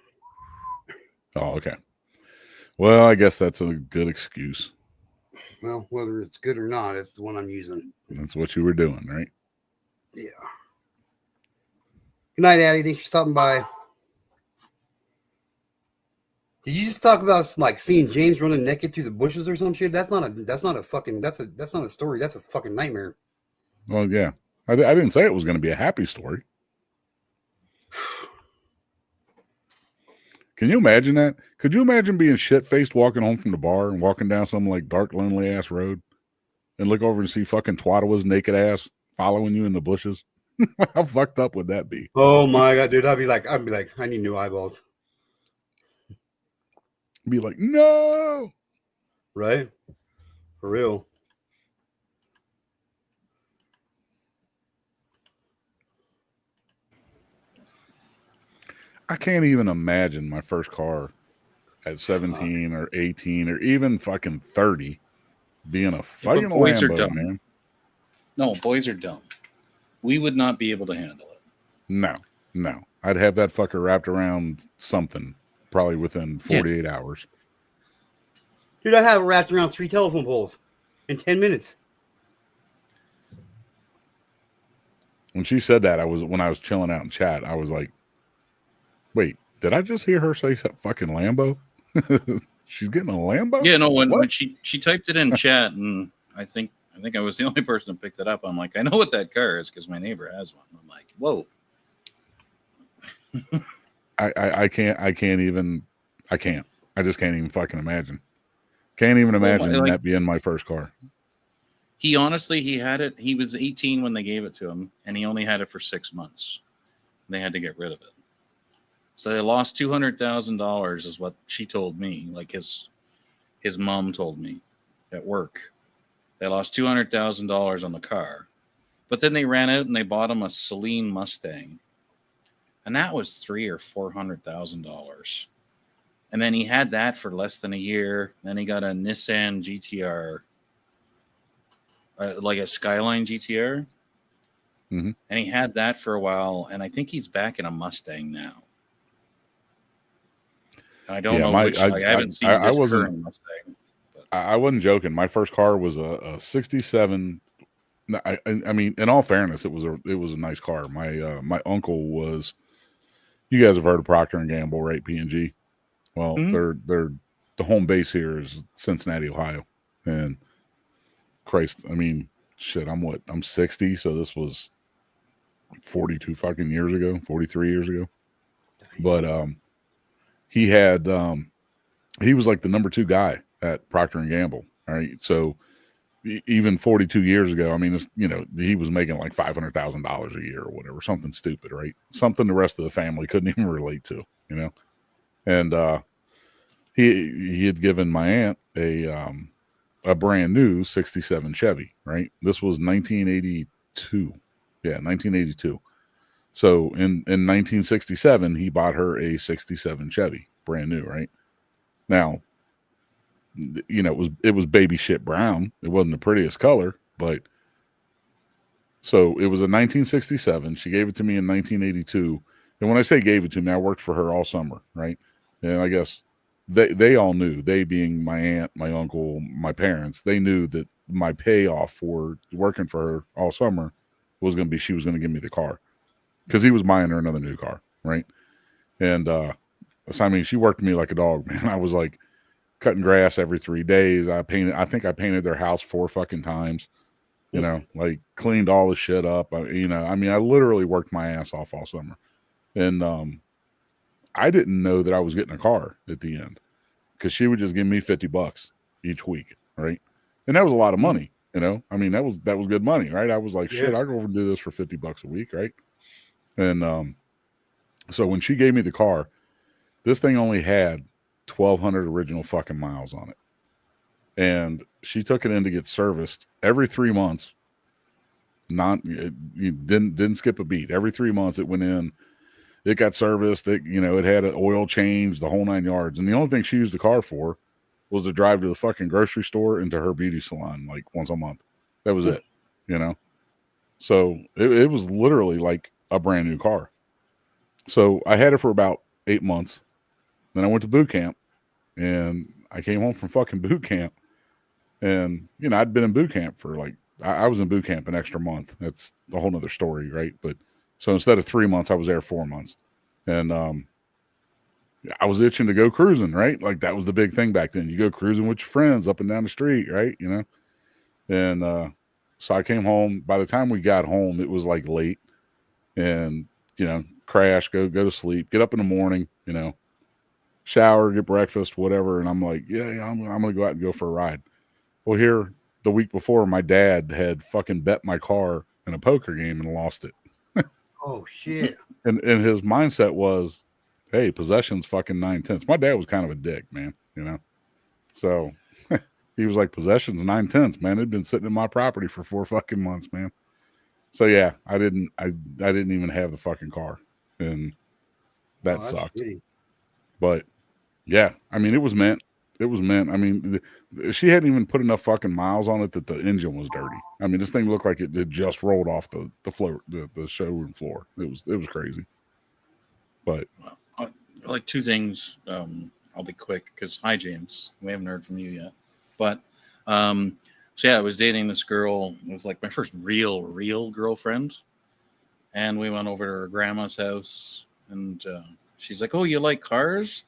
Oh, okay. Well, I guess that's a good excuse. Well, whether it's good or not, it's the one I'm using. That's what you were doing, right? Yeah. Good night, Addie. Thanks for stopping by. Did you just talk about like seeing James running naked through the bushes or some shit? That's not a story. That's a fucking nightmare. Well, yeah. I didn't say it was going to be a happy story. Can you imagine that? Could you imagine being shit-faced walking home from the bar and walking down some like dark, lonely-ass road and look over and see fucking Twattawa's naked ass following you in the bushes? How fucked up would that be? Oh my god, dude! I'd be like, I need new eyeballs. Be like, no. Right? For real. I can't even imagine my first car at 17 or 18 or even fucking 30 being a fucking boys are Lambo, dumb. man. No, boys are dumb. We would not be able to handle it. No. I'd have that fucker wrapped around something probably within 48 hours. Dude, I'd have it wrapped around 3 telephone poles in 10 minutes. When she said that, when I was chilling out in chat, I was like, wait, did I just hear her say fucking Lambo? She's getting a Lambo? Yeah, no, when she typed it in chat, and I think I was the only person who picked it up. I'm like, I know what that car is because my neighbor has one. I'm like, whoa. I can't. I just can't even fucking imagine. Can't even imagine that being my first car. He had it. He was 18 when they gave it to him, and he only had it for 6 months. They had to get rid of it. So they lost $200,000 is what she told me. Like his mom told me at work. They lost $200,000 on the car. But then they ran out and they bought him a Celine Mustang. And that was $300,000 or $400,000. And then he had that for less than a year. Then he got a Nissan GTR, like a Skyline GTR. Mm-hmm. And he had that for a while. And I think he's back in a Mustang now. I don't know which. I haven't seen this current Mustang. I wasn't joking. My first car was a 67. I mean, in all fairness, it was a nice car. My uncle was. You guys have heard of Procter and Gamble, right? P&G. Well, they're the home base here is Cincinnati, Ohio, and Christ, I mean, shit. I'm 60, so this was 42 fucking years ago, 43 years ago. But he had he was like the number 2 guy at Procter and Gamble. All right, so even 42 years ago, I mean, he was making like $500,000 a year or whatever, something stupid, right? Something the rest of the family couldn't even relate to, And he had given my aunt a brand new 67 Chevy, right? This was 1982. Yeah, 1982. So in 1967, he bought her a 67 Chevy, brand new, right? Now, it was baby shit brown. It wasn't the prettiest color, but so it was a 1967. She gave it to me in 1982. And when I say gave it to me, I worked for her all summer, right? And I guess they all knew, they being my aunt, my uncle, my parents, they knew that my payoff for working for her all summer was going to be, she was going to give me the car because he was buying her another new car, right? And so, I mean, she worked me like a dog, man. I was like cutting grass every 3 days. I think I painted their house 4 fucking times, like cleaned all the shit up. I literally worked my ass off all summer. And I didn't know that I was getting a car at the end because she would just give me $50 each week, right? And that was a lot of money, I mean, that was good money, right? I was like, shit, I'll go over and do this for $50 a week, right? And so when she gave me the car, this thing only had 1,200 original fucking miles on it. And she took it in to get serviced every 3 months. You didn't skip a beat. Every 3 months it went in. It got serviced. It had an oil change, the whole 9 yards. And the only thing she used the car for was to drive to the fucking grocery store and to her beauty salon like once a month. That was it. So it was literally like a brand new car. So I had it for about 8 months. Then I went to boot camp, and I came home from fucking boot camp. And, I'd been in boot camp for I was in boot camp an extra month. That's a whole nother story, right? But so instead of 3 months, I was there 4 months. And I was itching to go cruising, right? Like that was the big thing back then. You go cruising with your friends up and down the street, right? And so I came home. By the time we got home, it was like late. And, crash, go to sleep, get up in the morning, shower, get breakfast, whatever. And I'm like, yeah, I'm going to go out and go for a ride. Well, here the week before, my dad had fucking bet my car in a poker game and lost it. Oh shit! And his mindset was, hey, possession's fucking 9/10. My dad was kind of a dick, man. So he was like, possession's 9/10, man. It'd been sitting in my property for 4 fucking months, man. So yeah, I didn't even have the fucking car, and that sucked. Shitty. But yeah, I mean, it was meant. It was meant. I mean, she hadn't even put enough fucking miles on it that the engine was dirty. I mean, this thing looked like it just rolled off the floor, the showroom floor. It was crazy. But like 2 things. I'll be quick because hi, James. We haven't heard from you yet. But so yeah, I was dating this girl. It was like my first real girlfriend, and we went over to her grandma's house, and she's like, "Oh, you like cars?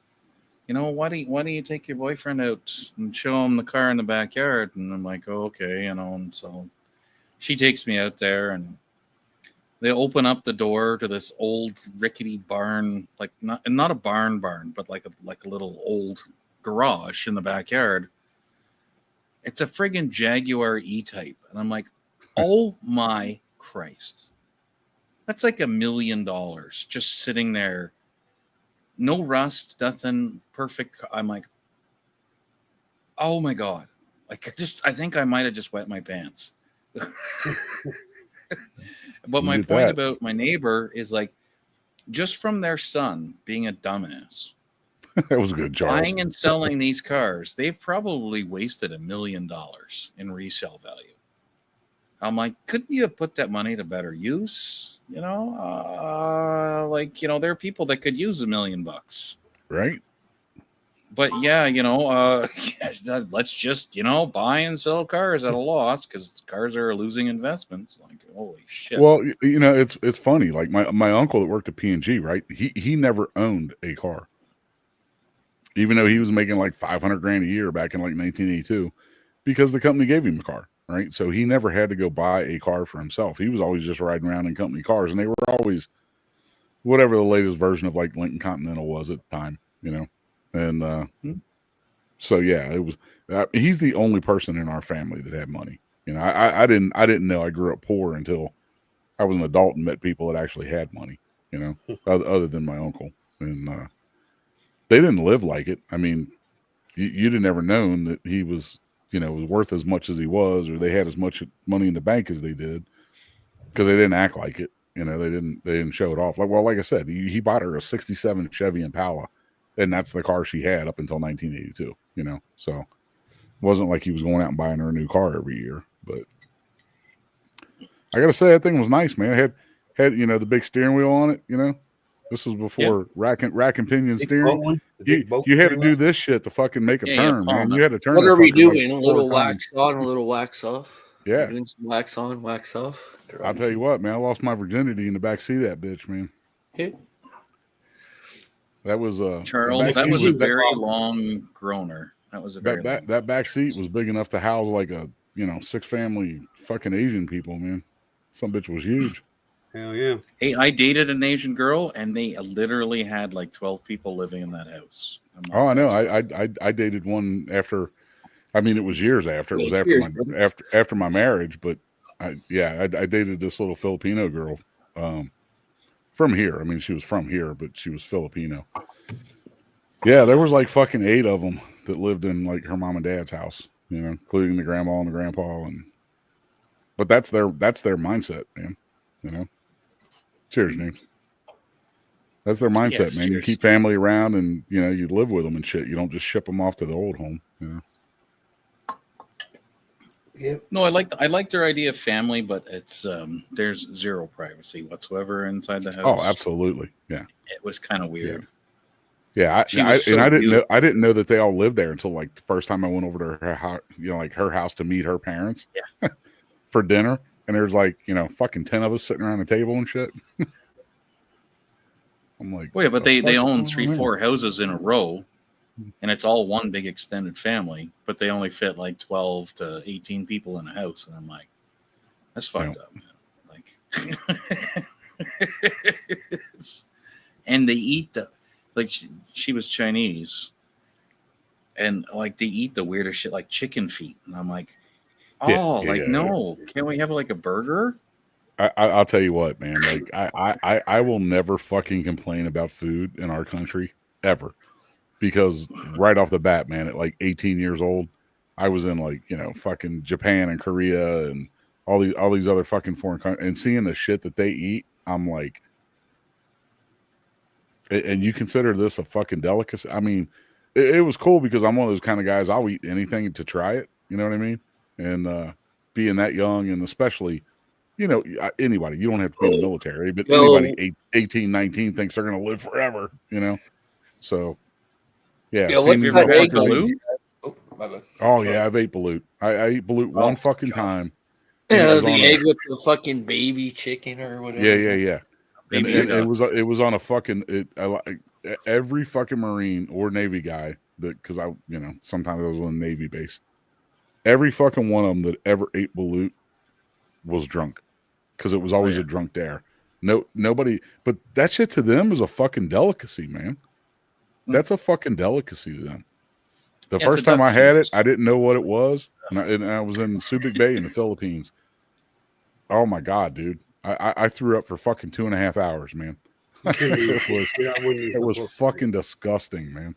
Why don't you take your boyfriend out and show him the car in the backyard?" And I'm like, "Oh, okay," and so she takes me out there, and they open up the door to this old rickety barn, like not a barn, but like a little old garage in the backyard. It's a friggin' Jaguar E-Type, and I'm like, "Oh my Christ, that's like $1 million just sitting there." No rust, nothing, perfect. I'm like, oh my God. Like, I think I might have just wet my pants. But my point about my neighbor is like, just from their son being a dumbass. That was good, Charles. Buying and selling these cars, they've probably wasted $1 million in resale value. I'm like, couldn't you have put that money to better use? There are people that could use $1 million, right? But yeah, let's just buy and sell cars at a loss because cars are losing investments. Like, holy shit. Well, it's funny. Like my uncle that worked at P&G, right? He never owned a car, even though he was making like $500,000 a year back in like 1982, because the company gave him a car. Right. So he never had to go buy a car for himself. He was always just riding around in company cars, and they were always whatever the latest version of like Lincoln Continental was at the time, And so, yeah, it was, he's the only person in our family that had money. I didn't know I grew up poor until I was an adult and met people that actually had money, other than my uncle. And they didn't live like it. I mean, you'd have never known that he was, was worth as much as he was, or they had as much money in the bank as they did, because they didn't act like it. They didn't show it off. Like I said, he bought her a '67 Chevy Impala, and that's the car she had up until 1982. So it wasn't like he was going out and buying her a new car every year. But I gotta say, that thing was nice, man. It had the big steering wheel on it. This was before rack and pinion steering. You had to do this shit to fucking make a turn, man. You had to turn. What are we doing? A little wax on, a little wax off. Yeah, doing some wax on, wax off. I'll tell you what, man. I lost my virginity in the back seat of that bitch, man. Yeah. That was Charles. That was a very long groaner. That was a very that back seat was big enough to house like a 6 family fucking Asian people, man. Some bitch was huge. Hell yeah. Hey, I dated an Asian girl, and they literally had like 12 people living in that house. Oh, I know. I dated one after. I mean, it was years after. It was after my marriage, but I dated this little Filipino girl from here. I mean, she was from here, but she was Filipino. Yeah, there was like fucking 8 of them that lived in like her mom and dad's house, you know, including the grandma and the grandpa, but that's their mindset, man. You know. Cheers, James. That's their mindset, Yes, man. You cheers. keep family around, and you know you live with them and shit. You don't just ship them off to the old home. You know. Yep. No, I like their idea of family, but it's there's zero privacy whatsoever inside the house. Oh, absolutely. Yeah. It was kind of weird. Yeah. She was so I beautiful. didn't know that they all lived there until like the first time I went over to her house, you know, like her house to meet her parents. Yeah. For dinner, and there's like, you know, fucking 10 of us sitting around the table and shit. I'm like, Oh yeah, but they own going on 3-4 houses in a row, and it's all one big extended family. But they only fit like 12 to 18 people in a house, and I'm like, that's fucked up, man. Like, and they eat like she was Chinese, and like they eat the weirdest shit like chicken feet, and I'm like, oh, no, can't we have like a burger? I'll tell you what, man. Like I will never fucking complain about food in our country ever, because right off the bat, man, at like 18 years old, I was in like, you know, fucking Japan and Korea and all these other fucking foreign countries, and seeing the shit that they eat, I'm like, and you consider this a fucking delicacy? I mean, it was cool because I'm one of those kind of guys. I'll eat anything to try it. You know what I mean? And being that young, and especially, you know, anybody, you don't have to be in the military, but anybody 18, 19 thinks they're going to live forever, you know? So, yeah. Yeah, what seeing kind of egg motherfuckers Balut? eat- Oh, my bad. Oh, yeah, I've ate balut. I ate balut one fucking God. time. And it Yeah, was the on egg with the fucking baby chicken or whatever. yeah. And Baby it duck. was on a fucking every fucking Marine or Navy guy that, because I, you know, sometimes I was on a Navy base. Every fucking one of them that ever ate balut was drunk, because it was always yeah. a drunk dare. Nobody, but that shit to them is a fucking delicacy, man. That's a fucking delicacy to them. The Yeah, it's first a time duck I had it, feast. I didn't know what it was, and I was in Subic Bay in the Philippines. Oh my god, dude! I threw up for fucking 2.5 hours, man. It was fucking disgusting, man.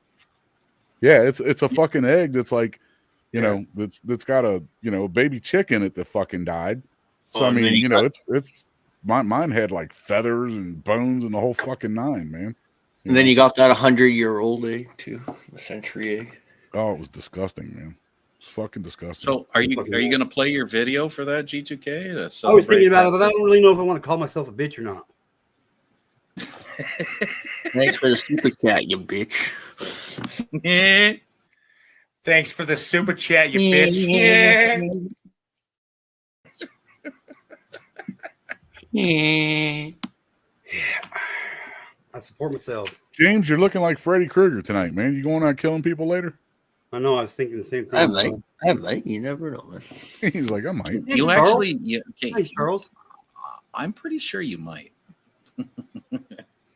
Yeah, it's a fucking egg that's like, you know, that's got a, you know, a baby chicken that fucking died. So Oh, I and then mean, you you know, it's mine had like feathers and bones and the whole fucking nine, man. And then you got that 100-year-old egg too, a century egg. Oh, it was disgusting, man. It's fucking disgusting. So are you going to play your video for that G2K? I was thinking about it, but I don't really know if I want to call myself a bitch or not. Thanks for the super chat, you bitch. Thanks for the super chat, you bitch. Yeah. I support myself. James, you're looking like Freddy Krueger tonight, man. You going out killing people later? I know. I was thinking the same thing. I might. You never know, man. He's like, I might. You Charles. actually, okay. Thanks, Charles. I'm pretty sure you might.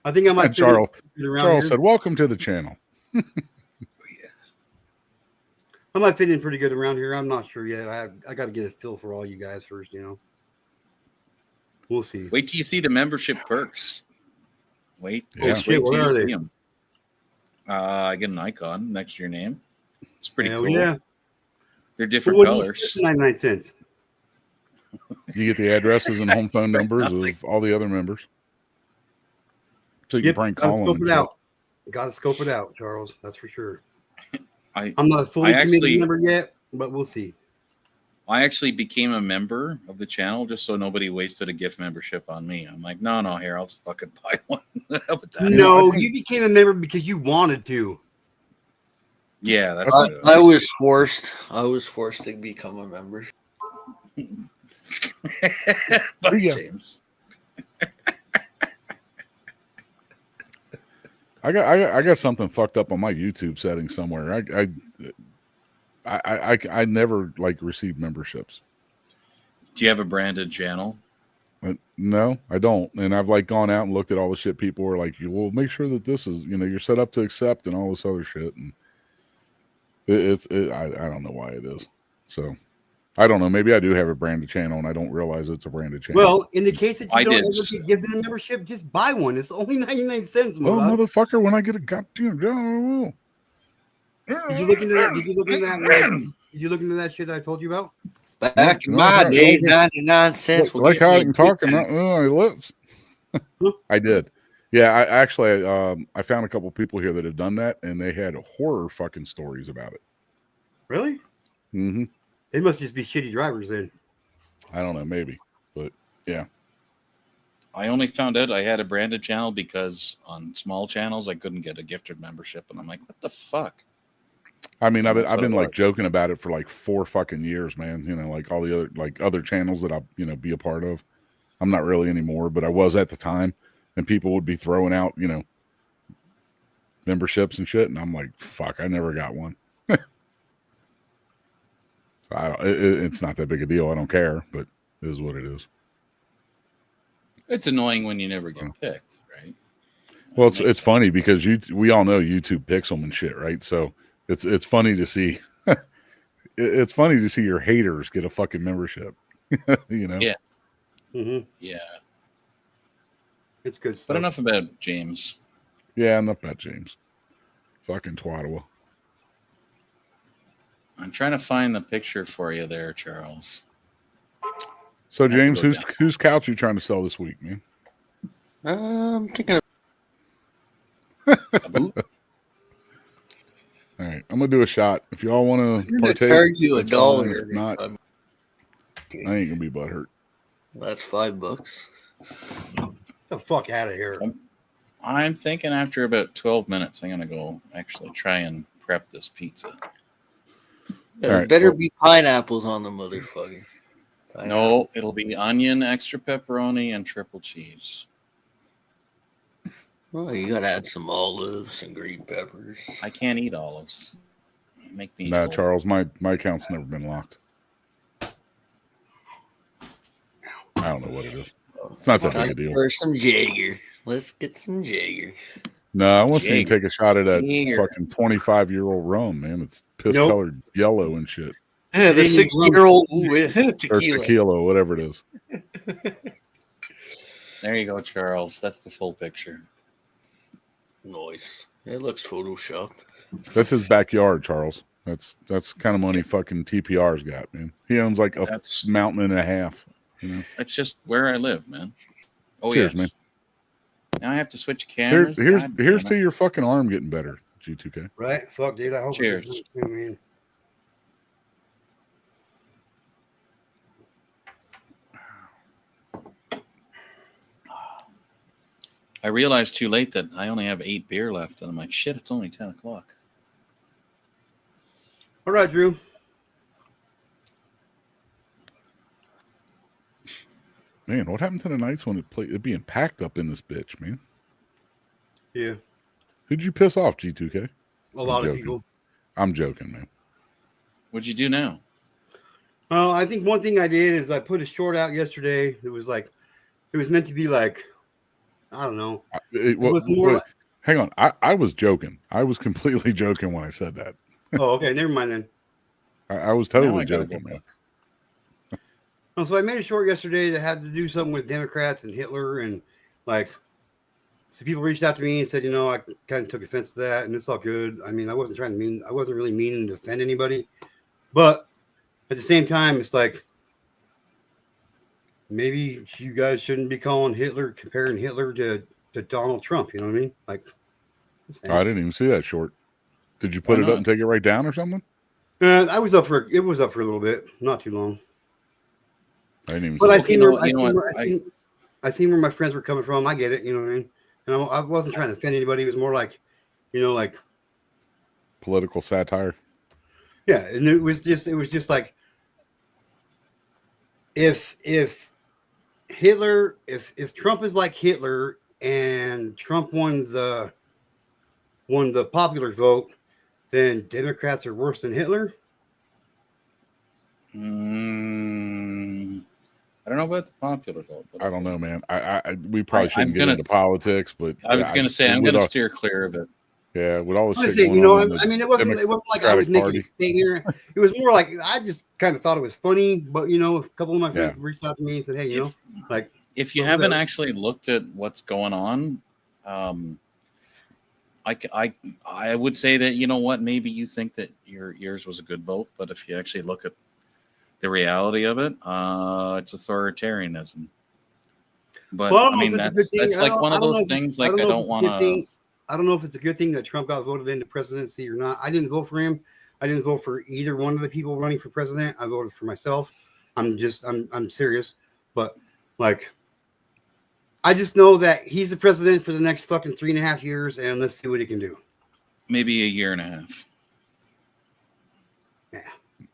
I think I might. Charles Charles said, "Welcome to the channel." I might fit in pretty good around here. I'm not sure yet. I got to get a feel for all you guys first. You know, we'll see. Wait till you see the membership perks. Wait, Yeah. just wait till Where you are see they? them. I get an icon next to your name. It's pretty Hell cool. yeah. They're different What do you colors. expect, 99 cents. You get the addresses and home phone numbers of all the other members, so you can prank gotta call them. scope it out. Got to scope it out, Charles. That's for sure. I'm not a fully committed actually- member yet, but we'll see. I actually became a member of the channel just so nobody wasted a gift membership on me. I'm like, no, here, I'll just fucking buy one. How about that? No, you became a member because you wanted to. Yeah, that's what it I was forced. I was forced to become a member. Fuck Yeah. James. I got something fucked up on my YouTube settings somewhere. I never like received memberships. Do you have a branded channel? No, I don't. And I've like gone out and looked at all the shit people were like, well, make sure that this is, you know, you're set up to accept and all this other shit. And I don't know why it is. So I don't know. Maybe I do have a branded channel and I don't realize it's a branded channel. Well, in the case that you I don't did. ever get given a membership, just buy one. It's only 99 cents. oh, Mullah. motherfucker! When I get a goddamn job. Did you look into that? Did you look into that? Did you look into that shit I told you about? Back in No, my no, day, no. 99 cents. will Like get how me I a can Big talk and Mac. not lips. I did. Yeah, I actually I found a couple people here that have done that, and they had horror fucking stories about it. Really? Mm-hmm. They must just be shitty drivers then. I don't know, maybe, but yeah. I only found out I had a branded channel because on small channels I couldn't get a gifted membership, and I'm like, what the fuck? I mean, I've That's been what it like was. joking about it for like 4 fucking years, man. You know, like all the other channels that I'll be a part of. I'm not really anymore, but I was at the time, and people would be throwing out memberships and shit, and I'm like, fuck, I never got one. So I don't, it's not that big a deal. I don't care, but it is what it is. It's annoying when you never get picked, right? Well, It makes it's funny because we all know YouTube picks them and shit, right? So it's funny to see. It's funny to see your haters get a fucking membership. Yeah. Mm-hmm. Yeah. It's good stuff. But enough about James. Yeah, enough about James. Fucking twaddle. I'm trying to find the picture for you there, Charles. So have to James, go down. whose couch you trying to sell this week, man? I'm thinking of A boot? All right, I'm gonna do a shot. If y'all want to I'm gonna partake, charge you that's $1 fine. If every not, time. I ain't gonna be butthurt. That's $5. Get the fuck out of here. I'm thinking after about 12 minutes, I'm going to go actually try and prep this pizza. There All right, better well- be pineapples on the motherfucker. No, it'll be onion, extra pepperoni, and triple cheese. Well, you gotta add some olives and green peppers. I can't eat olives. Make me Nah, ill. Charles, my account's never been locked. I don't know what it is. It's not that big a deal. Or some Jaeger. Let's get some Jaeger. No, I want to see him Jaeger. take a shot at that Jaeger. fucking 25-year-old rum, man. It's piss-colored yellow and shit. The ain't 60-year-old with Or tequila. tequila, whatever it is. There you go, Charles. That's the full picture. Nice. It looks photoshopped. That's his backyard, Charles. That's kind of money fucking TPR's got, man. He owns like a That's- mountain and a half. That's just where I live, man. Oh, Cheers, yes. man. Now I have to switch cameras. Here's God here's damn to it. your fucking arm getting better, G2K. Right? Fuck, dude. I hope Cheers. it gets one too, man. I realized too late that I only have 8 beer left, and I'm like, shit, it's only 10 o'clock. All right, Drew. Man, what happened to the nights when it being packed up in this bitch, man? Yeah. Who'd you piss off, G2K? A lot of joking. people. I'm joking, man. What'd you do now? Well, I think one thing I did is I put a short out yesterday. It was meant to be like, I don't know. was more like- hang on. I was joking. I was completely joking when I said that. Oh, okay. Never mind then. I was Now totally I gotta joking, go man. So I made a short yesterday that had to do something with Democrats and Hitler, and like, so people reached out to me and said, I kind of took offense to that, and it's all good. I mean, I wasn't really meaning to offend anybody, but at the same time, it's like, maybe you guys shouldn't be comparing Hitler to Donald Trump. You know what I mean? Like, I didn't even see that short. Did you put Why it up not? and take it right down or something? it was up for a little bit, not too long. I didn't even. But I see seen You where know what? I seen where my friends were coming from. I get it. You know what I mean? And I wasn't trying to offend anybody. It was more like, like political satire. yeah. And it was just like if Hitler, if Trump is like Hitler and Trump won the popular vote, then Democrats are worse than Hitler. I don't know about the popular vote. I don't know, man. We probably shouldn't get gonna- into politics, but I was going to say, I'm going to steer clear of it. Yeah, with all the shit Honestly, going you know, on in I the mean, it wasn't like I was Democratic making a Party. statement. It was more like I just kind of thought it was funny. But you know, a couple of my friends Yeah. reached out to me and said, "Hey, you know, like If you well, haven't whatever." actually looked at what's going on, I would say that, you know what, maybe you think that yours was a good vote, but if you actually look at the reality of it, it's authoritarianism. But Well, I I don't know if mean, it's a good thing. that's like one I of don't know those if it's, things. I Like don't I know if don't it's a want good to. thing. I don't know if it's a good thing that Trump got voted into presidency or not. I didn't vote for him. I didn't vote for either one of the people running for president. I voted for myself. I'm serious. But like, I just know that he's the president for the next fucking 3.5 years, and let's see what he can do. Maybe a year and a half. Yeah,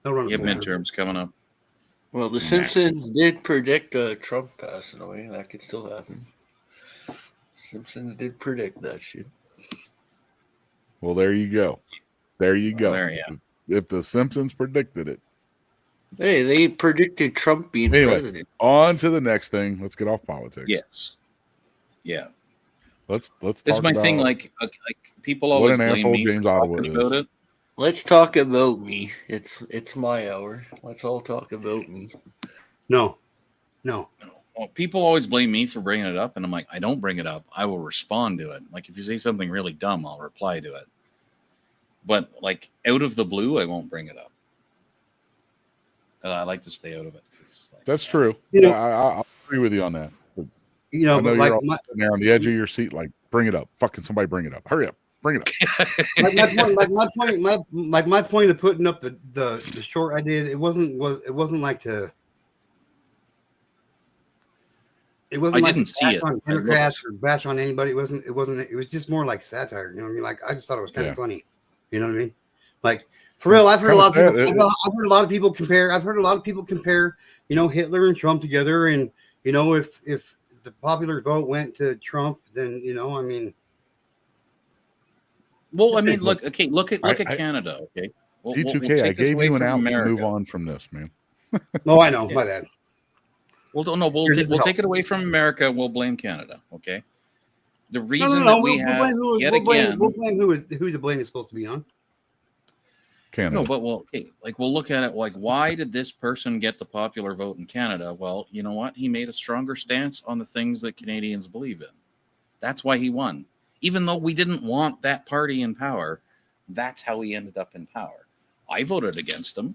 he'll run a You have full term. midterms coming up. Well, The Simpsons did predict Trump passing away. That could still happen. Simpsons did predict that shit. Well, there you go. There you go. There, yeah. If the Simpsons predicted it. Hey, they predicted Trump being Anyway, president. on to the next thing. Let's get off politics. Yes. Yeah. Let's This talk is my about thing. Like people what always an blame asshole me James for Ottawa talking is. about it. Let's talk about me. It's my hour. Let's all talk about me. No. Well, people always blame me for bringing it up, and I'm like, I don't bring it up. I will respond to it. Like if you say something really dumb, I'll reply to it. But like out of the blue, I won't bring it up. I like to stay out of it. Like, That's true. You know, I'll agree with you on that. But you know, I know but you're like all sitting there on the edge of your seat, like, bring it up. Fucking somebody bring it up. Hurry up. Bring it up. my point of putting up the short I did, it wasn't like to. It wasn't I like didn't to see bash it. on I Democrats looked. or bash on anybody. It wasn't. It was just more like satire. You know what I mean? Like I just thought it was kind of funny. You know what I mean? Like for real, I've heard a lot of people. I've heard a lot of people compare. I've heard a lot of people compare. You know, Hitler and Trump together, and you know, if the popular vote went to Trump, then you know, I mean. Well, I mean, look at Canada. Okay, we'll G2K, I take this gave away you an from out America. to move on from this, man. No, I know. My bad. Well, no, we'll take it away from America. We'll blame Canada. Okay. The reason that we have yet again, we'll blame who the blame is supposed to be on. Canada. No, but we'll look at it like, why did this person get the popular vote in Canada? Well, you know what? He made a stronger stance on the things that Canadians believe in. That's why he won. Even though we didn't want that party in power, that's how he ended up in power. I voted against him,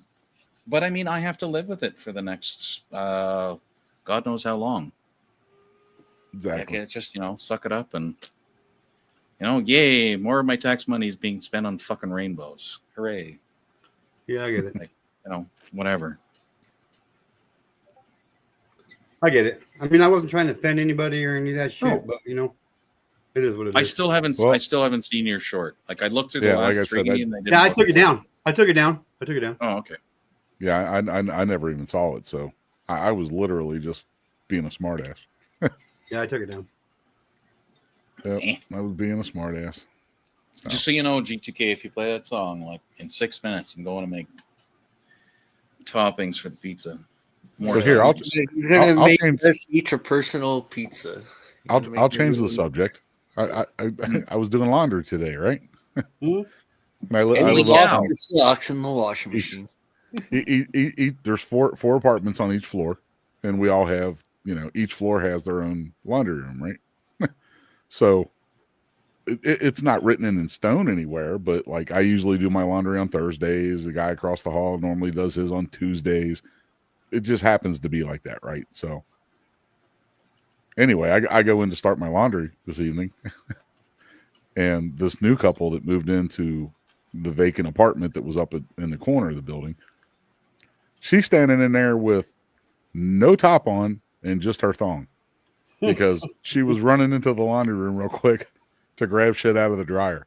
but I mean, I have to live with it for the next God knows how long. Exactly. I can't just, suck it up and, yay, more of my tax money is being spent on fucking rainbows. Hooray. Yeah, I get it. Like, whatever. I get it. I mean, I wasn't trying to offend anybody or any of that shit, but it is what it is. I still haven't seen your short. Like I looked through the last three, and I took it down. I took it down. Oh, okay. Yeah, I never even saw it, so I was literally just being a smartass. Yeah, I took it down. Yep, I was being a smartass. So. Just so you know, G2K, if you play that song, like in 6 minutes, I'm going to make toppings for the pizza. More here, he's gonna make us each a personal pizza. I'll change the subject. I was doing laundry today, right? And I lost your socks in the washing machine. There's four apartments on each floor, and we all have, each floor has their own laundry room, right? So it's not written in stone anywhere, but like I usually do my laundry on Thursdays. The guy across the hall normally does his on Tuesdays. It just happens to be like that, right? So anyway, I go in to start my laundry this evening, and this new couple that moved into the vacant apartment that was up in the corner of the building, she's standing in there with no top on and just her thong because she was running into the laundry room real quick to grab shit out of the dryer.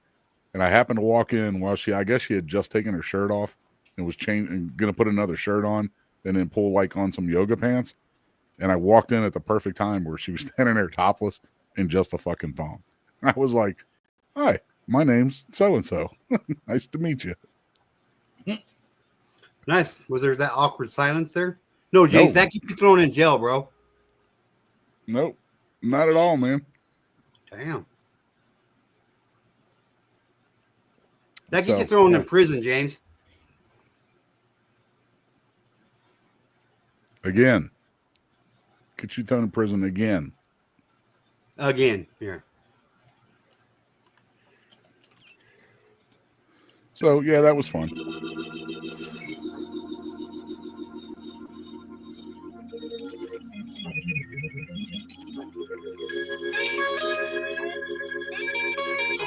And I happened to walk in while I guess she had just taken her shirt off and was going to put another shirt on and then pull on some yoga pants. And I walked in at the perfect time where she was standing there topless in just a fucking thong. And I was like, hi, my name's so-and-so. Nice to meet you. Nice. Was there that awkward silence there? No, James, that keeps you thrown in jail, bro. Nope. Not at all, man. Damn. That gets you thrown in prison, James. Again. Get you thrown in prison again. Again, yeah. So, yeah, that was fun.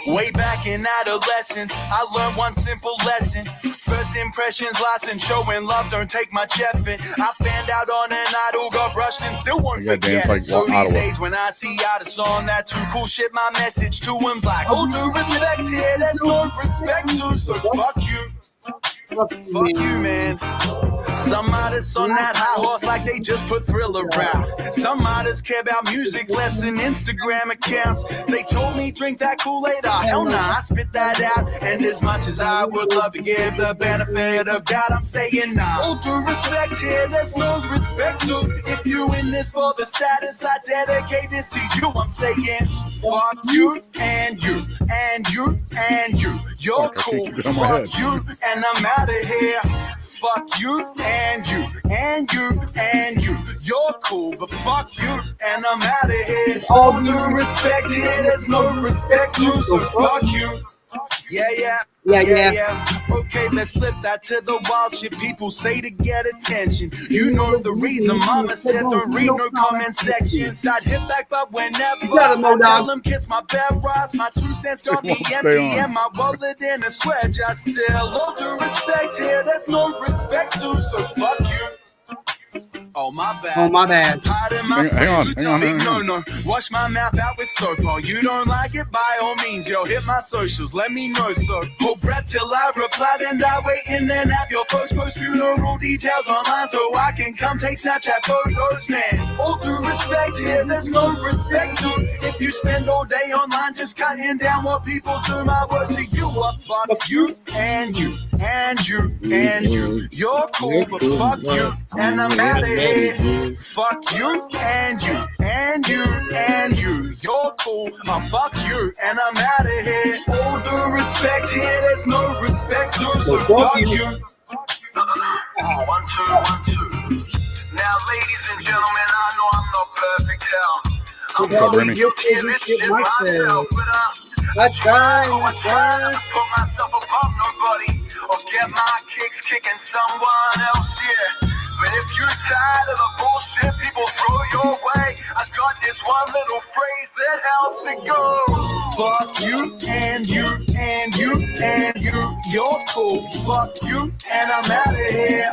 Way back in adolescence, I learned one simple lesson. First impressions last, and showing love don't take much effort. I found out on an idol, got brushed and still won't forget it. So these days when I see artists on that too cool shit, my message to him's like, oh, do respect here, there's no respect to, so fuck you. Fuck you, man. Some artists on that high horse like they just put Thriller out. Some artists care about music less than Instagram accounts. They told me drink that Kool-Aid, hell nah, I spit that out. And as much as I would love to give the benefit of doubt, I'm saying nah. All due respect here, there's no respect to. If you in this for the status, I dedicate this to you. I'm saying fuck you and you and you and you. You're cool, fuck you, and I'm out of here. Fuck you and you and you and you. You're cool, but fuck you, and I'm out of here. All due respect here, there's no respect to, so fuck you. Yeah. Okay, let's flip that to the wild shit people say to get attention. You know the reason mama said don't read no comment sections. I'd hit back up whenever I tell them kiss my bed rise. My 2 cents got me empty and my wallet in a sweat. Just still all due respect here, there's no respect to, so fuck you. Oh, my bad. Oh, my bad. Hang on. No. Wash my mouth out with soap. Oh, you don't like it? By all means, yo, hit my socials. Let me know, so hold breath till I reply. Then I wait and then have your folks post funeral details online so I can come take Snapchat photos, man. All due respect here, there's no respect to. If you spend all day online just cutting down what people do, my words to you are fuck you and you and you and you. You're cool, but fuck you, and I'm out of here. Fuck you and you and you and you. You're cool, fuck you, and I'm out of here. All due respect here, there's no respect to, so fuck you. 1, 2, 1, 2. Now, ladies and gentlemen, I know I'm not perfect hell. I'm probably guilty of this shit myself, but I try to put myself above nobody or get my kicks kicking someone else, yeah. But if you're tired of the bullshit people throw your way, I got this one little phrase that helps it go. Fuck you and you and you and you. You're cool. Fuck you and I'm out of here.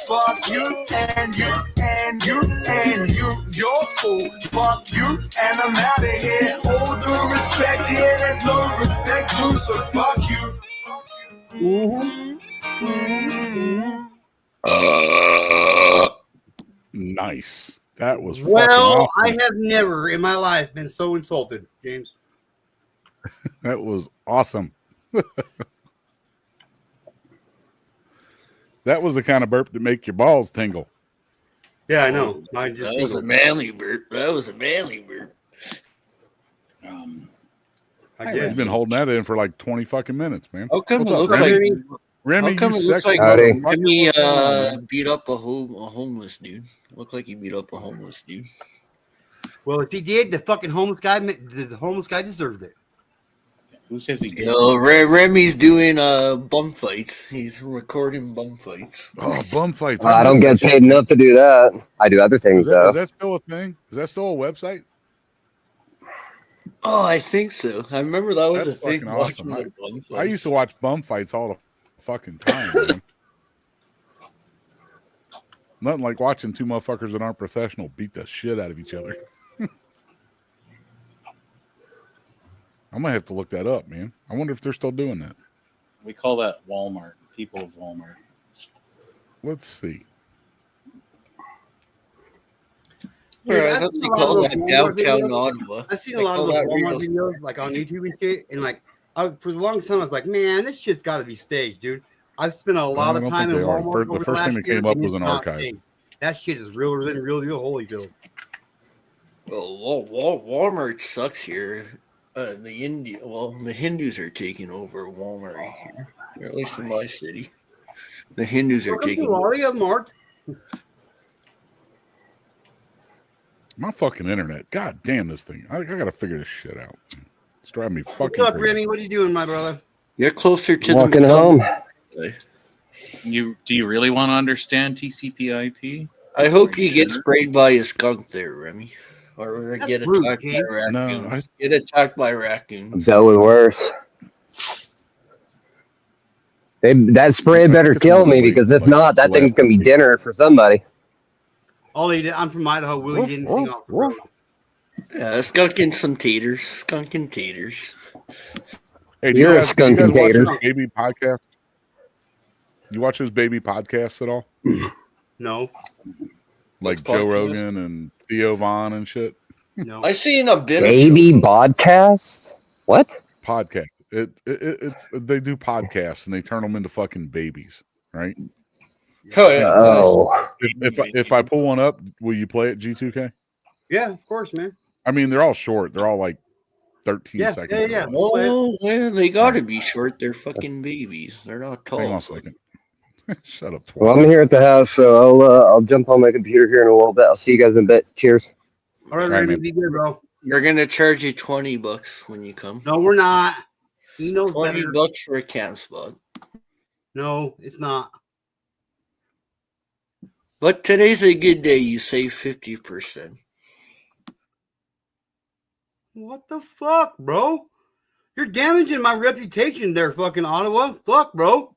Fuck you and you and you and you. You're cool. Fuck you and I'm out of here. All due respect here, there's no respect to, so fuck you. Nice. That was well. Awesome. I have never in my life been so insulted, James. That was awesome. That was the kind of burp that make your balls tingle. Yeah, I know. Mine just that was a manly burp. That was a manly burp. I guess you've been holding that in for like 20 fucking minutes, man. How come What's it up, looks Remy? like Remy, how come you it looks sexy like motherfucker. Remy beat up a homeless dude? Looked like he beat up a homeless dude. Well, if he did, the fucking homeless guy deserved it. Who says he did? Remy's doing bum fights. He's recording bum fights. Oh, bum fights! I don't get paid enough to do that. I do other things though. Is that still a thing? Is that still a website? Oh, I think so. I remember that was That's a thing. Awesome. Watching bum fights. I used to watch bum fights all the fucking time, man. Nothing like watching two motherfuckers that aren't professional beat the shit out of each other. I might have to look that up, man. I wonder if they're still doing that. We call that Walmart. People of Walmart. Let's see. Yeah, I thought they call that downtown Ottawa. I've seen a lot of the Walmart videos, like on YouTube and shit, and like for the longest time, I was like, man, this shit's got to be staged, dude. I've spent a lot of time in Walmart. The first thing that came up was an archive. Staged. That shit is realer than real deal Holyfield. Well, Walmart sucks here. The Hindus are taking over Walmart here. Or at least in my city. The Hindus are Welcome taking to Laria, Mark. My fucking internet. God damn this thing. I gotta figure this shit out. It's driving me What's fucking up, crazy. Remy? What are you doing, my brother? You're closer to Walking the home. Do you really want to understand TCP/IP? I hope Are you you get sure? sprayed by a skunk there, Remy. Or That's get rude, attacked by James. raccoons. No, Get attacked by raccoons. Going worse. That spray I better think it's one kill of the me because if not, that thing's gonna be dinner for somebody. Ollie, I'm from Idaho. Will you didn't anything off the road? Yeah, skunking some taters. Skunking taters. Hey, do You're a you skunk guys watch tater. his baby podcast? You watch his baby podcasts at all? No. Like What Joe podcast? Rogan and Theo Vaughn and shit? No. I seen a bit Baby of podcasts? What? Podcast. It's they do podcasts and they turn them into fucking babies, right? Oh, yeah. Oh. If I pull one up, will you play it, G2K? Yeah, of course, man. I mean, they're all short. They're all like 13 seconds. Yeah. Oh, yeah, they gotta be short. They're fucking babies. They're not tall. Hang on a second. Shut up. Well, I'm here at the house, so I'll jump on my computer here in a little bit. I'll see you guys in a bit. Cheers. All right, Remy, be good, bro. They're gonna charge you $20 when you come. No, we're not. He knows better. $20 for a camp spot. No, it's not. But today's a good day. You save 50%. What the fuck, bro? You're damaging my reputation there, fucking Ottawa. Fuck, bro.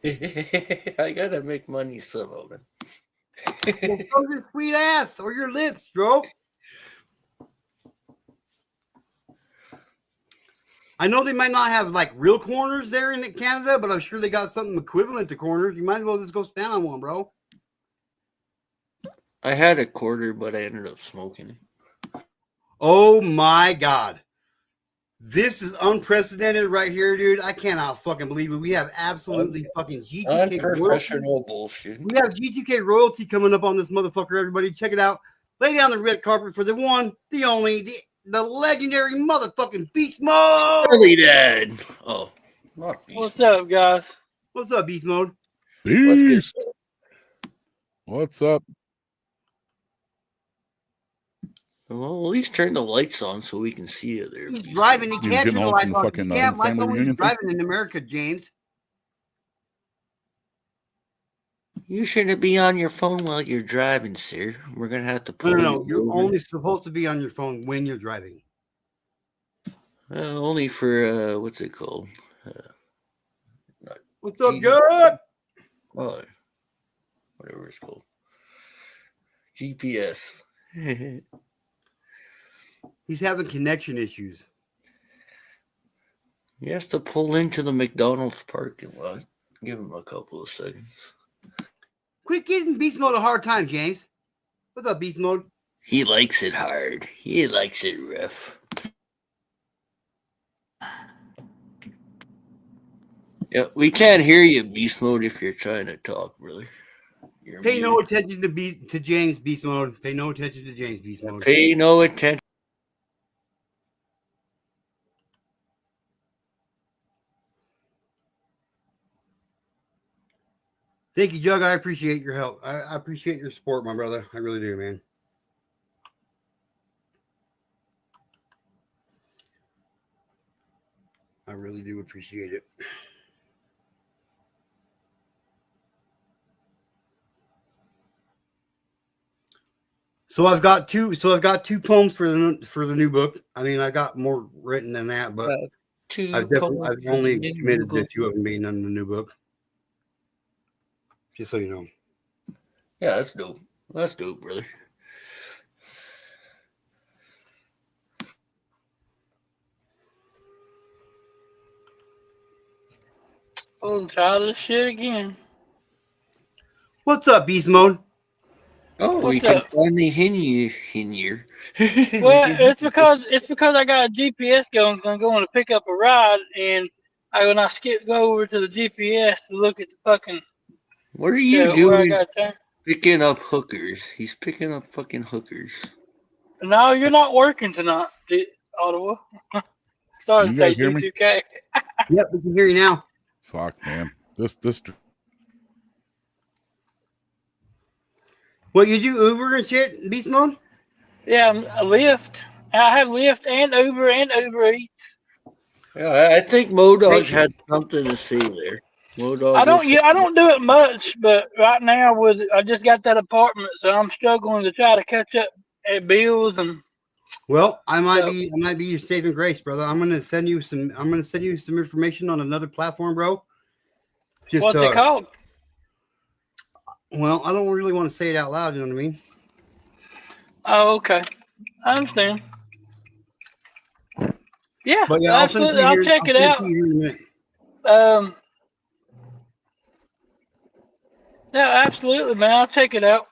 I gotta make money somehow, man. Well, show your sweet ass or your lips, bro. I know they might not have like real corners there in Canada, but I'm sure they got something equivalent to corners. You might as well just go stand on one, bro. I had a quarter, but I ended up smoking it. Oh my God. This is unprecedented right here, dude. I cannot fucking believe it. We have absolutely fucking G2K Unprofessional bullshit. We have G2K royalty coming up on this motherfucker, everybody. Check it out. Lay down the red carpet for the one, the only, the legendary motherfucking Beast Mode. Early Dad. Oh, not Beast What's up, guys? What's up, Beast Mode? Beast. What's up? Well, at least turn the lights on so we can see you there. He's driving. He You can't getting turn the home lights from the on. fucking, You can't like family always reunion thing? driving in America, James. You shouldn't be on your phone while you're driving, sir. We're gonna have to pull No. you You're over. only supposed to be on your phone when you're driving. Only for what's it called? What's up, Judd? Oh, whatever it's called. GPS. He's having connection issues. He has to pull into the McDonald's parking lot. Give him a couple of seconds. Quit giving Beast Mode a hard time, James. What's up, Beast Mode? He likes it hard. He likes it rough. Yeah, we can't hear you, Beast Mode, if you're trying to talk, brother. You're Pay no muted. attention to James Beast Mode. Pay no attention to James Beast Mode. Pay no attention. Thank you, Jug. I appreciate your help. I appreciate your support, my brother. I really do, man. I really do appreciate it. So I've got two poems for the new book. I mean, I got more written than that, but I've only committed to two of them being in the new book. Just so you know. Yeah, that's dope. That's dope, brother. We'll try this shit again. What's up, Beast Mode? Oh, What's we can up? finally in here. Well, it's because I got a GPS going, going to pick up a ride, and when I go over to the GPS to look at the fucking. What are you Where I doing? got turn. Picking up hookers. He's picking up fucking hookers. No, you're not working tonight, Ottawa. Sorry You to say guys hear me? G2K. Yep, we can hear you now. Fuck, man. This. What, you do Uber and shit, Beast Mode? Yeah, Lyft. I have Lyft and Uber Eats. Yeah, I think Modog had something to say there. Modog I don't do it much, but right now I just got that apartment, so I'm struggling to try to catch up at bills and. Well, I might be your saving grace, brother. I'm gonna send you some information on another platform, bro. Just what's it called? Well, I don't really want to say it out loud, you know what I mean? Oh, okay. I understand. Yeah, But yeah, absolutely. I'll check it out. Yeah, absolutely, man. I'll check it out.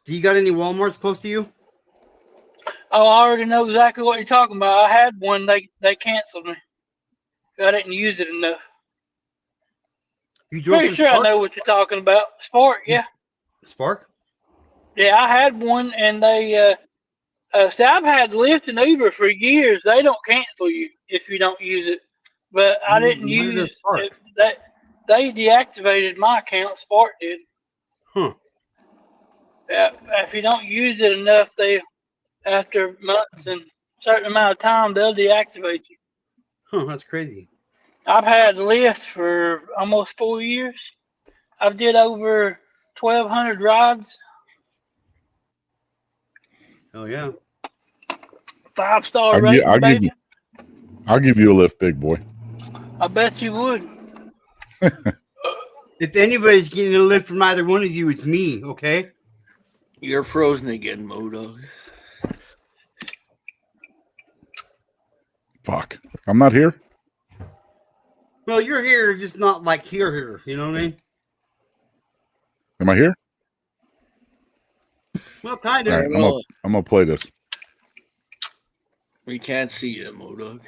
Do you got any Walmarts close to you? Oh, I already know exactly what you're talking about. I had one. They canceled me. I didn't use it enough. You drove Pretty sure I know what you're talking about. Spark, yeah. Spark? Yeah, I had one, and they. See, I've had Lyft and Uber for years. They don't cancel you if you don't use it. But I didn't use it. They deactivated my account. Spark did. Huh. Yeah, if you don't use it enough, after months and a certain amount of time, they'll deactivate you. Huh, that's crazy. I've had Lyft for almost 4 years. I've did over 1,200 rides. Oh yeah. 5-star rating, baby. I'll give you a lift, big boy. I bet you would. If anybody's getting a lift from either one of you, it's me, okay? You're frozen again, Modog. Fuck. I'm not here? Well, you're here, just not like here. You know what I mean? Am I here? Well, kind of. All right, I'm gonna play this. We can't see you, Modog.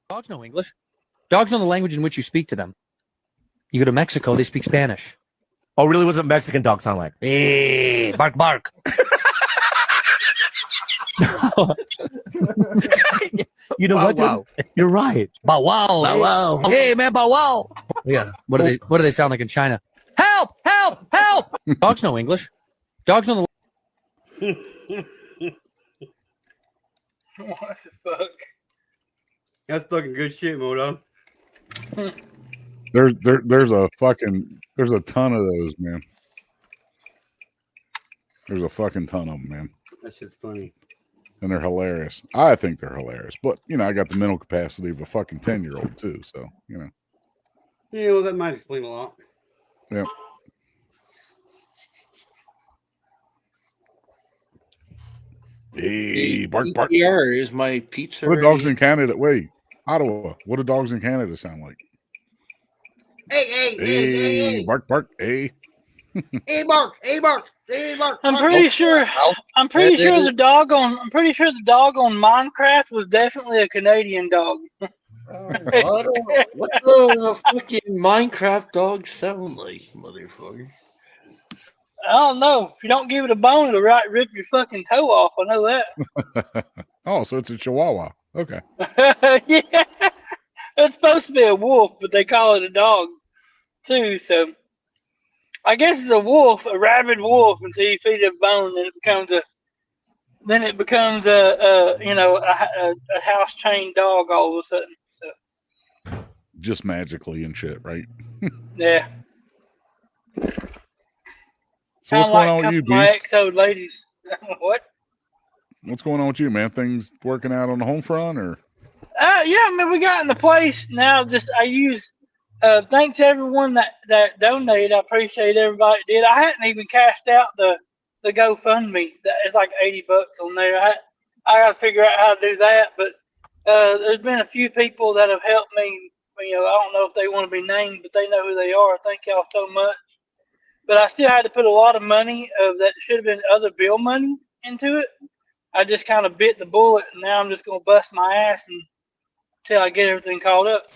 Dogs know English. Dogs know the language in which you speak to them. You go to Mexico, they speak Spanish. Oh, really? What's a Mexican dog sound like? Hey, bark, bark. You know what? Wow. You're right. Bow wow. Bow wow. Hey, man, bow wow. Yeah. What do they sound like in China? Help! Help! Help! Dogs know English. Dogs know the. What the fuck? That's fucking good shit, Modo. There's a ton of those, man. There's a fucking ton of them, man. That shit's funny. And they're hilarious. I think they're hilarious. But, I got the mental capacity of a fucking 10-year-old, too. So, Yeah, well, that might explain a lot. Yeah. Hey, bark, bark. Here is my pizza. What do dogs in Canada? Wait, Ottawa. What do dogs in Canada sound like? Hey, bark, bark, hey. Hey, bark, hey, bark, hey, bark. I'm pretty sure the dog on Minecraft was definitely a Canadian dog. What the fucking Minecraft dogs sound like, motherfucker? I don't know. If you don't give it a bone, it'll rip your fucking toe off. I know that. Oh, so it's a Chihuahua. Okay. Yeah. It's supposed to be a wolf, but they call it a dog, too. So I guess it's a rabid wolf until you feed it a bone, and then it becomes a house trained dog all of a sudden. So just magically and shit, right? Yeah. So what's going on with you, Beast? My ex-old ladies. What? What's going on with you, man? Things working out on the home front, or? Yeah, I mean, we got in the place now. I use. Thanks to everyone that donated. I appreciate everybody that did. I hadn't even cashed out the GoFundMe. It's like $80 on there. I got to figure out how to do that. But there's been a few people that have helped me. I don't know if they want to be named, but they know who they are. Thank y'all so much. But I still had to put a lot of money that should have been other bill money into it. I just kind of bit the bullet, and now I'm just going to bust my ass until I get everything caught up.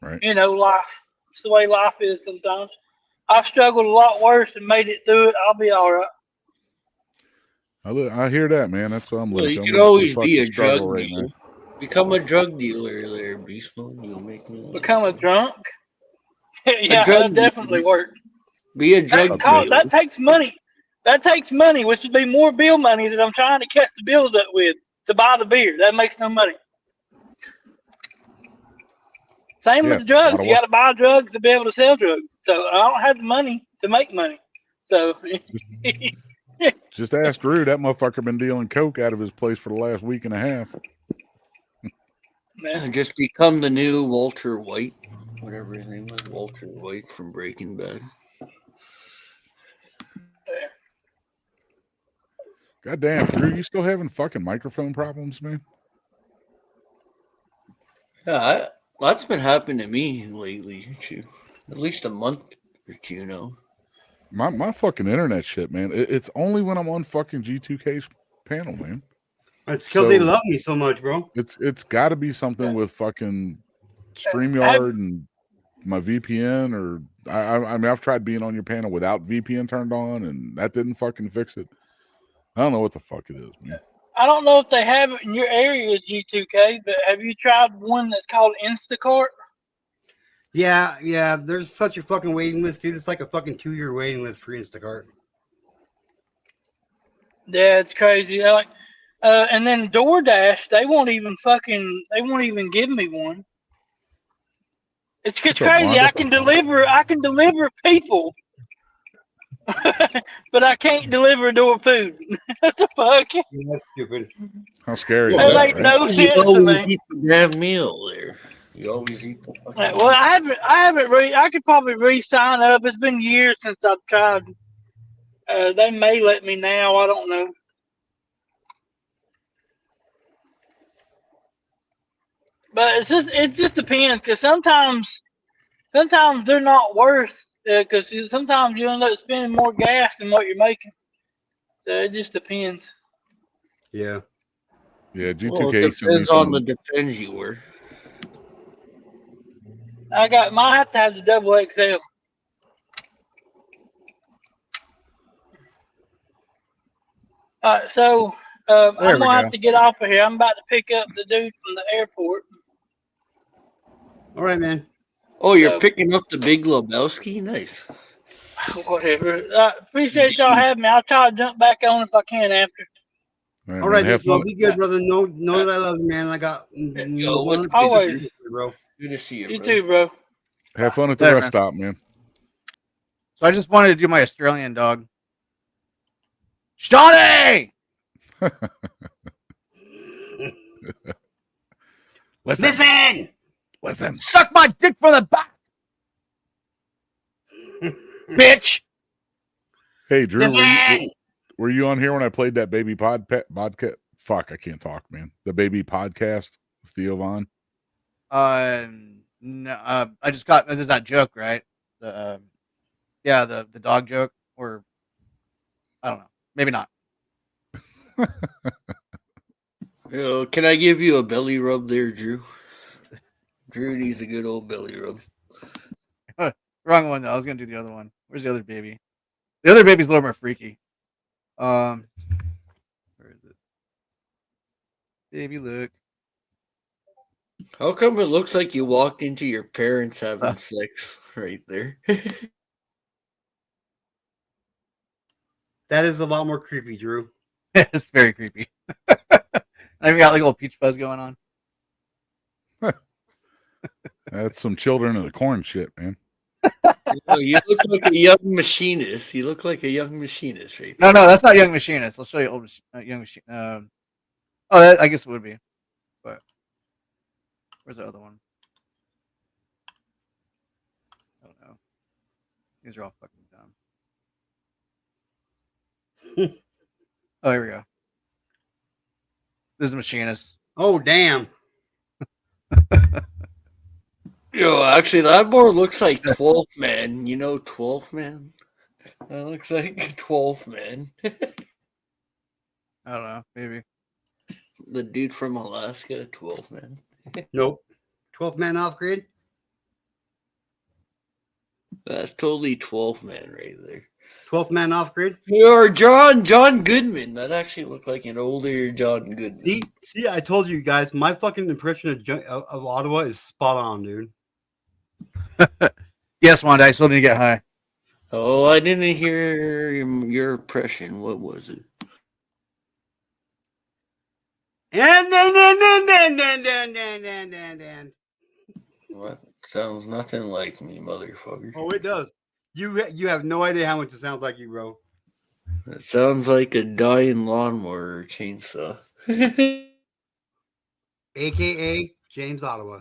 Right. Life. It's the way life is sometimes. I've struggled a lot worse and made it through it. I'll be all right. I hear that, man. That's what I'm looking. You could always be a drug dealer. Become a drug dealer there, Beast Mode. You'll make me. Become a drunk? Yeah, drug that definitely dealer. worked. Be a drug dealer. That takes money. That takes money, which would be more bill money that I'm trying to catch the bills up with to buy the beer. That makes no money. Same with the drugs. You got to buy drugs to be able to sell drugs. So I don't have the money to make money. So Just ask Drew. That motherfucker been dealing coke out of his place for the last week and a half. Just become the new Walter White, whatever his name was, Walter White from Breaking Bad. Goddamn, Drew, you still having fucking microphone problems, man? Yeah, that's been happening to me lately too. At least a month or two now. My fucking internet shit, man. It's only when I'm on fucking G2K's panel, man. It's because they love me so much, bro. It's got to be something with fucking StreamYard and my VPN, or I mean, I've tried being on your panel without VPN turned on, and that didn't fucking fix it. I don't know what the fuck it is, man. I don't know if they have it in your area, G2K, but have you tried one that's called Instacart? Yeah. There's such a fucking waiting list, dude. It's like a fucking 2-year waiting list for Instacart. Yeah, it's crazy. And then DoorDash, they won't even give me one. It's crazy. I can deliver people, but I can't deliver door food. What the fuck? Yeah, that's stupid. How scary is That that, makes right? no You sense to always me. eat the damn meal there. You always eat the fucking Well, I haven't I could probably re-sign up. It's been years since I've tried. They may let me now. I don't know. But it just depends, because sometimes they're not worth, because sometimes you end up spending more gas than what you're making. So it just depends. Yeah. Yeah, G2K Well, it depends on the defense you were. Might have to have the double XL. Alright, so I'm gonna have to get off of here. I'm about to pick up the dude from the airport. All right, man. Oh, you're picking up the Big Lebowski? Nice. Whatever. Appreciate y'all having me. I'll try to jump back on if I can after. All right, be good, brother. Know that I love you, man. I got always, bro. Good to see you, You too, bro. Have fun at the rest stop, man. So I just wanted to do my Australian dog. Shawnee! Listen! Suck my dick from the back! Bitch! Hey, Drew, were you on here when I played that baby podcast? Fuck, I can't talk, man. The baby podcast with Theo Vaughn. No, I just got, there's that joke, right? The dog joke, or I don't know, maybe not. Can I give you a belly rub there, Drew? Drew needs a good old belly rub. Wrong one, though. I was going to do the other one. Where's the other baby? The other baby's a little more freaky. Where is it? Baby, look. How come it looks like you walked into your parents having sex right there? That is a lot more creepy, Drew. It's very creepy. I even got like a little peach fuzz going on. That's some Children of the Corn shit, man. You look like a young machinist. You look like a young machinist, right? No, that's not Young Machinist. I'll show you old Young Machinist. That, I guess it would be. But where's the other one? I don't know. These are all fucking dumb. Oh, here we go. This is Machinist. Oh, damn. Yo, actually, that more looks like 12th Man. You know 12th Man? That looks like 12th Man. I don't know. Maybe. The dude from Alaska, 12th Man. Nope. 12th Man off grid? That's totally 12th Man right there. 12th man off grid. You're John Goodman. That actually looked like an older John Goodman. See, I told you guys, my fucking impression of Ottawa is spot on, dude. Yes, Wanda, I still need to get high. Oh, I didn't hear your impression. What was it? And What? Sounds nothing like me, motherfucker. Oh, it does. You have no idea how much it sounds like you, bro. It sounds like a dying lawnmower or chainsaw. AKA James Ottawa.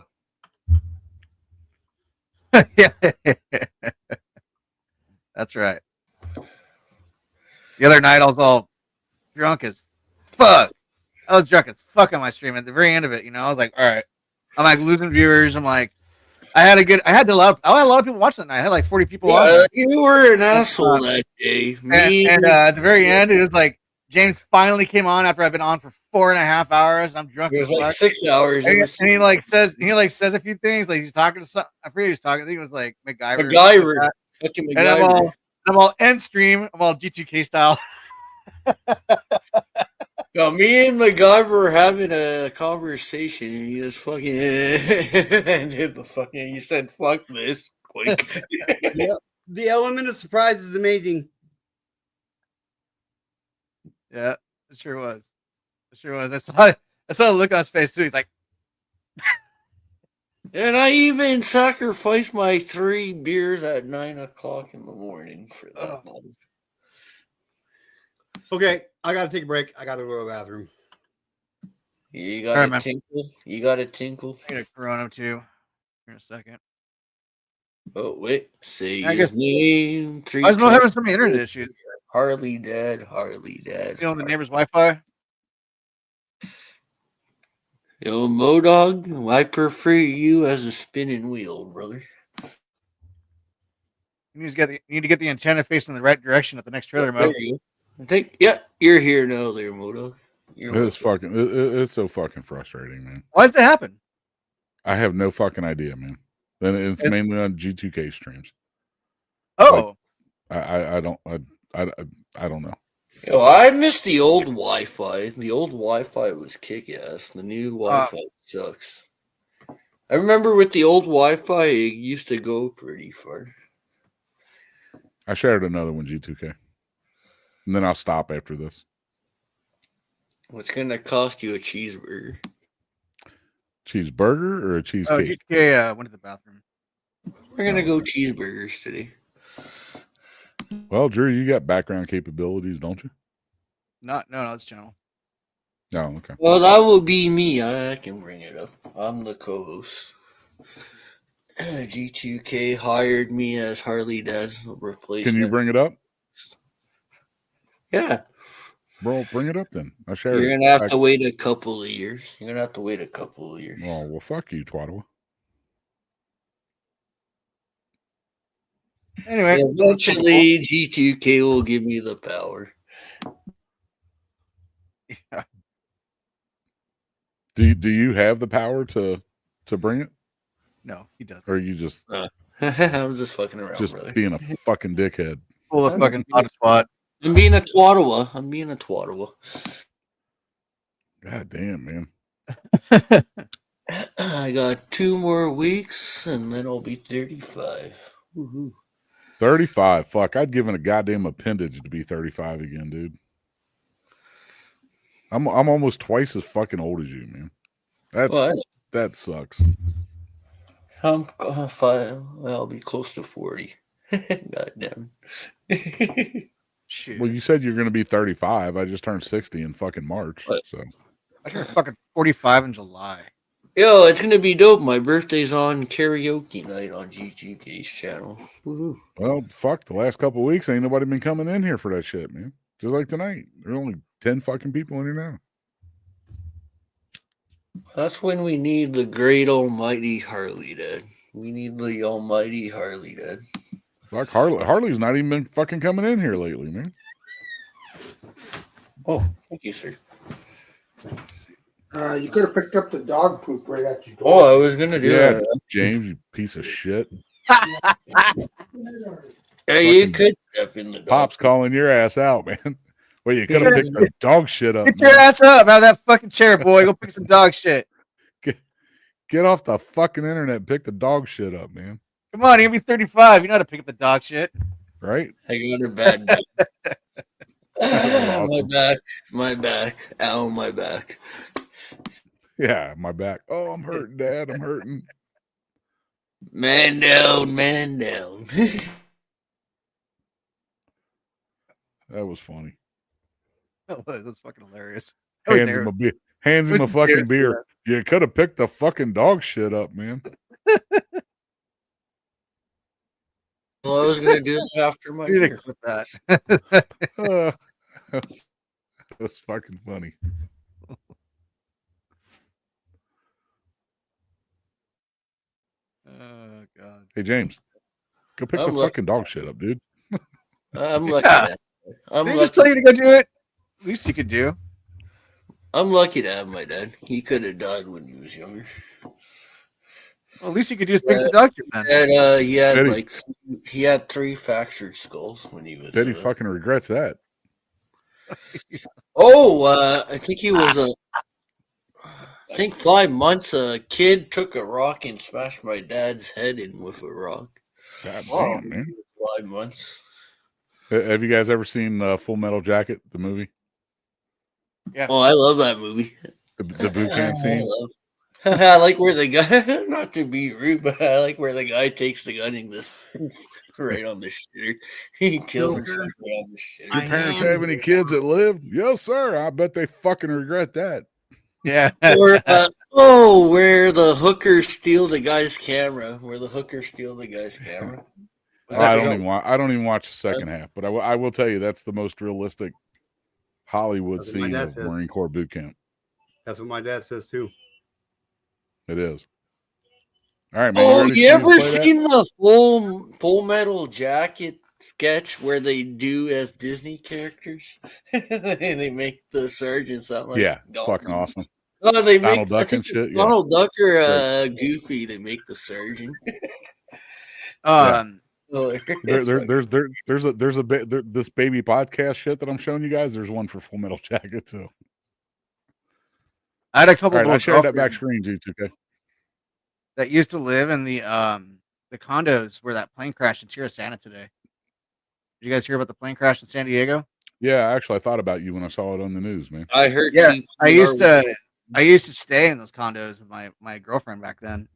Yeah. That's right. The other night I was all drunk as fuck. I was drunk as fuck on my stream. At the very end of it, I was like, all right. I'm like losing viewers. I'm like, I had a lot of people watching that night. I had like 40 people on there. You were an asshole that day. And at the very end, it was like James finally came on after I've been on for 4.5 hours. And I'm drunk. It was as like fuck. 6 hours. And he says a few things. Like he's talking to some. I forget he was talking. I think it was like MacGyver. MacGyver. Fucking And MacGyver. I'm all end stream. I'm all G2K style. No, me and MacGyver were having a conversation, and he just fucking ended the fucking. You said, "Fuck this," quick. Yeah, the element of surprise is amazing. Yeah, it sure was. It sure was. I saw the look on his face too. He's like, And I even sacrificed my 3 beers at 9 o'clock in the morning for that. Okay, I gotta take a break. I gotta go to the bathroom. You got a tinkle. You got a tinkle. I need a Corona too. Here in a second. Oh wait, say I his guess- name. I was not having some internet issues. Harley dead. Harley dead. You know the neighbor's Wi-Fi. Yo, Modog, I prefer you as a spinning wheel, brother. You need to get the antenna facing the right direction at the next trailer There mode. you go. I think, yeah, you're here now, there, Modog. It's fucking. It's so fucking frustrating, man. Why does that happen? I have no fucking idea, man. Then it's mainly on G2K streams. Oh, I don't know. Yo, I miss the old Wi-Fi. The old Wi-Fi was kick-ass. The new Wi-Fi sucks. I remember with the old Wi-Fi, it used to go pretty far. I shared another one, G2K, and then I'll stop after this. What's gonna cost you a cheeseburger? Cheeseburger or a cheesecake? Oh, GTK went to the bathroom. We're gonna go cheeseburgers today. Well, Drew, you got background capabilities, don't you? No, it's channel. No, okay. Well, that will be me. I can bring it up. I'm the co-host. G2K hired me as Harley Dad's replacement. Can you bring it up? Yeah. Bro, bring it up then. I share You're it. gonna have to wait a couple of years. Oh, well, fuck you, Twaddle. Anyway, eventually G2K will give me the power. Yeah. Do you have the power to bring it? No, he doesn't. Or you just I'm just fucking around, just brother. being a fucking dickhead? Full of fucking hot spot. I'm being a twaddle. God damn, man. I got 2 more weeks and then I'll be 35. Woohoo. 35. Fuck, I'd given a goddamn appendage to be 35 again, dude. I'm almost twice as fucking old as you, man. That sucks. I'm 5. I'll be close to 40. God damn. Shit. Well, you said you're going to be 35. I just turned 60 in fucking March. So I turned fucking 45 in July. Yo, it's gonna be dope. My birthday's on karaoke night on G2K's channel. Woohoo. Well, fuck, the last couple of weeks ain't nobody been coming in here for that shit, man. Just like tonight. There's only 10 fucking people in here now. That's when we need the great almighty Harley Dad. We need the almighty Harley Dad. Fuck, Harley's not even been fucking coming in here lately, man. Oh, thank you, sir. You could have picked up the dog poop right at your door. Oh, I was gonna do that. James, you piece of shit. Yeah, you Fucking could step in the dog. Pop's calling your ass out, man. Well, you could have picked the dog shit up. Get your ass up out of that fucking chair, boy. Go pick some dog shit. Get off the fucking internet and pick the dog shit up, man. Come on, you're gonna be 35. You know how to pick up the dog shit. Right? I got a bad day. That was awesome. My back. Ow, my back. Yeah, my back. Oh, I'm hurting, Dad. I'm hurting. Man down, man down. That was funny. That's fucking hilarious. Hands him a beer. Hands him a fucking beer. You could have picked the fucking dog shit up, man. Well, I was gonna do it after my You beer. clip that. That's fucking funny. Oh god. Hey James, go pick the fucking dog shit up, dude. I'm lucky. Yeah. I'm They lucky. just tell you to go do it. At least you could do. I'm lucky to have my dad. He could have died when he was younger. Well, at least you could just pick the dog shit, man. And, he had Eddie. he had 3 fractured skulls when he was. Betty fucking regrets that. I think he was I think 5 months. A kid took a rock and smashed my dad's head in with a rock. God damn, man. 5 months. Have you guys ever seen Full Metal Jacket, the movie? Yeah. Oh, I love that movie. The boot camp scene. I like where the guy, not to be rude, but I like where the guy takes the gun and just right on the shitter. He kills himself right on the shitter. Your parents have any kids that lived? Yes, sir. I bet they fucking regret that. Yeah. Or, where the hookers steal the guy's camera. Where the hookers steal the guy's camera. I don't even watch the second half, but I will tell you that's the most realistic Hollywood That's what my scene dad of said. Marine Corps boot camp. That's what my dad says too. It is. All right, man. Oh, ready you for me to ever play that? seen the Full Metal Jacket sketch where they do as Disney characters? And they make the sergeant sound like Yeah, it's Donald. fucking awesome. Oh, they make Donald Duck I think and shit. it's Donald Duck or Great. Goofy. They make the surgeon. There's this baby podcast shit that I'm showing you guys. There's one for Full Metal Jacket too. I had a couple All right, I of shared that back screen, G2K. that used to live in the condos where that plane crashed in Tirisana today. Did you guys hear about the plane crash in San Diego? Yeah, actually, I thought about you when I saw it on the news, man. I heard. Yeah, I used to stay in those condos with my girlfriend back then,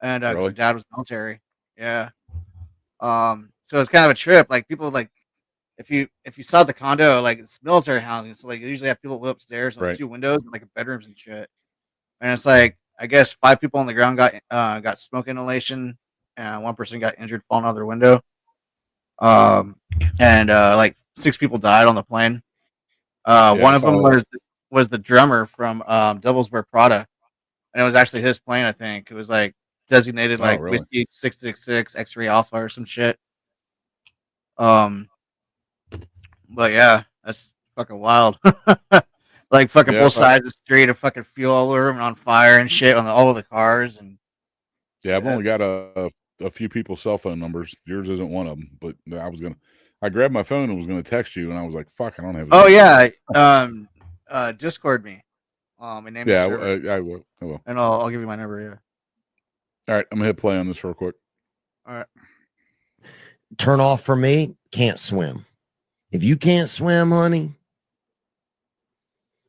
and 'cause Really? her dad was military. Yeah. So it's kind of a trip. Like people like if you saw the condo, like it's military housing, so like they usually have people live upstairs with Right. 2 windows, and, like bedrooms and shit. And it's like I guess 5 people on the ground got smoke inhalation, and 1 person got injured falling out of their window. And like 6 people died on the plane. One of them was the drummer from Devilsburg Prada, and it was actually his plane. I think it was like designated like really? Whiskey 666 X-ray Alpha or some shit. But yeah, that's fucking wild. Like fucking both sides of the street of fucking fuel all over and on fire and shit on all of the cars. And yeah, I've only got a few people's cell phone numbers. Yours isn't one of them, but I grabbed my phone and was gonna text you, and I was like, "Fuck, I don't have." Oh yeah, Discord me. And name Yeah, server. I will. And I'll give you my number. Yeah. All right, I'm gonna hit play on this real quick. All right. Turn off for me. Can't swim. If you can't swim, honey,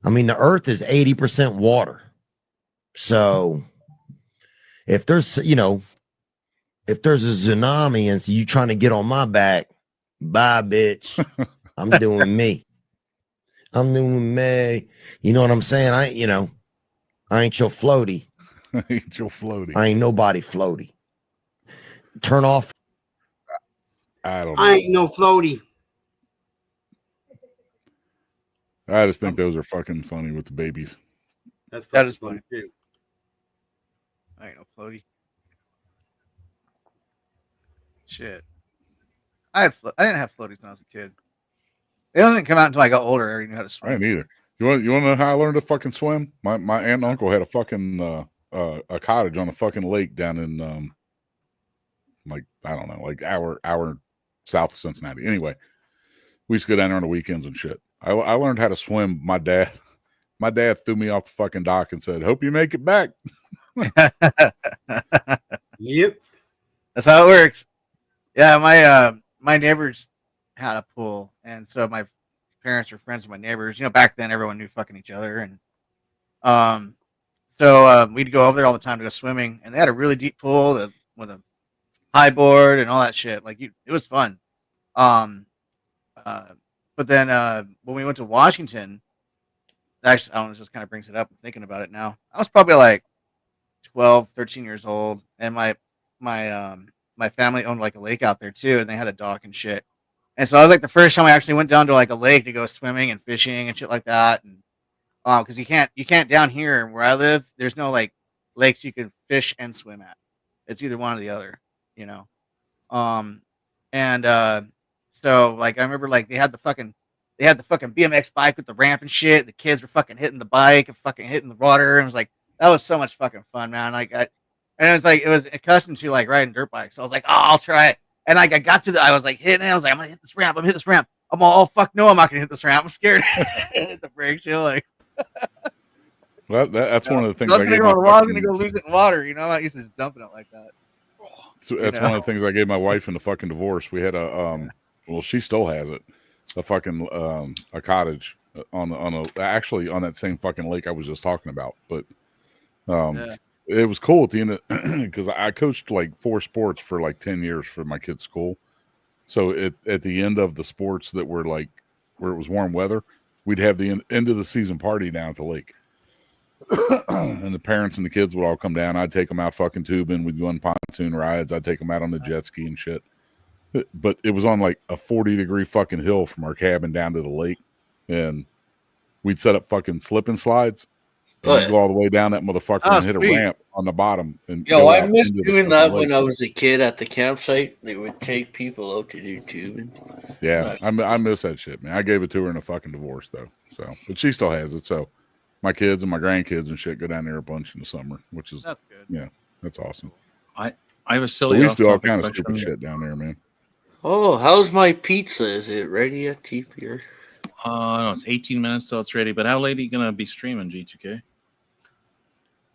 I mean, the earth is 80% water. So if there's, if there's a tsunami and you trying to get on my back, bye, bitch. I'm doing me. I'm doing me. You know what I'm saying? I ain't your floaty. I ain't your floaty. I ain't nobody floaty. Turn off. I don't know. I ain't no floaty. I just think those are fucking funny with the babies. That is funny too. I ain't no floaty. Shit. I didn't have floaties when I was a kid. They didn't come out until I got older. I already knew how to swim. I didn't either. You want to know how I learned to fucking swim? My aunt and uncle had a fucking a cottage on a fucking lake down in like I don't know, like hour south of Cincinnati. Anyway, we used to go down there on the weekends and shit. I learned how to swim. My dad threw me off the fucking dock and said, "Hope you make it back." Yep. That's how it works. Yeah, my neighbors had a pool, and so my parents were friends with my neighbors. You know, back then everyone knew fucking each other, and so we'd go over there all the time to go swimming, and they had a really deep pool with a high board and all that shit. Like, it was fun. But then when we went to Washington, actually, I don't know, it just kind of brings it up. I'm thinking about it now. I was probably like 12, 13 years old, and my family owned like a lake out there too, and they had a dock and shit. And so I was like the first time I actually went down to like a lake to go swimming and fishing and shit like that. And because you can't down here where I live, there's no like lakes you can fish and swim at. It's either one or the other, you know. And so like I remember like they had the fucking BMX bike with the ramp and shit. The kids were fucking hitting the bike and fucking hitting the water, and it was like that was so much fucking fun, man. And it was like it was accustomed to like riding dirt bikes. So I was like, oh, I'll try it. And like I was like hitting it. I was like, I'm gonna hit this ramp. I'm gonna hit this ramp. I'm all, oh fuck no, I'm not gonna hit this ramp. I'm scared. Hit the brakes, you know, like. Well, that's one of the things I was gonna go lose it in water. You know, I'm not used to just dumping it like that. So that's one of the things I gave my wife in the fucking divorce. We had a well, she still has it, a fucking a cottage actually on that same fucking lake I was just talking about. But it was cool at the end because I coached like 4 sports for like 10 years for my kids' school. So at the end of the sports that were like where it was warm weather, we'd have the end of the season party down at the lake. And the parents and the kids would all come down. I'd take them out fucking tubing. We'd go on pontoon rides. I'd take them out on the jet ski and shit. But it was on like a 40-degree fucking hill from our cabin down to the lake. And we'd set up fucking slip and slides. And go all the way down that motherfucker and hit a ramp on the bottom. And I missed doing that when I was a kid at the campsite. They would take people out to do tubing. Yeah, I miss that shit, man. I gave it to her in a fucking divorce, though. So, but she still has it. So my kids and my grandkids and shit go down there a bunch in the summer, which is that's good. Yeah, that's awesome. I have a silly. We used to do all kind of stupid shit down there, man. Oh, how's my pizza? Is it ready yet, TPR? No, it's 18 minutes till it's ready. But how late are you gonna be streaming, G2K?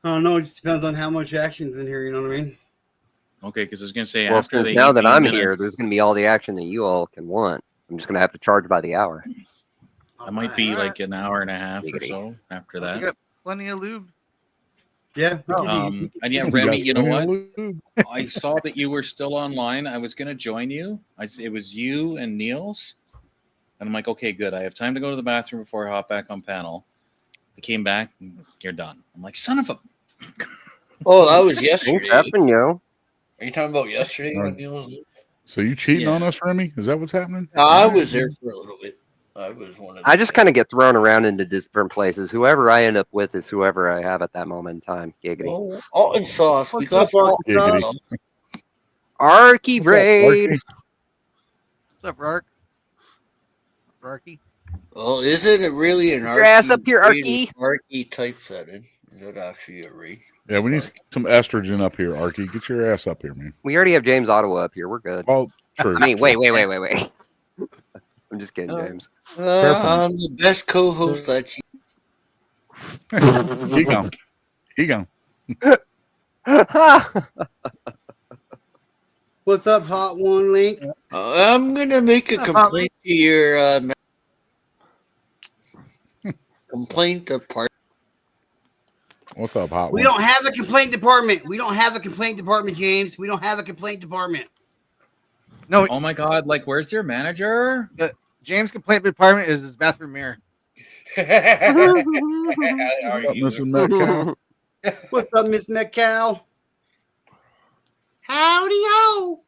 I don't know. It just depends on how much action's in here. You know what I mean? Okay, because I was gonna say Well, after since the now that 18 I'm minutes, here, there's going to be all the action that you all can want. I'm just going to have to charge by the hour. That might be like an hour and a half or so after that. You got plenty of lube. Yeah. And yeah, Remy, you know what? I saw that you were still online. I was gonna join you. It was you and Niels, and I'm like, okay, good. I have time to go to the bathroom before I hop back on panel. I came back, and you're done. I'm like, son of a. Oh, that was yesterday. Things happen, yo. Are you talking about yesterday when Niels? So you cheating on us, Remy? Is that what's happening? No, I was there for a little bit. I was one of. I just kind of get thrown around into different places. Whoever I end up with is whoever I have at that moment in time. Giggity. Oh, and sauce. We got Giggity. Arky Braid. What's up, Ark? Arky? Well, isn't it really an Your ass up here, Arky. Arky typesetting? Is that actually a rate? Yeah, we need some estrogen up here, Arky. Get your ass up here, man. We already have James Ottawa up here. We're good. Oh, true. I mean, wait. I'm just kidding, James. I'm the best co-host that you. He gone. He gone. What's up, Hot One Link? I'm gonna make a complaint to your complaint department. What's up, Hot We One? don't have a complaint department. We don't have a complaint department, James. We don't have a complaint department. No. Oh my God! Like, where's your manager? The James' complaint department is his bathroom mirror. Mrs. Metcalf? What's up, Miss Metcalf? Howdy ho!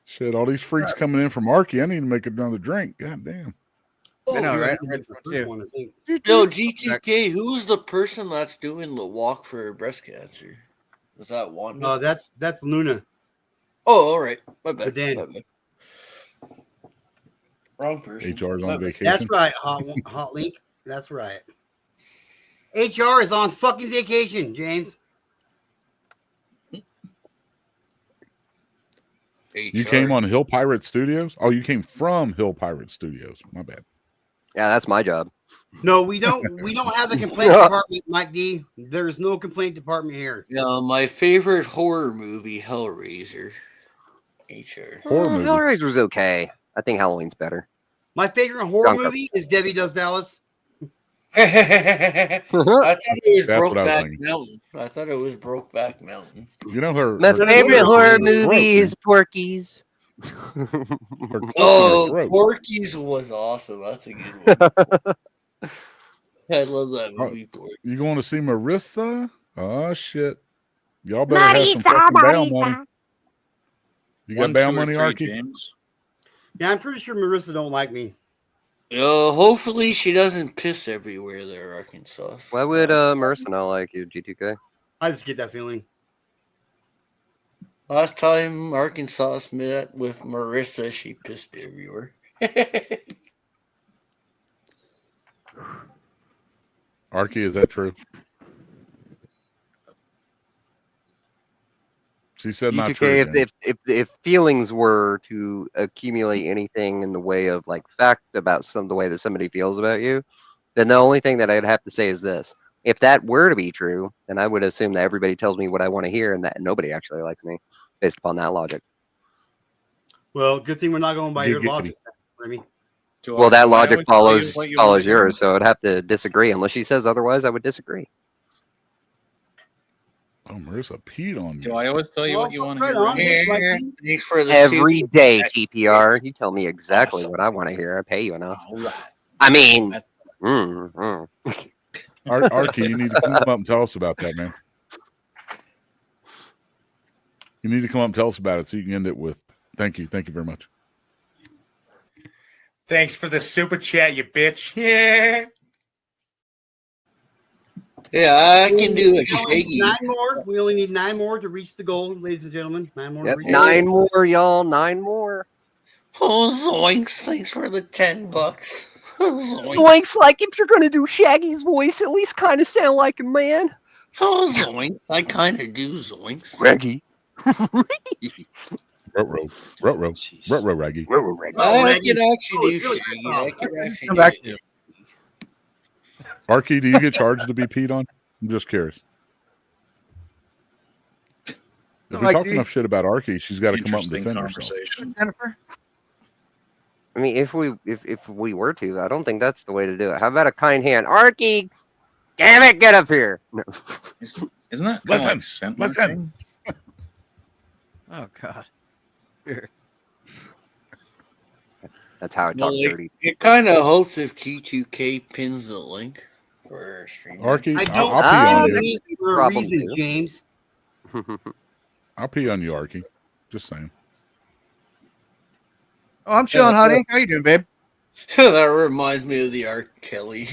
Shit, all these freaks coming in from Arky. I need to make another drink. God damn. I know, right? Yo, GTK, who's the person that's doing the walk for breast cancer? Is that one? No, that's Luna. Oh, all right. My bad. Dan. My bad. Wrong person. HR's on vacation. That's right, Hot Link. That's right. HR is on fucking vacation, James. You came on Hill Pirate Studios? Oh, you came from Hill Pirate Studios. My bad. Yeah, that's my job. No, we don't. We don't have a complaint department, Mike D. There's no complaint department here. No, my favorite horror movie, Hellraiser. HR. Horror movie. Hellraiser was okay. I think Halloween's better. My favorite horror Junker. movie is Debbie Does Dallas. I thought it was That's what I was Brokeback thinking. Mountain. I thought it was Brokeback Mountain. You know her. My her favorite throat horror is movie broken. is Porky's. Her clip's in her Oh, throat. Porky's was awesome. That's a good one. I love that movie, Porky. You going to see Marissa? Oh shit! Y'all better have some fucking bail money. You got 1, bail 2, or money, 3, Arky? James. Yeah, I'm pretty sure Marissa don't like me. Hopefully she doesn't piss everywhere there, Arkansas. Why would Marissa not like you, G2K? I just get that feeling. Last time Arkansas met with Marissa, she pissed everywhere. Arky, is that true? She said not true. G2K, James. if feelings were to accumulate anything in the way of like fact about the way that somebody feels about you, then the only thing that I'd have to say is this: if that were to be true, then I would assume that everybody tells me what I want to hear, and that nobody actually likes me, based upon that logic. Well, good thing we're not going by your Giggity. logic, Remy. Well, that logic follows what you want to hear? yours, so I'd have to disagree. Unless she says otherwise, I would disagree. Oh, Marissa peed on Do you. I always tell you what you want to right hear? on. Remy? Thanks for the Every super day, chat. TPR, you tell me exactly what I want to hear. I pay you enough. I mean, Arky, you need to come up and tell us about that, man. You need to come up and tell us about it so you can end it with thank you. Thank you very much. Thanks for the super chat, you bitch. Yeah. Yeah, I can do a We only Shaggy. need 9 more. We only need 9 more to reach the goal, ladies and gentlemen. 9 more. yep, to reach 9 more, y'all. 9 more. Oh, zoinks. Thanks for the $10. Oh, zoinks. Zoinks, like if you're gonna do Shaggy's voice, at least kind of sound like a man. Oh, zoinks. I kind of do zoinks. Reggie. Ruh-roh, Raggy. I can actually do Shaggy. I can actually Come do back. it. Arky, do you get charged to be peed on? I'm just curious. If you Like talk you. enough shit about Arky, she's got to come up and Interesting defend herself. conversation. Jennifer? I mean, if we were to, I don't think that's the way to do it. How about a kind hand, Arky? Damn it, get up here! No. Isn't that kind of Listen, like scent listen. marking? Oh, God. Here. That's how I talk dirty. It kind of helps if G2K pins the link for our stream. Arky, I don't I'll pee on you. need for a Problem reason, too. James. I'll pee on you, Arky. Just saying. Oh, I'm chilling, honey. How you doing, babe? That reminds me of the R. Kelly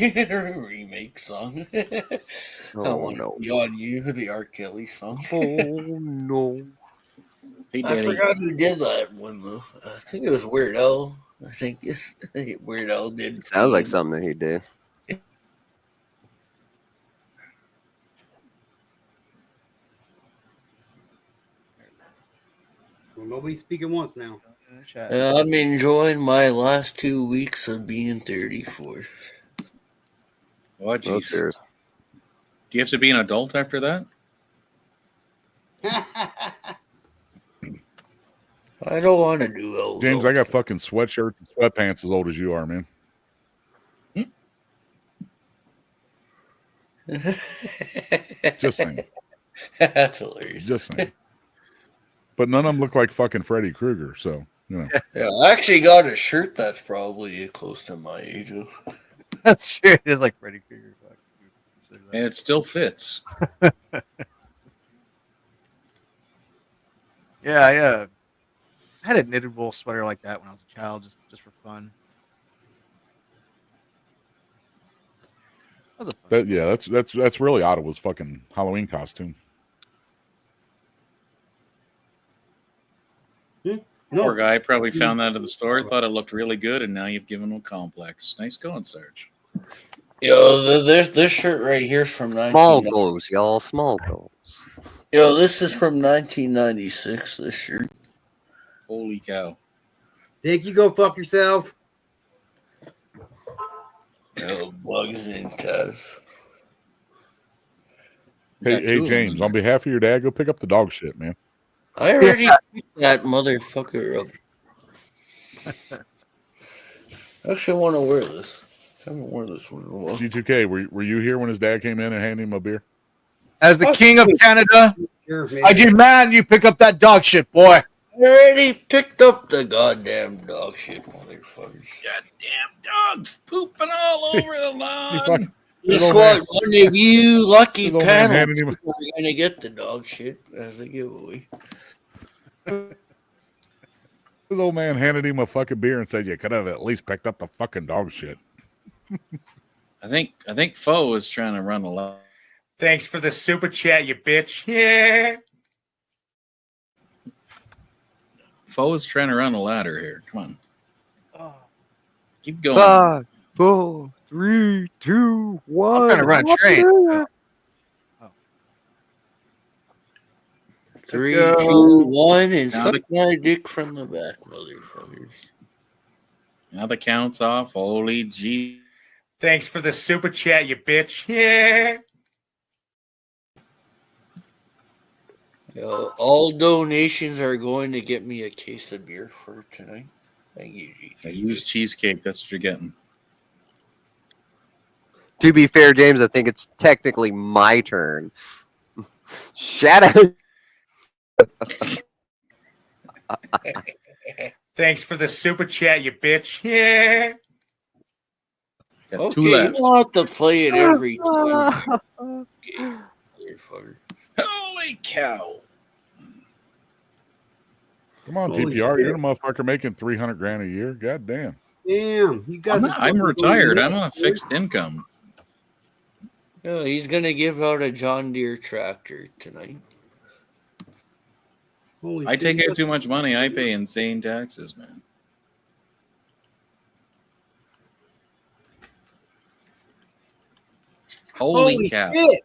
remake song. Oh, I want no. to be on you, the R. Kelly song. Oh no! Hey, I Danny. forgot who did that one though. I think it was Weird Al. I think Weird Al did. Sounds like something that he'd do. Well, nobody's speaking once now. I'm enjoying my last 2 weeks of being 34. Oh, Oh, jeez. cheers. Do you have to be an adult after that? I don't want to do old. James, I got fucking sweatshirts and sweatpants as old as you are, man. Just saying. That's hilarious. Just saying. But none of them look like fucking Freddy Krueger, so, you know. Yeah, I actually got a shirt that's probably close to my age. That's true. It is like Freddy Krueger. And it still fits. Yeah, I had a knitted wool sweater like that when I was a child, just for fun. That was a fun Yeah, that's really Ottawa's fucking Halloween costume. Poor guy probably found that at the store, thought it looked really good, and now you've given him a complex. Nice going, Serge. Yo, this shirt right here is from Small goals, y'all. Small goals. Yo, this is from 1996. This shirt. Holy cow. Think you go fuck yourself? No bugs in cuz. Hey, James, on behalf of your dad, go pick up the dog shit, man. I already picked that motherfucker up. I actually want to wear this. I haven't worn this one in a while. G2K, were you here when his dad came in and handed him a beer? As the king of Canada, I demand you pick up that dog shit, boy. I already picked up the goddamn dog shit, motherfuckers. Goddamn dogs pooping all over the lawn. Guess what? One of you lucky His old man panel handed him people are going to get the dog shit as a giveaway. His old man handed him a fucking beer and said, "You could have at least picked up the fucking dog shit." I think Foe is trying to run a lot. Thanks for the super chat, you bitch. Yeah. Foe is trying to run a ladder here. Come on. Keep going. 5, 4, 3, 2, 1. I'm trying to run a train. 3, go. 2, 1, and Now suck the- my dick from the back, motherfuckers. Now the count's off. Holy G. Thanks for the super chat, you bitch. Yeah. Yo, all donations are going to get me a case of beer for tonight. Thank you, I use cheesecake. That's what you're getting. To be fair, James, I think it's technically my turn. Shout out. Thanks for the super chat, you bitch. Yeah. Got Okay, two left. you want to play it every time. Okay, motherfucker. Holy cow. Come on, Holy TPR, shit. you're the motherfucker making $300,000 a year. God damn. Damn, you guys. I'm retired. I'm on a fixed income. Oh, he's gonna give out a John Deere tractor tonight. Holy I shit, take you out guys- too much money. I pay insane taxes, man. Holy cow. shit.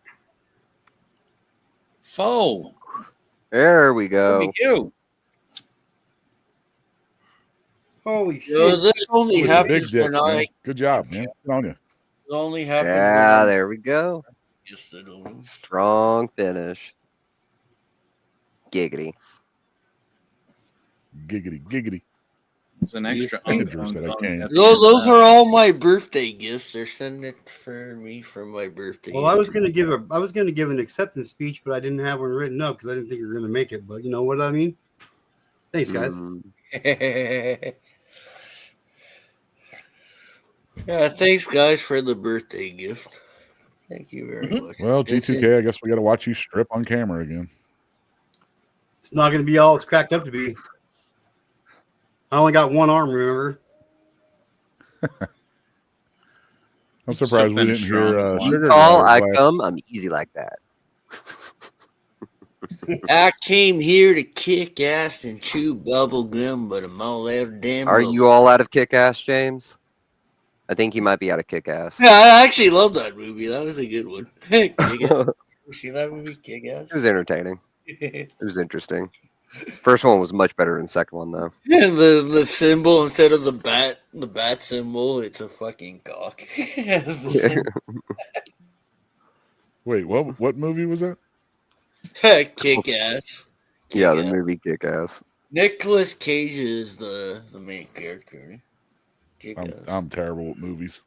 Foe. There we go. Look at you. Holy Yo, shit. this only With the big happens dick, when man. I. Good job, man. Good on you. It only happens Yeah, when there we go. Yes, I don't know. Strong finish. Giggity. Giggity, giggity. It's an extra Andrew said I can't. Those are all my birthday gifts. They're sending it for me for my birthday. Well, I was gonna give an acceptance speech, but I didn't have one written up because I didn't think you were gonna make it. But you know what I mean. Thanks, guys. Yeah, thanks, guys, for the birthday gift. Thank you very much. Well, It's G2K, I guess we got to watch you strip on camera again. It's not gonna be all it's cracked up to be. I only got one arm, remember? I'm surprised we didn't hear Sugar All Glider's I laugh. come, I'm easy like that. I came here to kick ass and chew bubble gum, but I'm all out of damn. Are you all out of Kick-Ass, James? I think you might be out of Kick-Ass. Yeah, I actually love that movie. That was a good one. Kick-Ass. You seen that movie, Kick-Ass? It was entertaining. It was interesting. First one was much better than the second one, though. And the symbol, instead of the bat symbol, it's a fucking cock. Wait, what movie was that? Kick ass. Yeah, the movie Kick-Ass. Nicolas Cage is the main character. I'm terrible at movies.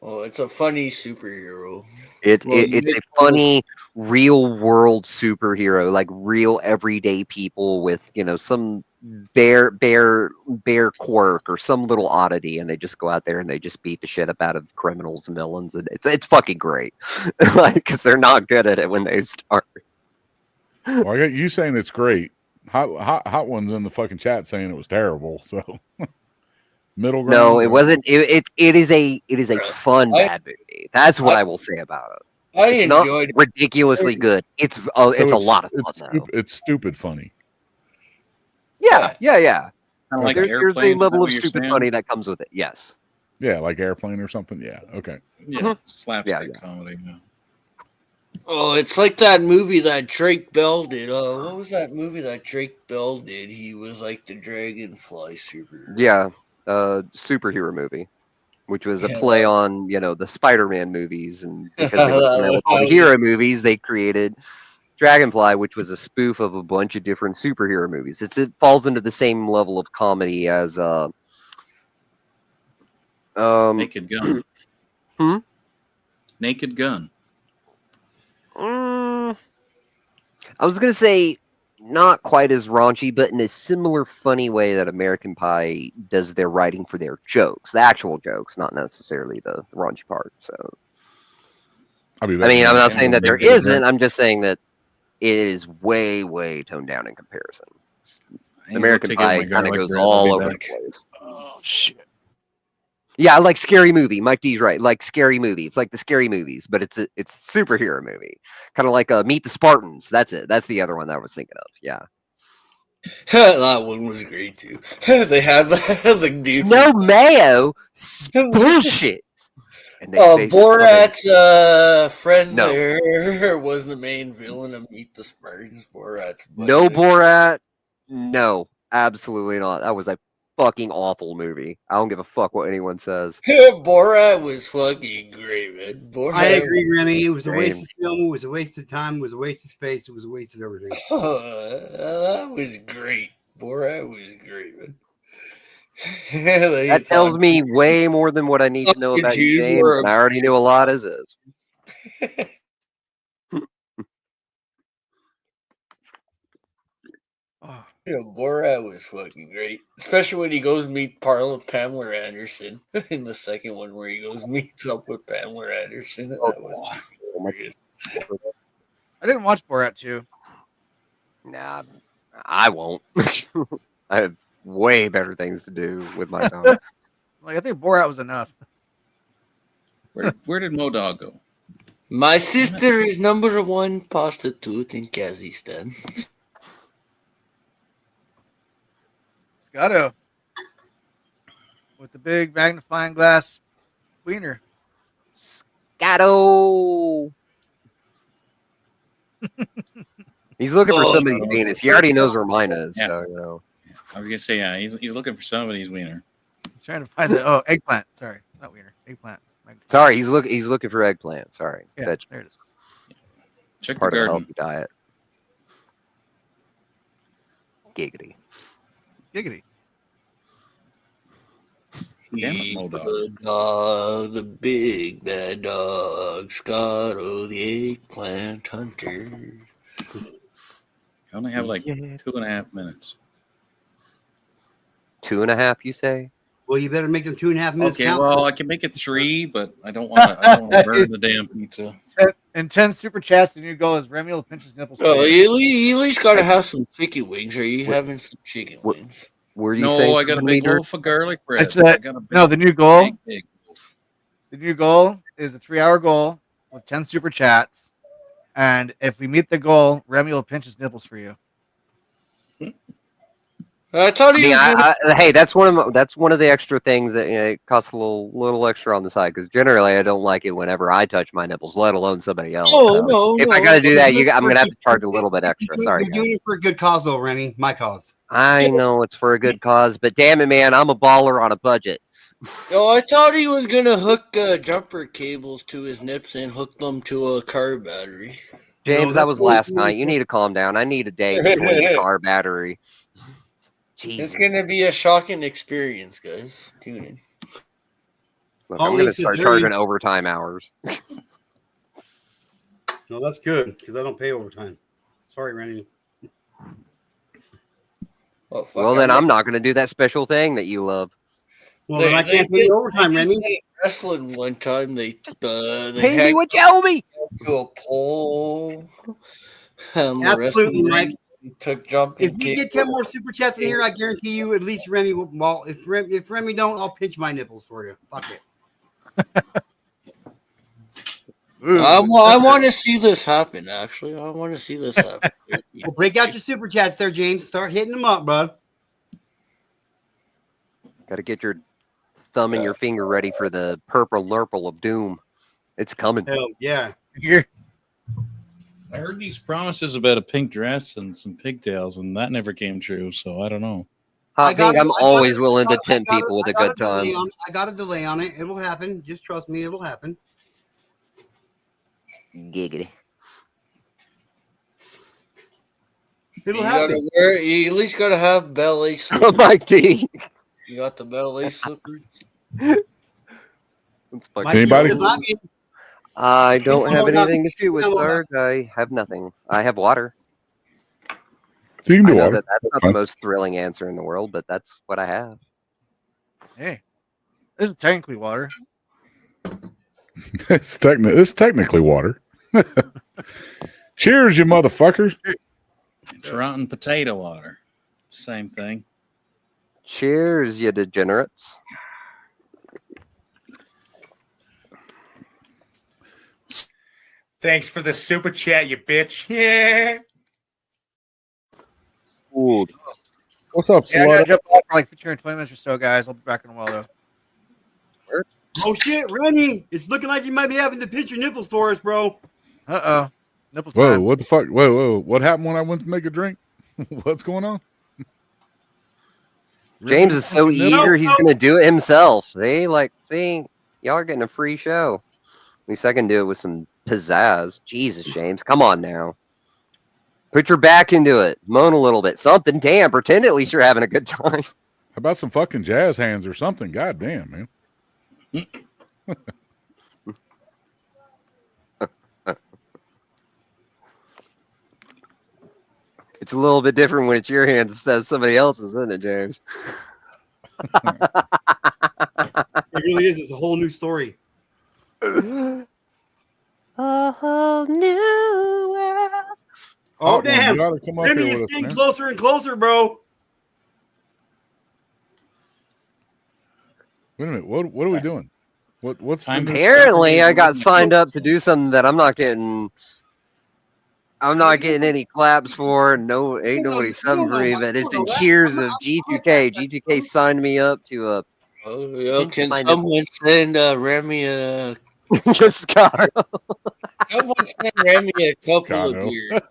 Oh, it's a funny superhero. It's Well, a funny, real world superhero, like real everyday people with some bare quirk or some little oddity, and they just go out there and they just beat the shit up out of criminals and villains, and it's fucking great, like because they're not good at it when they start. Well, I got you saying it's great. Hot ones in the fucking chat saying it was terrible. So middle ground. No, it wasn't. It is a fun bad movie. That's what I will say about it. It's not ridiculously good. It's a lot of fun though. It's stupid funny. Yeah. Kinda like There's a Airplane, is level that of what you're stupid saying? funny that comes with it. Yes. Yeah, like Airplane or something. Yeah. Okay. Yeah, slapstick Yeah. comedy. Yeah. Oh, it's like that movie that Drake Bell did. What was that movie that Drake Bell did? He was like the Dragonfly superhero. Yeah, superhero movie, which was a Yeah, play on the Spider-Man movies, and because they were that never was, called that the was hero movies, they created Dragonfly, which was a spoof of a bunch of different superhero movies. It falls into the same level of comedy as Naked Gun. Naked Gun. I was gonna say not quite as raunchy, but in a similar funny way that American Pie does their writing for their jokes, the actual jokes, not necessarily the raunchy part. So, I'll be I back. mean, I'm not Kind of saying a that there big bit of isn't. that. I'm just saying that it is way, way toned down in comparison. I need to go American take out Pie my kind of garlic goes bread. I'll all be over the back. place. Oh shit. Yeah, I like Scary Movie. Mike D's right. Like Scary Movie. It's like the Scary Movies, but it's a superhero movie. Kind of like Meet the Spartans. That's it. That's the other one that I was thinking of. Yeah. that one was great too. They had the dude. No mayo. Bullshit. And they say Borat's friend No. there was the main villain of Meet the Spartans. Borat's buddy. No Borat. No, absolutely not. That was a fucking awful movie. I don't give a fuck what anyone says. Borat was fucking great, man. Borat I agree, Remy. It was a waste Same. of film. It was a waste of time. It was a waste of space. It was a waste of everything. that was great. Borat was great, man. That tells me way more than what I need to know about you, Jews James, were and I already knew a lot as is. Borat was fucking great, especially when he goes meet Pamela Anderson in the second one, where he goes meets up with Pamela Anderson. That was hilarious. I didn't watch Borat 2. Nah, I won't. I have way better things to do with my time. Like, I think Borat was enough. Where did Modog go? My sister is number one prostitute in Kazakhstan. Scotto. With the big magnifying glass wiener. Scotto. He's looking for Oh, somebody's no. penis. He already knows where mine is, Yeah. so I was gonna say, yeah, he's looking for somebody's wiener. He's trying to find the eggplant. Sorry, not wiener. Eggplant. Sorry, he's looking for eggplant. Sorry, Yeah, that's there it is. Check part the of the garden. healthy diet. Giggity. Giggity. Damn it, He's Modog. the dog, the big bad dog, Scotto the eggplant hunter. I only have like 2.5 minutes. 2.5, you say? Well, you better make them 2.5 minutes Okay, count. well, I can make it 3, but I don't want to burn the damn pizza. And 10 super chats, the new goal is Remy will pinch his nipples. Oh, you at least gotta have some chicken wings. Are you having some chicken wings? Were you No, saying I got a something, big Leader? loaf of garlic bread. I said, I got a big, no, the new goal. big The new goal is a 3-hour goal with 10 super chats. And if we meet the goal, Remy will pinch his nipples for you. I thought he was gonna. Hey, that's one of the extra things that it costs a little extra on the side, because generally I don't like it whenever I touch my nipples, let alone somebody else. If I gotta do that, I'm gonna have to charge a little bit extra. Sorry, You're doing it for a good cause, though, Remy. My cause. I know it's for a good cause, but damn it, man, I'm a baller on a budget. Oh, I thought he was gonna hook jumper cables to his nips and hook them to a car battery. James, that was last night. You need to calm down. I need a day to join the car battery. Jesus. It's gonna be a shocking experience, guys. Tune in. Look, I'm gonna start charging overtime hours. No, that's good because I don't pay overtime. Sorry, Remy. Well, then I'm not gonna do that special thing that you love. Well, then I can't pay you overtime, Remy. Wrestling one time, they Pay me what you owe me. To a pole. Absolutely, Mike. Took jumping. If we get 10 more super chats in here, I guarantee you at least Remy will. Well, if Remy don't, I'll pinch my nipples for you. Fuck it. I want to see this happen. Actually, I want to see this happen. Well, break out your super chats there, James. Start hitting them up, bud. Got to get your thumb and your finger ready for the purple nurple of doom. It's coming. Hell yeah. Here. I heard these promises about a pink dress and some pigtails, and that never came true. So I don't know. Hot Pink, I'm always willing to tempt people with a good time. I got a delay on it. It'll happen. Just trust me. It'll happen. Giggity. It'll You happen. gotta wear. You at least gotta have ballet Oh, slippers. Mike D. You got the ballet slippers. Anybody? I don't have anything to shoot with, Sarge. I have nothing. I have water. You can do I know water. that's not fine. the most thrilling answer in the world, but that's what I have. Hey, this is technically water. It's technically water. Cheers, you motherfuckers. It's rotten potato water. Same thing. Cheers, you degenerates. Thanks for the super chat, you bitch. Yeah. Ooh. What's up, Yeah, I gotta slut? jump off for like 15 or 20 minutes or so, guys. I'll be back in a while though. Oh shit, Rennie! It's looking like you might be having to pinch your nipples for us, bro. Nipple Whoa, time. what the fuck? Whoa. What happened when I went to make a drink? What's going on? James is so eager, he's going to do it himself. See, y'all are getting a free show. At least I can do it with some pizzazz. Jesus, James, come on now. Put your back into it. Moan a little bit. Something. Damn, pretend at least you're having a good time. How about some fucking jazz hands or something? God damn, man. It's a little bit different when it's your hands instead of somebody else's, isn't it, James? It really is. It's a whole new story. A whole new world. Oh, Hot one, damn. you gotta come up Remy here is with us, getting man. closer and closer, bro. Wait a minute. What are we doing? What's the new Apparently, I got signed up to do something that I'm not getting any claps for. No, ain't nobody subbing for me, but it's the cheers of G2K. G2K signed me up to a. Oh, yeah. Can someone send Remy a? Just Scott. Someone send Remy a couple of beers.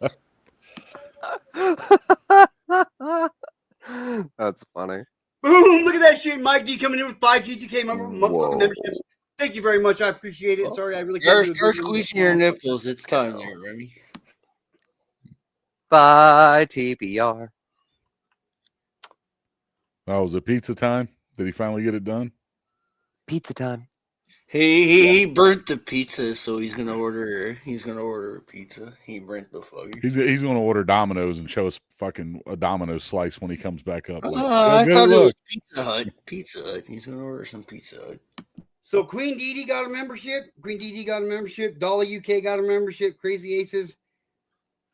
That's funny. Boom! Look at that shit. Mike D coming in with 5 G2K motherfucking memberships. Thank you very much. I appreciate it. Sorry, I really can't do it. Start squeezing your nipples. It's time there, Remy. Bye, TPR. Oh, was it pizza time? Did he finally get it done? Pizza time. He burnt the pizza, so he's gonna order a pizza. He burnt the fucker. He's gonna order Domino's and show us fucking a Domino's slice when he comes back up. Like, I thought it was Pizza Hut. Pizza Hut. He's gonna order some Pizza Hut. So Queen Dee got a membership. Dolly UK got a membership. Crazy Aces,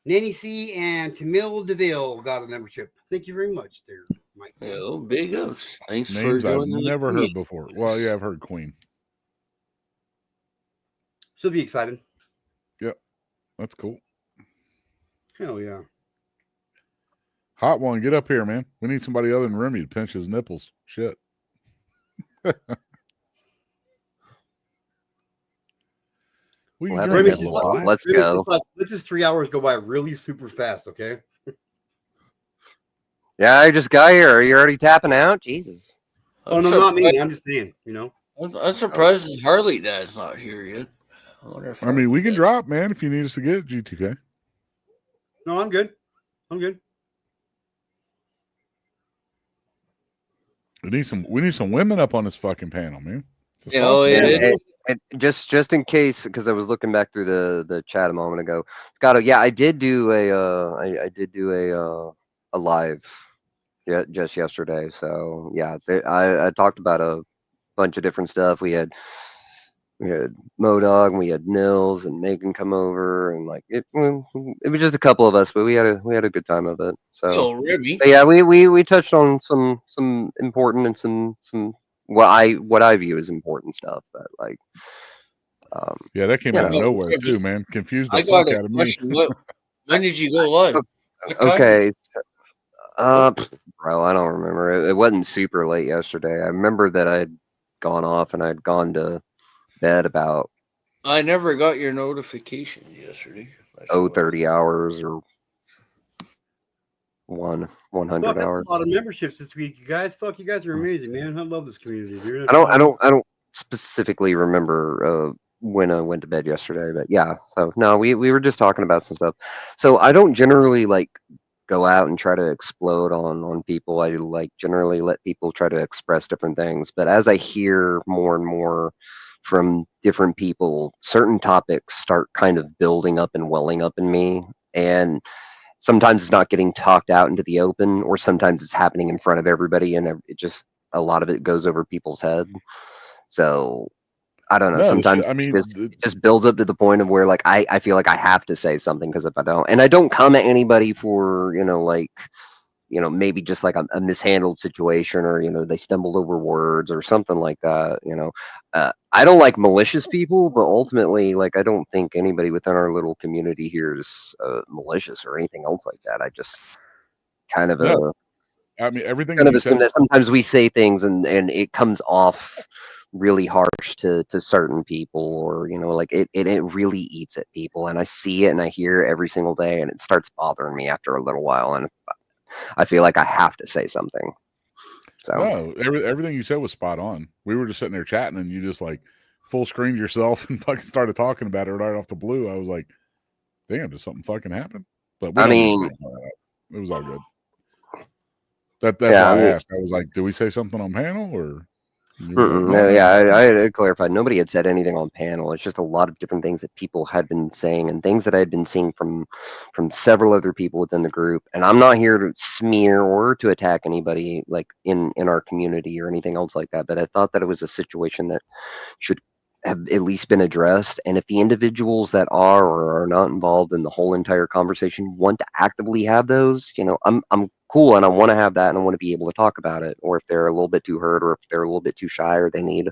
Nanny C, and Tamil DeVille got a membership. Thank you very much, there, Mike. Yo, big ups. Thanks names for doing I've never heard before. Well, yeah, I've heard Queen. She'll be excited. Yep, that's cool. Hell yeah. Hot one, get up here, man. We need somebody other than Remy to pinch his nipples. Shit. Let's go. Let this 3 hours go by really super fast, okay? Yeah, I just got here. Are you already tapping out? Jesus. Oh, no, not me. I'm just saying, you know. I'm surprised his Harley Dad's not here yet. I mean, we can drop, man, if you need us to get G2K. No, I'm good. I'm good. We need some women up on this fucking panel, man. And just in case, because I was looking back through the chat a moment ago, Scotto. Yeah, I did do a live, just yesterday. So yeah, I talked about a bunch of different stuff. We had Modog, and we had Nils and Megan come over, and like it was just a couple of us, but we had a good time of it. So but yeah, we touched on some important and some what I view as important stuff, but like yeah, that came out of nowhere too, man. Confused the fuck out of me. When did you go live? Okay, bro, I don't remember. It wasn't super late yesterday. I remember that I'd gone off and I'd gone to bed about. I never got your notification yesterday. 30 hours or 100 Fuck, that's hours. a lot of memberships this week, you guys. Fuck, you guys are amazing, man. I love this community, dude. I don't specifically remember when I went to bed yesterday, but yeah. So no, we were just talking about some stuff. So I don't generally like go out and try to explode on people. I like generally let people try to express different things. But as I hear more and more from different people, certain topics start kind of building up and welling up in me. And sometimes it's not getting talked out into the open, or sometimes it's happening in front of everybody, and it just a lot of it goes over people's head. So I don't know. No, Sometimes I mean, it just builds up to the point of where like I feel like I have to say something, because if I don't, and I don't come at anybody for like maybe just like a mishandled situation, or they stumbled over words or something like that. I don't like malicious people, but ultimately, like, I don't think anybody within our little community here is malicious or anything else like that. I just kind of no. I mean, everything kind of you assume said. that sometimes we say things and it comes off really harsh to certain people, or like it really eats at people, and I see it and I hear it every single day, and it starts bothering me after a little while, and I feel like I have to say something. So No, everything you said was spot on. We were just sitting there chatting, and you just like full screened yourself and fucking started talking about it right off the blue. I was like, "Damn, did something fucking happen?" But we I don't need to mean, bring all that up. It was all good. That's yeah, I why I mean, asked. I was like, "Did we say something on panel?" Or you were like, no, "No." yeah, I clarified. Nobody had said anything on panel. It's just a lot of different things that people had been saying, and things that I had been seeing from several other people within the group. And I'm not here to smear or to attack anybody like in our community or anything else like that. But I thought that it was a situation that should have at least been addressed. And if the individuals that are or are not involved in the whole entire conversation want to actively have those, I'm cool, and I want to have that, and I want to be able to talk about it. Or if they're a little bit too hurt, or if they're a little bit too shy, or they need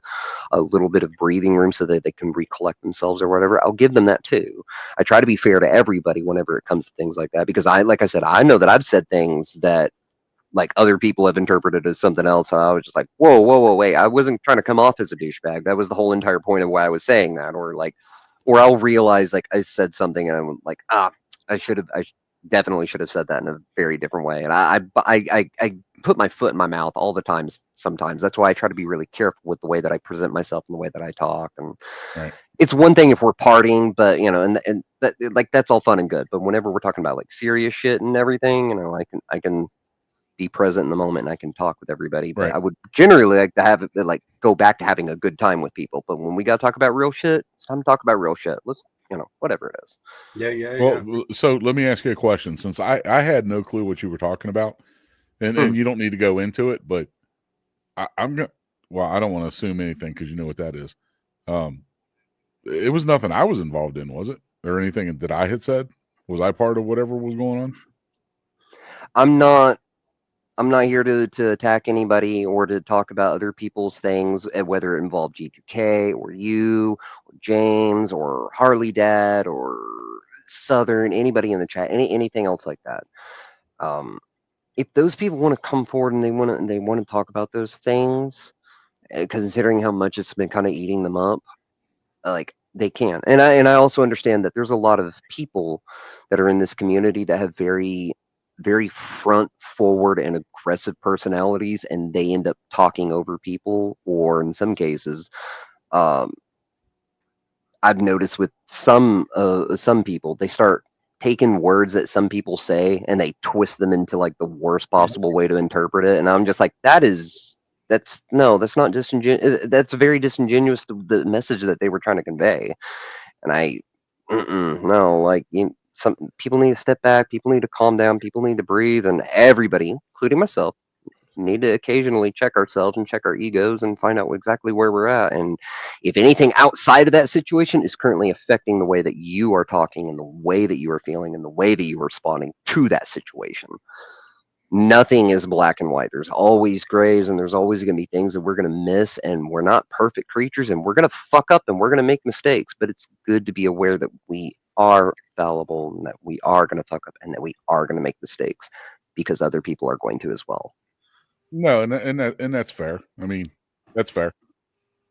a little bit of breathing room so that they can recollect themselves or whatever, I'll give them that too. I try to be fair to everybody whenever it comes to things like that, because like I said, I know that I've said things that like other people have interpreted as something else. I was just like, whoa, wait. I wasn't trying to come off as a douchebag. That was the whole entire point of why I was saying that. Or I'll realize like I said something and I'm like, I definitely should have said that in a very different way. And I put my foot in my mouth all the time. Sometimes that's why I try to be really careful with the way that I present myself and the way that I talk. And Right. it's one thing if we're partying, but and that, like, that's all fun and good. But whenever we're talking about like serious shit and everything, I can be present in the moment and I can talk with everybody. But Right. I would generally like to have it like go back to having a good time with people. But when we got to talk about real shit, it's time to talk about real shit. Let's whatever it is. Yeah. Well, so let me ask you a question. Since I had no clue what you were talking about, and you don't need to go into it, but I'm gonna. Well, I don't want to assume anything because you know what that is. It was nothing I was involved in, was it, or anything that I had said? Was I part of whatever was going on? I'm not here to attack anybody or to talk about other people's things, whether it involved G2K or you or James or Harley Dad or Southern, anybody in the chat, anything else like that. If those people want to come forward and they want to talk about those things, considering how much it's been kind of eating them up, like, they can. And I also understand that there's a lot of people that are in this community that have very very front forward and aggressive personalities, and they end up talking over people, or in some cases, um, I've noticed with some people, they start taking words that some people say and they twist them into like the worst possible way to interpret it. And I'm just like, that's not disingenuous. That's very disingenuous, the message that they were trying to convey. And no, like, some people need to step back. People need to calm down. People need to breathe, and everybody, including myself, need to occasionally check ourselves and check our egos and find out exactly where we're at. And if anything outside of that situation is currently affecting the way that you are talking and the way that you are feeling and the way that you are responding to that situation, nothing is black and white. There's always grays, and there's always going to be things that we're going to miss, and we're not perfect creatures, and we're going to fuck up and we're going to make mistakes. But it's good to be aware that we are fallible and that we are going to fuck up and that we are going to make mistakes, because other people are going to as well. No, and that's fair. I mean, that's fair.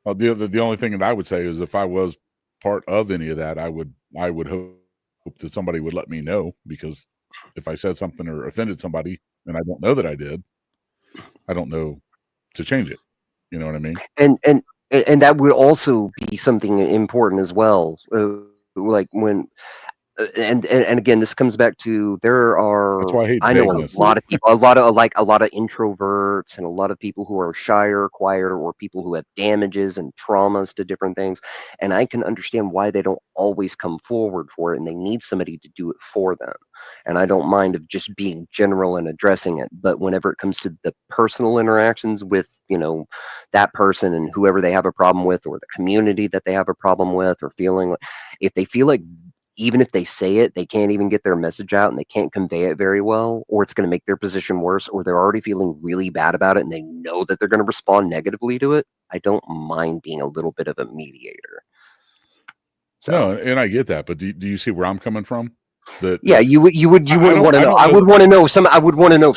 The only thing that I would say is if I was part of any of that, I would hope that somebody would let me know, because if I said something or offended somebody and I don't know that I did, I don't know to change it. You know what I mean? And that would also be something important as well. Like when and again, this comes back to That's why I hate I know vagueness. a lot of people, a lot of introverts, and a lot of people who are shyer, quieter, or people who have damages and traumas to different things. And I can understand why they don't always come forward for it, and they need somebody to do it for them. And I don't mind of just being general and addressing it. But whenever it comes to the personal interactions with, that person and whoever they have a problem with, or the community that they have a problem with, or feeling like, if they feel like even if they say it, they can't even get their message out and they can't convey it very well, or it's going to make their position worse, or they're already feeling really bad about it and they know that they're going to respond negatively to it, I don't mind being a little bit of a mediator. So. No, and I get that, but do you see where I'm coming from? Yeah, you wouldn't want to know. I would want to know if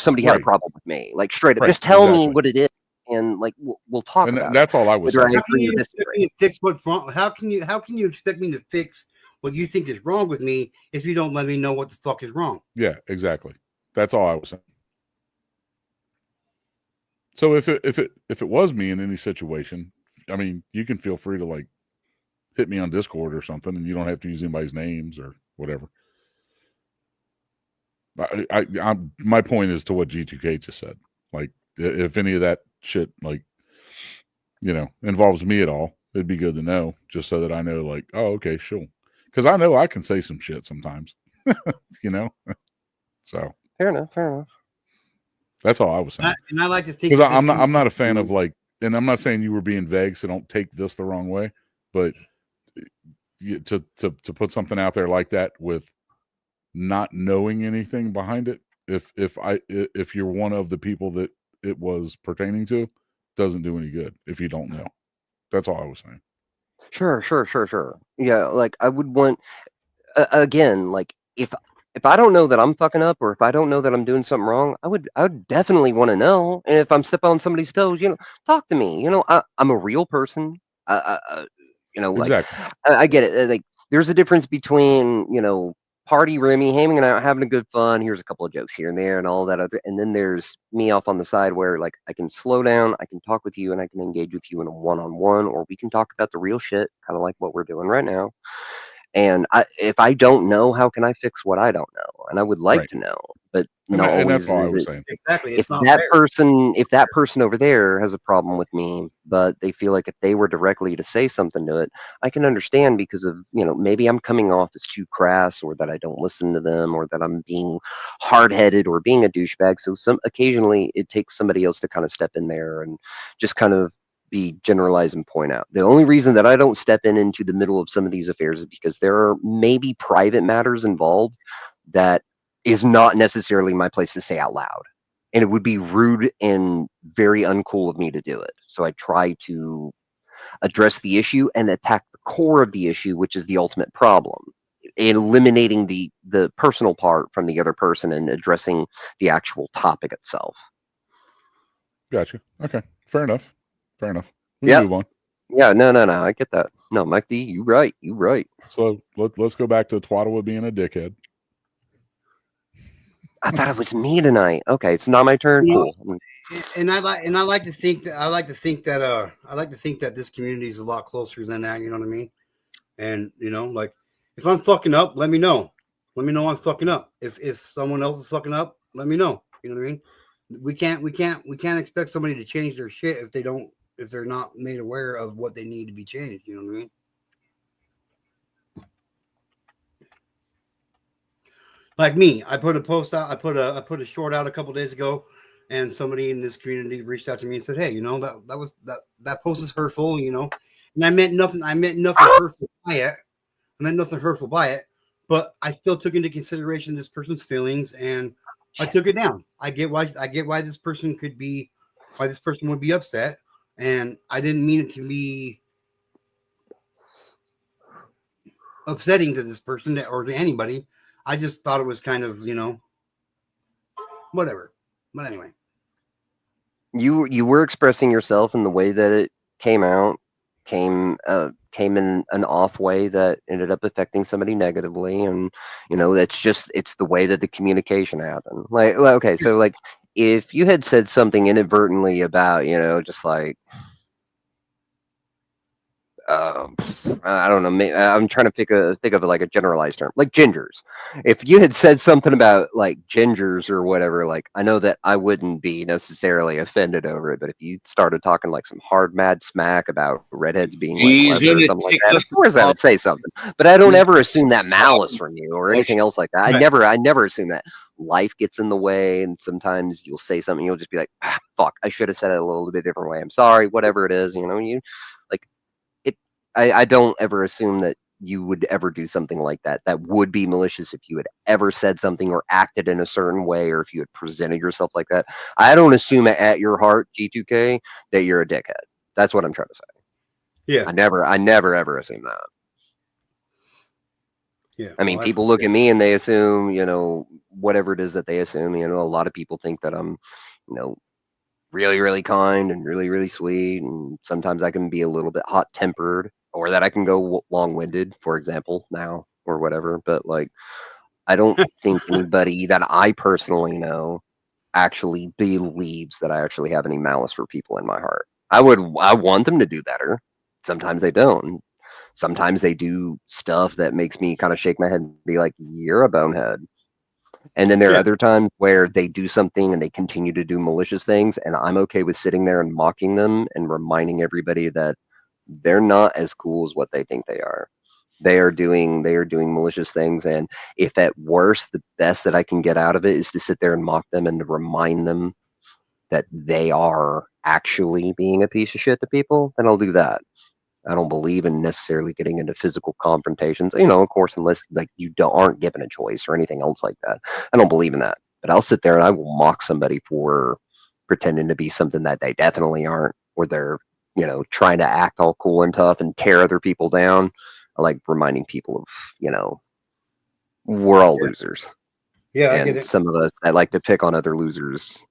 somebody had a problem with me, like straight up. Just tell me what it is, and like we'll talk about it. That's all I was saying. How can you expect me to fix what's wrong? How can you expect me to fix what you think is wrong with me if you don't let me know what the fuck is wrong? Yeah, exactly. That's all I was saying. So if it was me in any situation, I mean, you can feel free to like hit me on Discord or something, and you don't have to use anybody's names or whatever. My point is to what G2K just said. Like, if any of that shit, like, involves me at all, it'd be good to know, just so that I know, like, oh, okay, sure. Because I know I can say some shit sometimes, So fair enough. That's all I was saying. And I like to think because I'm not a fan of like, and I'm not saying you were being vague, so don't take this the wrong way, but to put something out there like that with not knowing anything behind it, if you're one of the people that it was pertaining to, doesn't do any good if you don't know. That's all I was saying. Sure. Yeah, like I would want again, like if I don't know that I'm fucking up, or if I don't know that I'm doing something wrong, I would definitely want to know. And if I'm stepping on somebody's toes, talk to me. I'm a real person. Like Exactly. I get it. Like there's a difference between party Remy hanging out, having a good fun. Here's a couple of jokes here and there, and all that other. And then there's me off on the side where like I can slow down, I can talk with you, and I can engage with you in a one-on-one, or we can talk about the real shit, kind of like what we're doing right now. And if I don't know, how can I fix what I don't know? And I would like to know, but not always that's all I is was it. saying. Exactly. If that person over there has a problem with me, but they feel like if they were directly to say something to it, I can understand, because of maybe I'm coming off as too crass, or that I don't listen to them, or that I'm being hard-headed or being a douchebag. So occasionally it takes somebody else to kind of step in there and just kind of be generalized and point out. The only reason that I don't step into the middle of some of these affairs is because there are maybe private matters involved that is not necessarily my place to say out loud. And it would be rude and very uncool of me to do it. So I try to address the issue and attack the core of the issue, which is the ultimate problem, eliminating the personal part from the other person and addressing the actual topic itself. Gotcha. Okay. Fair enough. We can move on. Yeah, no. I get that. No, Mike D, you right. So let's go back to Twaddle being a dickhead. I thought it was me tonight. Okay, it's not my turn. Cool. And I like to think that this community is a lot closer than that. You know what I mean? And like if I'm fucking up, let me know. Let me know I'm fucking up. If someone else is fucking up, let me know. You know what I mean? We can't expect somebody to change their shit if they're not made aware of what they need to be changed. You know what I mean? Like me, I put a post out. I put a short out a couple days ago, and somebody in this community reached out to me and said, "Hey, that post is hurtful." And I meant nothing. Hurtful by it. I meant nothing hurtful by it, but I still took into consideration this person's feelings, and I took it down. I get why this person would be upset, and I didn't mean it to be upsetting to this person or to anybody. I just thought it was kind of, whatever. But anyway. You were expressing yourself in the way that it came came in an off way that ended up affecting somebody negatively, and it's the way that the communication happened. Like, okay, so like if you had said something inadvertently about, just like I don't know. I'm trying to think of like a generalized term, like gingers. If you had said something about like gingers or whatever, like I know that I wouldn't be necessarily offended over it, but if you started talking like some hard mad smack about redheads being like He's lesser or gonna something like take that, us of course I would say something. But I don't ever assume that malice from you or anything else like that. I never assume that. Life gets in the way, and sometimes you'll say something, you'll just be like, "Fuck, I should have said it a little bit different way. I'm sorry." Whatever it is, you like. I don't ever assume that you would ever do something like that. That would be malicious if you had ever said something or acted in a certain way, or if you had presented yourself like that. I don't assume at your heart, G2K, that you're a dickhead. That's what I'm trying to say. Yeah. I never ever assume that. Yeah. I mean, people look at me and they assume, whatever it is that they assume. A lot of people think that I'm, really, really kind and really, really sweet. And sometimes I can be a little bit hot tempered, or that I can go long winded, for example, now or whatever. But like, I don't think anybody that I personally know actually believes that I actually have any malice for people in my heart. I want them to do better. Sometimes they don't. Sometimes they do stuff that makes me kind of shake my head and be like, "You're a bonehead." And then there are other times where they do something and they continue to do malicious things, and I'm okay with sitting there and mocking them and reminding everybody that they're not as cool as what they think they are. They are doing malicious things, and if at worst, the best that I can get out of it is to sit there and mock them and to remind them that they are actually being a piece of shit to people, then I'll do that. I don't believe in necessarily getting into physical confrontations. Of course, unless like aren't given a choice or anything else like that. I don't believe in that. But I'll sit there and I will mock somebody for pretending to be something that they definitely aren't, or they're trying to act all cool and tough and tear other people down. I like reminding people of we're all losers. Yeah, I and get it. some of us that like to pick on other losers.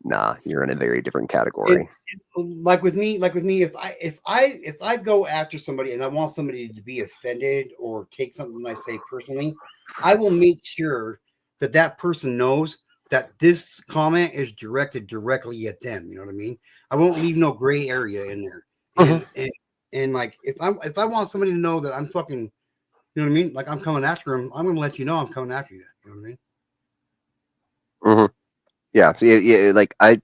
Nah, you're in a very different category. Like with me, if I go after somebody and I want somebody to be offended or take something I say personally, I will make sure that person knows that this comment is directed directly at them. You know what I mean? I won't leave no gray area in there. And like if I want somebody to know that I'm fucking, you know what I mean? Like I'm coming after them, I'm gonna let you know I'm coming after you. You know what I mean? Yeah. Like I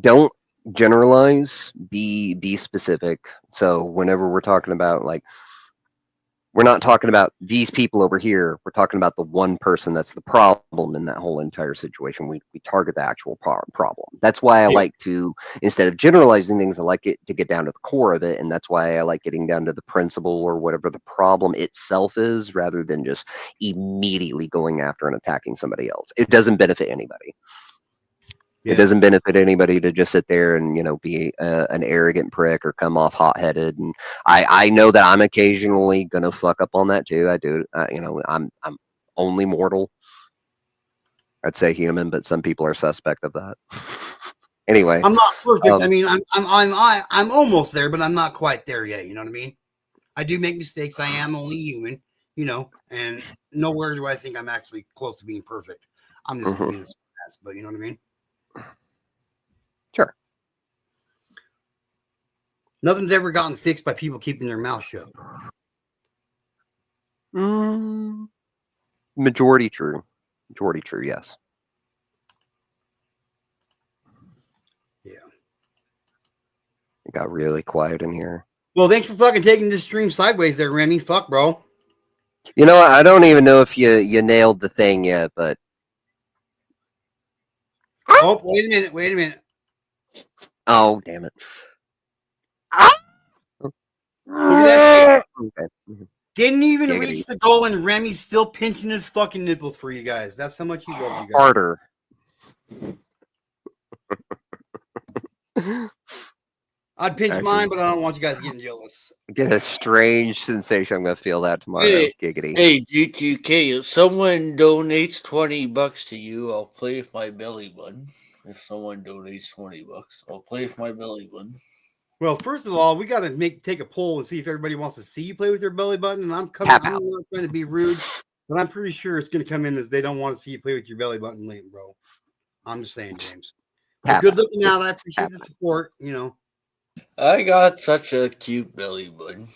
don't generalize. Be specific. So whenever we're talking about like, we're not talking about these people over here. We're talking about the one person that's the problem in that whole entire situation. We target the actual problem. That's why I like to, instead of generalizing things, I like it to get down to the core of it. And that's why I like getting down to the principle or whatever the problem itself is, rather than just immediately going after and attacking somebody else. It doesn't benefit anybody. It doesn't benefit anybody to just sit there and be an arrogant prick or come off hot-headed. And I know that I'm occasionally gonna fuck up on that too. I do. I'm only mortal. I'd say human, but some people are suspect of that. Anyway, I'm not perfect. I mean, I'm almost there, but I'm not quite there yet. You know what I mean? I do make mistakes. I am only human. And nowhere do I think I'm actually close to being perfect. I'm just being a ass, but you know what I mean? Sure. Nothing's ever gotten fixed by people keeping their mouth shut. Majority true. Yes. Yeah. It got really quiet in here. Well, thanks for fucking taking this stream sideways there, Remy. Fuck, bro. I don't even know if you nailed the thing yet, but oh, wait a minute. Oh, damn it. Look at that. Okay. Didn't even Giggity. reach the goal, and Remy's still pinching his fucking nipples for you guys. That's how much he loves you guys. Harder. I'd pinch mine, but I don't want you guys getting jealous. Get a strange sensation. I'm gonna feel that tomorrow. Giggity. Hey, G2K, if someone donates $20 to you, I'll play with my belly button. If someone donates $20, I'll play with my belly button. Well, first of all, we got to take a poll and see if everybody wants to see you play with your belly button. And I'm Tap I'm out. not trying to be rude, but I'm pretty sure it's going to come in as they don't want to see you play with your belly button, late, bro. I'm just saying, James. But Tap good out. looking out. I Just appreciate tap the out. support. You know, I got such a cute belly button.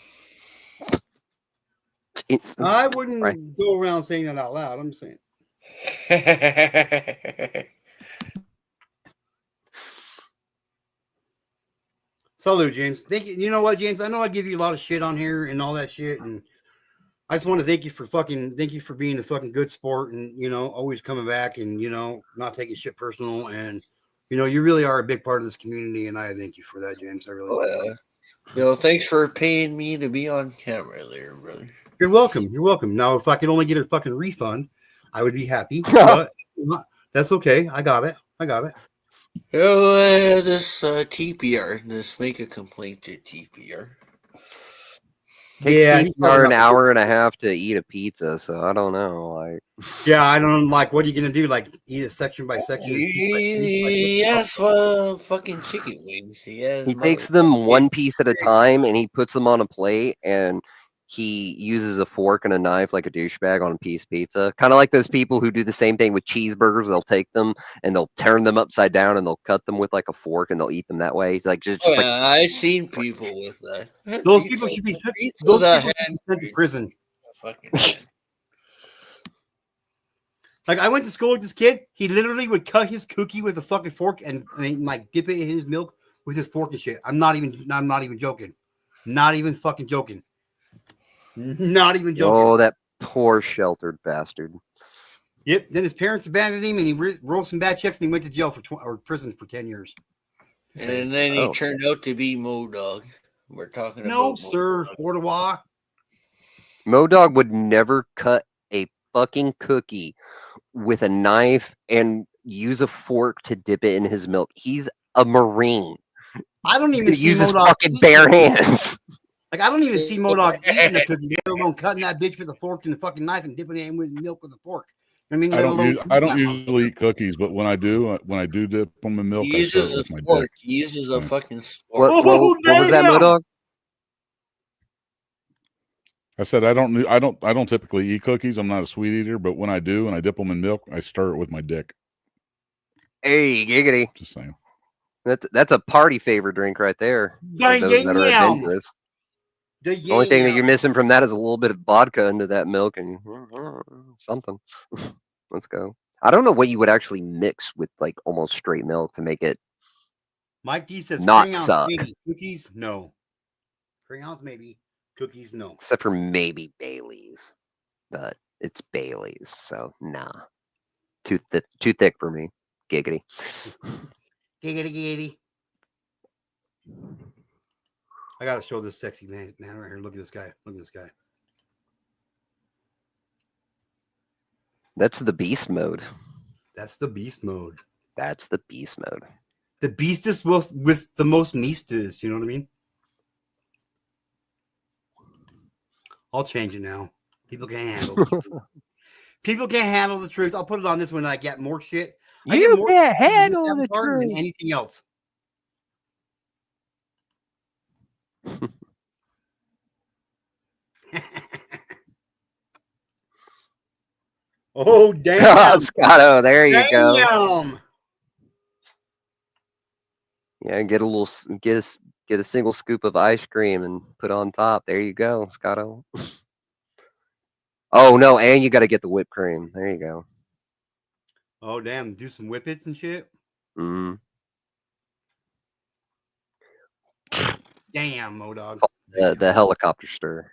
I wouldn't go around saying that out loud. I'm saying. Salute, James. Thank you. You know what, James? I know I give you a lot of shit on here and all that shit, and I just want to thank you for being a fucking good sport and, you know, always coming back and, you know, not taking shit personal. And, you know, you really are a big part of this community. And I thank you for that, James. I really do. Thanks for paying me to be on camera there, brother. You're welcome. You're welcome. Now, if I could only get a fucking refund, I would be happy, but that's okay. I got it. This TPR, just make a complaint to TPR. Takes Yeah, he's probably TPR an not the hour and a half to eat a pizza, so I don't know. Like, yeah, I don't like. What are you gonna do? Like eat it section by section, and piece by piece? He has fucking chicken wings. He has he takes them one piece at a time and he puts them on a plate and he uses a fork and a knife like a douchebag on a piece of pizza. Kind of like those people who do the same thing with cheeseburgers. They'll take them and they'll turn them upside down and they'll cut them with like a fork and they'll eat them that way. He's like, just like I've seen people with that. Those people should be sent. Those people should be sent to prison. Fucking Like I went to school with this kid. He literally would cut his cookie with a fucking fork and like dip it in his milk with his fork and shit. I'm not even joking. Not even fucking joking. Not even joking. oh, that poor sheltered bastard. Yep. Then his parents abandoned him, and he wrote some bad checks, and he went to jail or prison for 10 years. And then he turned out to be Modog. We're talking No, about sir. Ottawa. Modog would never cut a fucking cookie with a knife and use a fork to dip it in his milk. He's a Marine. I don't even see use his Modog fucking bare hands. Like I don't even see Modog eating a cookie, let alone cutting that bitch with a fork and a fucking knife and dipping it in with milk with a fork. I mean, I don't usually eat cookies, but when I do dip them in milk, He I stir uses it a with my fork. dick. He uses a fucking What fork. was that, Modog? I said I don't typically eat cookies. I'm not a sweet eater, but when I do and I dip them in milk, I stir it with my dick. Hey, giggity. Just saying. That's a party favor drink right there. For those that are adventurous. The only thing that you're missing from that is a little bit of vodka into that milk and something. Let's go. I don't know what you would actually mix with like almost straight milk to make it Mike D says not Crayons, suck. maybe. Cookies, no. Crayons, maybe. Cookies, no. Except for maybe Bailey's. But it's Bailey's, so nah. Too thick for me. Giggity. Giggity. I gotta show this sexy man right here. Look at this guy. That's the beast mode. That's the beast mode. The beastest with the most meastest, you know what I mean? I'll change it now. People can't handle the truth. People can't handle the truth. I'll put it on this one and I get more shit. I get more can't shit handle this the avatar than truth. anything else. Oh, damn. Scotto, there you go. Damn. Yeah, get a single scoop of ice cream and put on top. There you go, Scotto. Oh no, and you got to get the whipped cream. There you go. Oh, damn. Do some whippets and shit. Mm. Damn, Modog. The helicopter stir.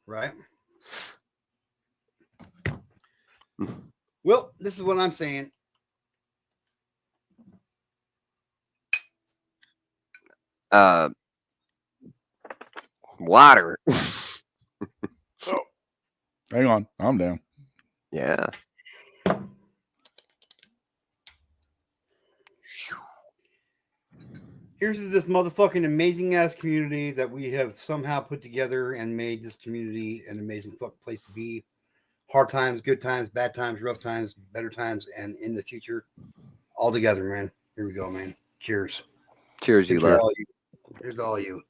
Right. Well, this is what I'm saying. Water. Oh, hang on, I'm down. Yeah. Here's this motherfucking amazing ass community that we have somehow put together and made this community an amazing fucking place to be. Hard times, good times, bad times, rough times, better times, and in the future, all together, man. Here we go, man. Cheers. Cheers, you Here's love. all you. Here's all you.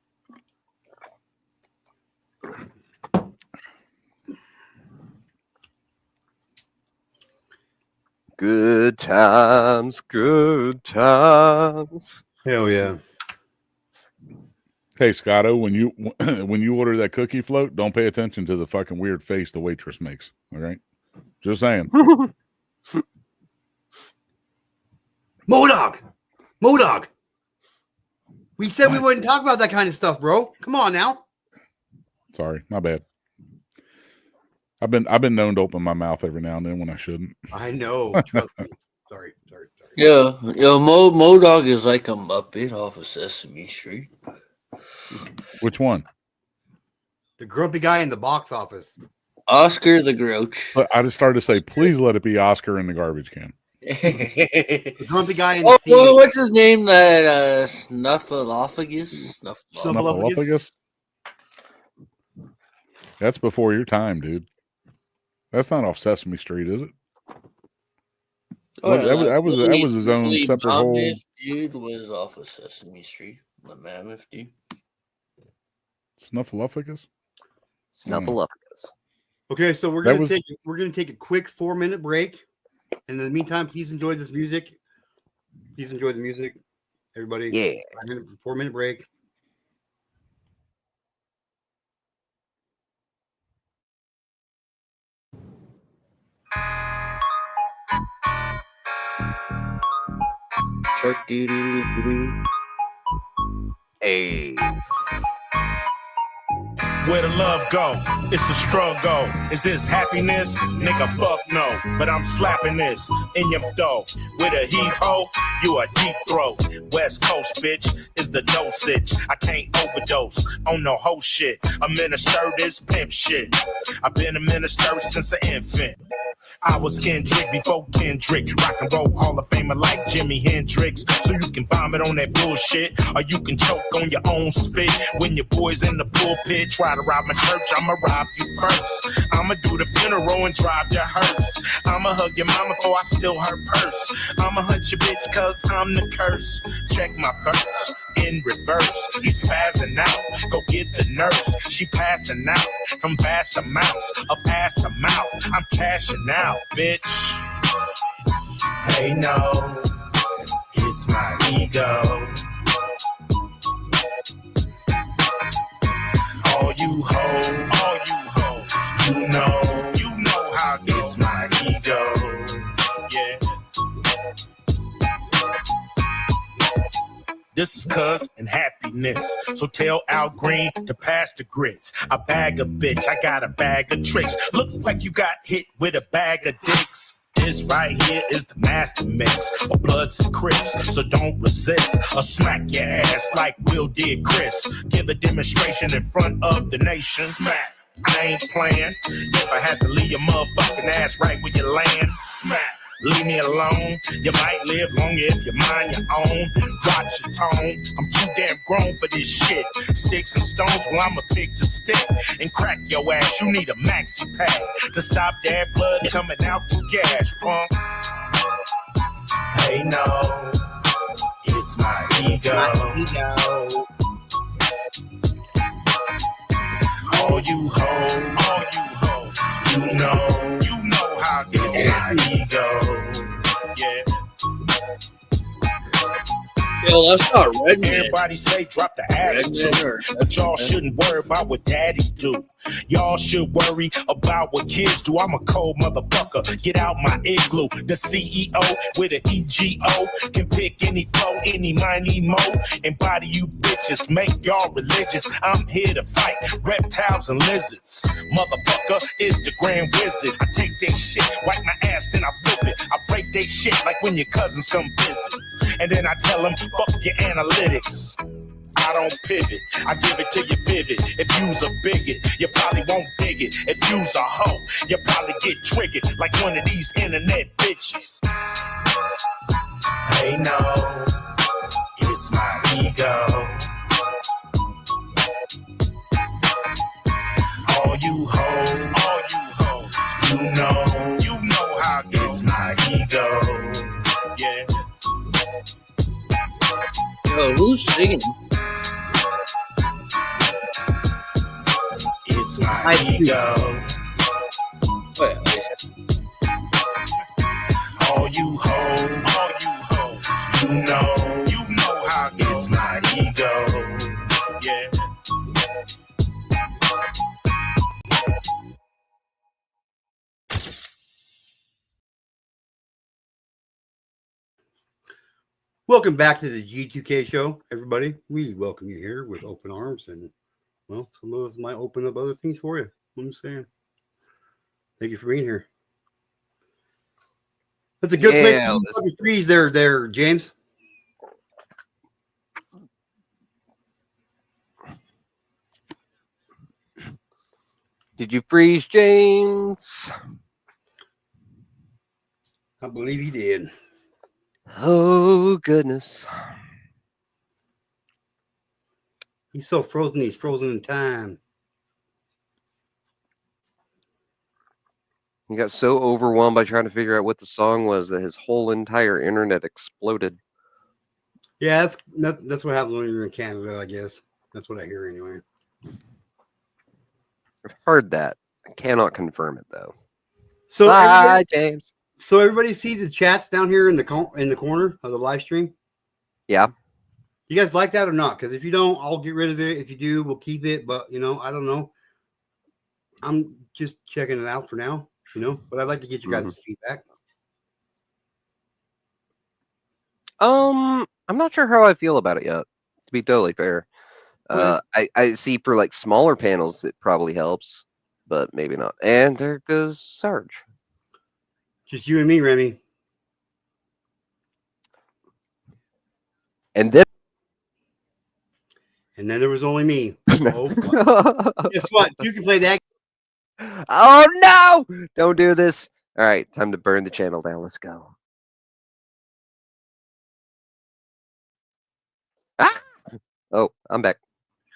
Good times, good times. Hell yeah. Hey, Scotto, when you order that cookie float, don't pay attention to the fucking weird face the waitress makes. All right, just saying. Modog. We said we wouldn't talk about that kind of stuff, bro. Come on now. Sorry, my bad. I've been known to open my mouth every now and then when I shouldn't. I know. Trust me. Sorry. Yeah, Modog is like a Muppet off of Sesame Street. Which one? The grumpy guy in the box office. Oscar the Grouch. But I just started to say, please let it be Oscar in the garbage can. The grumpy guy in the theater. what's his name? That Snuffleupagus? Snuffleupagus? That's before your time, dude. That's not off Sesame Street, is it? Oh, that was his own separate whole. Mammoth dude was off of Sesame Street. The Mammoth dude. Snuffleupagus? Snuffleupagus. Okay, so we're gonna take a quick 4-minute break. And in the meantime, please enjoy this music. Please enjoy the music, everybody. Yeah. 4-minute break. Shark doo doo doo. Hey. Where the love go? It's a struggle. Is this happiness? Nigga, fuck no. But I'm slapping this in your dough. With a heave ho, you a deep throat. West Coast, bitch, is the dosage. I can't overdose on no whole shit. A minister this pimp shit. I've been a minister since an infant. I was Kendrick before Kendrick. Rock and roll Hall of Famer like Jimi Hendrix. So you can vomit on that bullshit, or you can choke on your own spit. When your boys in the pulpit try to rob my church, I'ma rob you first. I'ma do the funeral and drive your hearse. I'ma hug your mama before I steal her purse. I'ma hunt your bitch cause I'm the curse. Check my verse in reverse. He's spazzing out. Go get the nurse. She passing out from vast amounts of ass to mouth. I'm cashing out, bitch. Hey, no, it's my ego. All you hoes, you know how it's my ego. Yeah. This is cuz and happiness. So tell Al Green to pass the grits. I bag a bitch, I got a bag of tricks. Looks like you got hit with a bag of dicks. This right here is the master mix of Bloods and Crips. So don't resist or smack your ass like Will did Chris. Give a demonstration in front of the nation. Smack. I ain't playing. If I had to leave your motherfucking ass right where you land. Smack. Leave me alone. You might live longer if you mind your own. Watch your tone. I'm too damn grown for this shit. Sticks and stones, well, I'ma pick the stick and crack your ass. You need a maxi pad to stop that blood coming out the gash, punk. Hey, no, it's my ego. All you hoes, you know how it's my ego. Yeah. Yo, that's not Redman. Everybody say drop the attitude, but y'all shouldn't worry about what daddy do. Y'all should worry about what kids do. I'm a cold motherfucker. Get out my igloo. The CEO with an EGO can pick any flow, any miney mo, and body you bitches. Make y'all religious. I'm here to fight reptiles and lizards. Motherfucker is the grand wizard. I take they shit, wipe my ass, then I flip it. I break they shit like when your cousins come visit. And then I tell them, fuck your analytics. I don't pivot, I give it to you vivid. If you's a bigot, you probably won't dig it. If you's a hoe, you probably get triggered like one of these internet bitches. Hey, no, it's my ego. All you hoes, you know how it's my ego. Yeah. Yo, who's singing? It's my ego. All you hoes, you know how it's my ego. Yeah. Welcome back to the G2K show, everybody. We welcome you here with open arms, and well, some of us might open up other things for you. I'm saying, thank you for being here. That's a good place to fucking freeze there, James. Did you freeze, James? I believe he did. Oh, goodness. He's so frozen, he's frozen in time. He got so overwhelmed by trying to figure out what the song was that his whole entire internet exploded. Yeah, that's what happens when you're in Canada, I guess. That's what I hear anyway. I've heard that. I cannot confirm it, though. So bye, James. So everybody sees the chats down here in the corner of the live stream? Yeah. You guys like that or not? Because if you don't, I'll get rid of it. If you do, we'll keep it. But, I don't know. I'm just checking it out for now, But I'd like to get you guys' feedback. I'm not sure how I feel about it yet, to be totally fair. I see for like smaller panels, it probably helps, but maybe not. And there goes Sarge. Just you and me, Remy. And then there was only me. Oh, guess what? You can play that. Oh no! Don't do this. All right, time to burn the channel down. Let's go. Ah! Oh, I'm back.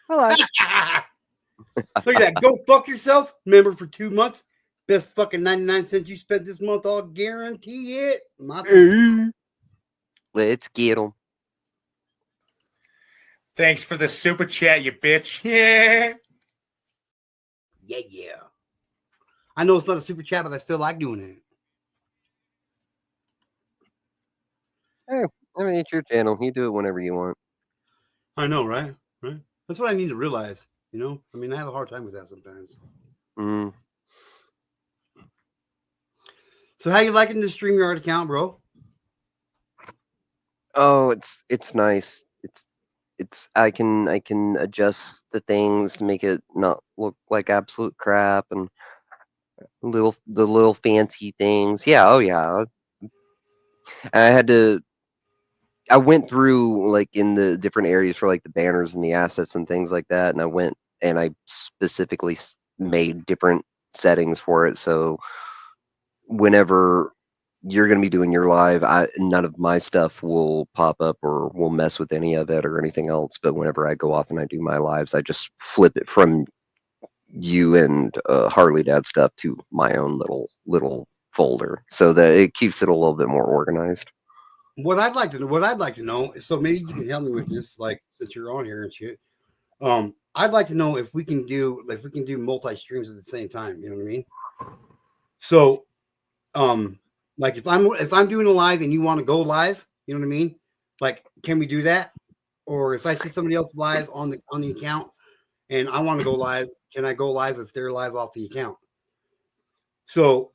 Hello. Look at that. Go fuck yourself. Remember, for 2 months, best fucking 99 cents you spent this month. I'll guarantee it. Let's get them. Thanks for the super chat, you bitch. Yeah. Yeah. I know it's not a super chat, but I still like doing it. Hey, I mean, it's your channel. You do it whenever you want. I know, right? Right. That's what I need to realize. I mean, I have a hard time with that sometimes. So, how you liking the StreamYard account, bro? Oh, it's nice. It's I can adjust the things to make it not look like absolute crap and the little fancy things. Yeah, oh yeah. I went through like in the different areas for like the banners and the assets and things like that, and I went and I specifically made different settings for it. So whenever you're going to be doing your live, none of my stuff will pop up or will mess with any of it or anything else. But whenever I go off and I do my lives, I just flip it from you and Harley Dad stuff to my own little folder, so that it keeps it a little bit more organized. What I'd like to know, so maybe you can help me with this, like since you're on here and shit. I'd like to know if we can do multi streams at the same time. You know what I mean? So, like if I'm doing a live and you want to go live, you know what I mean? Like, can we do that? Or if I see somebody else live on the account and I want to go live, can I go live if they're live off the account? So,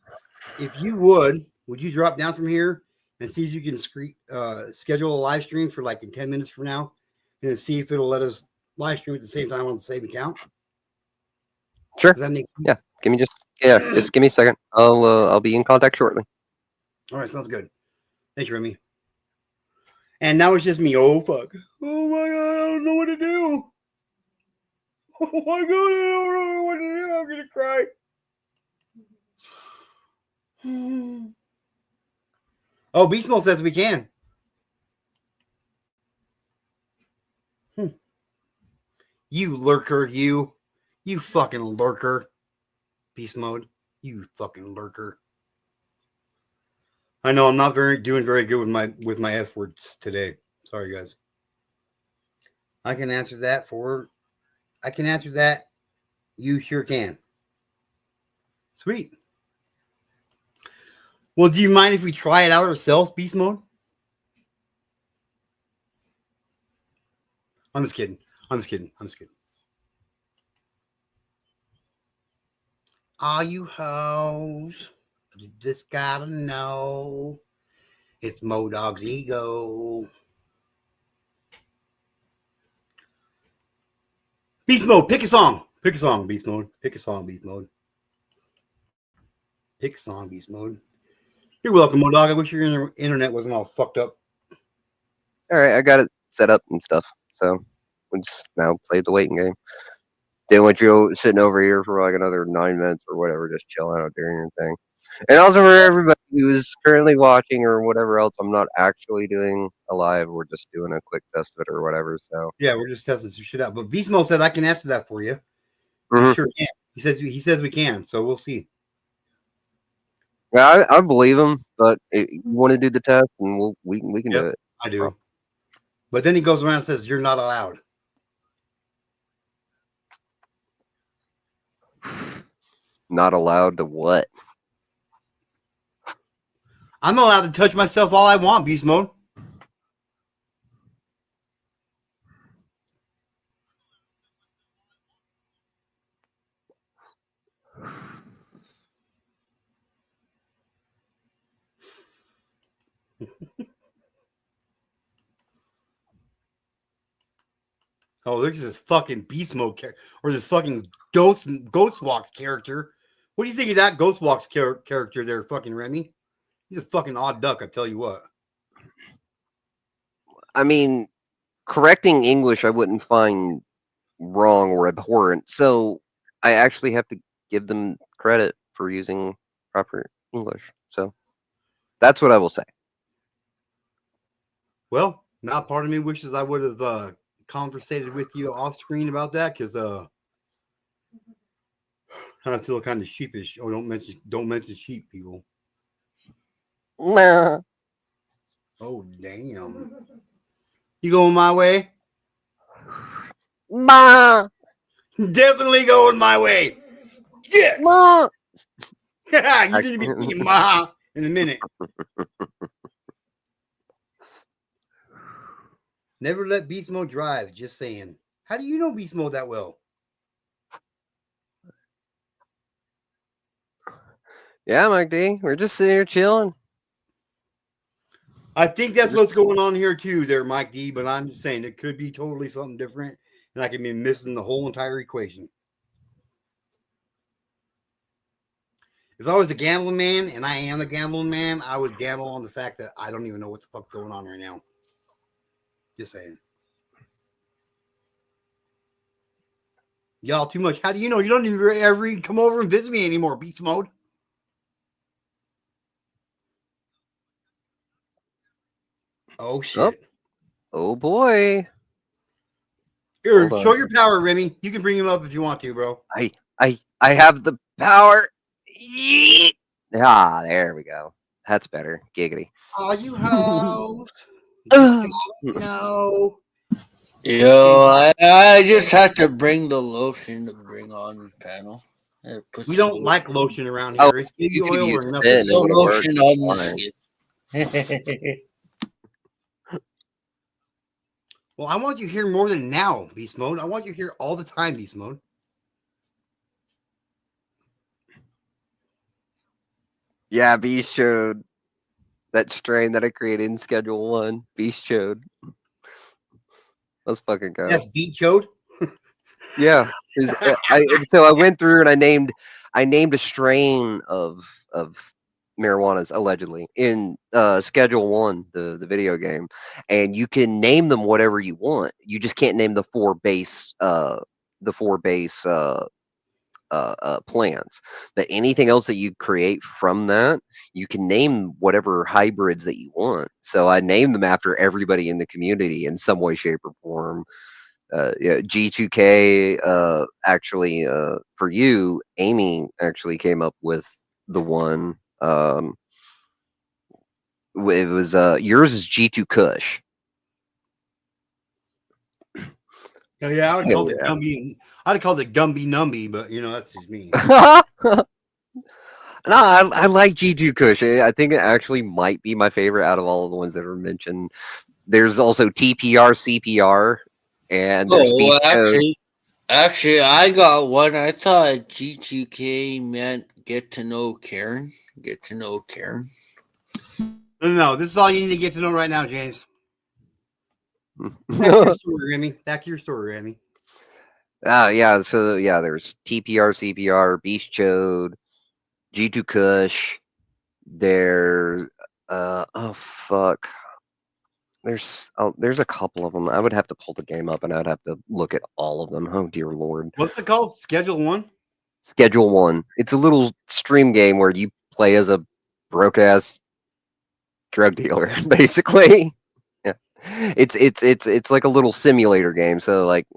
if you would you drop down from here and see if you can schedule a live stream for like in 10 minutes from now, and see if it'll let us live stream at the same time on the same account? Sure. Does that make sense? Yeah. Just give me a second. I'll be in contact shortly. All right, sounds good. Thank you, Remy. And now it's just me. Oh fuck! Oh my god! I don't know what to do. Oh my god! I don't know what to do. I'm gonna cry. Oh, Beast Mode says we can. You lurker, you fucking lurker. Beast Mode, you fucking lurker. I know I'm not doing very good with my F words today. Sorry, guys. I can answer that for. I can answer that. You sure can. Sweet. Well, do you mind if we try it out ourselves, beast mode? I'm just kidding. I'm just kidding. I'm just kidding. All you hoes, you just gotta know it's Modog's ego. Beast mode, pick a song. Pick a song, beast mode. Pick a song, beast mode. Pick a song, beast mode. You're welcome, Modog. I wish your internet wasn't all fucked up. All right, I got it set up and stuff. So we just now play the waiting game. Didn't want you sitting over here for like another 9 minutes or whatever, just chilling out doing your thing. And also for everybody who's currently watching or whatever else, I'm not actually doing a live. We're just doing a quick test of it or whatever. So Yeah, we're just testing some shit out. But Beast Mode said I can answer that for you. Mhm. You sure can. He says we can. So we'll see. yeah, I believe him, but you want to do the test, and we can do Yep, it. I do. But then he goes around and says you're not allowed. Not allowed to what? I'm allowed to touch myself all I want, Beast Mode. Oh, look at this fucking Beast Mode character, or this fucking Ghost Walks character. What do you think of that Ghost Walks character there, fucking Remy? He's a fucking odd duck, I tell you what. I mean, correcting English I wouldn't find wrong or abhorrent. So I actually have to give them credit for using proper English. So that's what I will say. Well, now part of me wishes I would have conversated with you off screen about that because I feel kind of sheepish. Oh, don't mention sheep, people. Nah. Oh damn! You going my way? Ma. Definitely going my way. Yes. Ma. You're gonna be thinking ma in a minute. Never let Beast Mode drive. Just saying. How do you know Beast Mode that well? Yeah, Mike D. We're just sitting here chilling. I think that's what's going on here too, there, Mike D. But I'm just saying it could be totally something different, and I could be missing the whole entire equation. If I was a gambling man, and I am a gambling man, I would gamble on the fact that I don't even know what the fuck's going on right now. Just saying. Y'all too much. How do you know? You don't even ever come over and visit me anymore, Beast Mode. Oh shit. Oh boy. Here, Hold on. show your power, Remy. You can bring him up if you want to, bro. I have the power. Yeet. Ah, there we go. That's better. Giggity. Oh, you hoes. No. Yo, I just had to bring the lotion to bring on the panel. We don't like lotion around Oh, here. It's baby you could oil use or thin, nothing. it would've worked lotion on the fine. skin. Well, I want you here more than now, Beast Mode. I want you here all the time, Beast Mode. Yeah, Beast showed that strain that I created in Schedule 1. Beast showed. Let's fucking go. That's Beat Chode? Yeah. So I went through and I named a strain of marijuanas allegedly in Schedule 1, the video game, and you can name them whatever you want. You just can't name the four base plants. But anything else that you create from that, you can name whatever hybrids that you want. So I named them after everybody in the community in some way, shape, or form. Yeah, G2K actually for you, Amy actually came up with the one. It was yours is G2 Kush. Oh, yeah, I would Hell call it yeah. Gumby. I'd have called it Gumby Numby, but that's just me. No, I like G2 Kush. I think it actually might be my favorite out of all of the ones that were mentioned. There's also TPR, CPR, and there's Oh, Beast Code. actually, I got one. I thought G2K meant get to know Karen. Get to know Karen. No. This is all you need to get to know right now, James. Back to your story, Remy. Back to your story, Remy. Yeah. So yeah, there's TPR, CPR, Beast Chode, G2 Kush. There's oh fuck. There's a couple of them. I would have to pull the game up and I'd have to look at all of them. Oh dear lord. What's it called? Schedule 1? Schedule 1. It's a little stream game where you play as a broke ass drug dealer, basically. Yeah. It's like a little simulator game. So like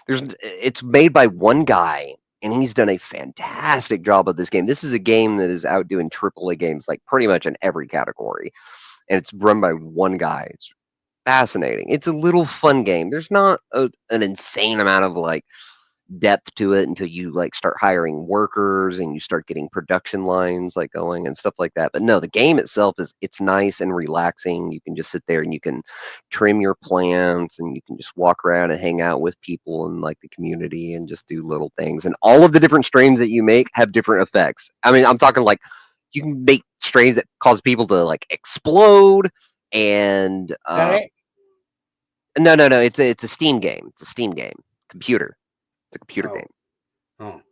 it's made by one guy and he's done a fantastic job of this game. This is a game that is outdoing AAA games like pretty much in every category. And it's run by one guy. It's fascinating. It's a little fun game. There's not an insane amount of like depth to it until you like start hiring workers and you start getting production lines like going and stuff like that. But no, the game itself it's nice and relaxing. You can just sit there and you can trim your plants and you can just walk around and hang out with people in like the community and just do little things. And all of the different strains that you make have different effects. I mean, I'm talking like you can make strains that cause people to like explode and no. It's a Steam game. It's a Steam game. Computer. It's a computer game. Oh.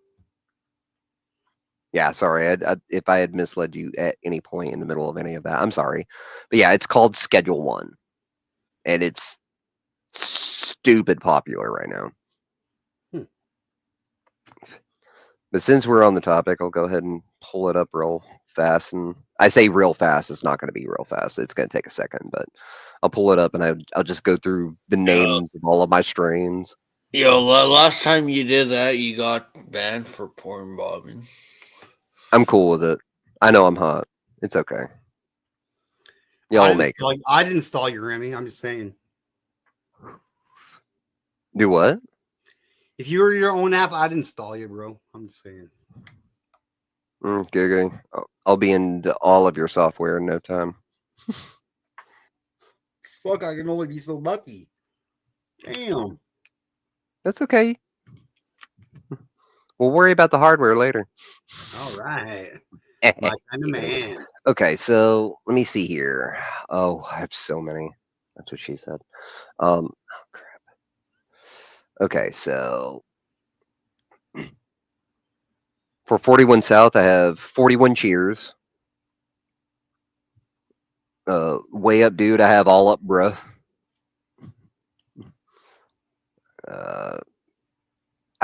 Yeah, sorry. If I had misled you at any point in the middle of any of that, I'm sorry. But yeah, it's called Schedule 1. And it's stupid popular right now. But since we're on the topic, I'll go ahead and pull it up real fast. And I say real fast, it's not going to be real fast. It's going to take a second, but I'll pull it up and I'll just go through the names of all of my strains. Yo, last time you did that, you got banned for porn bobbing. I'm cool with it. I know I'm hot. It's okay. Y'all make it. I didn't install you, Remy. I'm just saying. Do what? If you were your own app, I'd install you, bro. I'm just saying. Okay. I'll be into all of your software in no time. Fuck, I can only be so lucky. Damn. That's okay. We'll worry about the hardware later. All right. My kind of man. Okay, so let me see here. Oh, I have so many. That's what she said. Oh, crap. Okay, so for 41 South, I have 41 Cheers. Way Up Dude, I have All Up Bruh.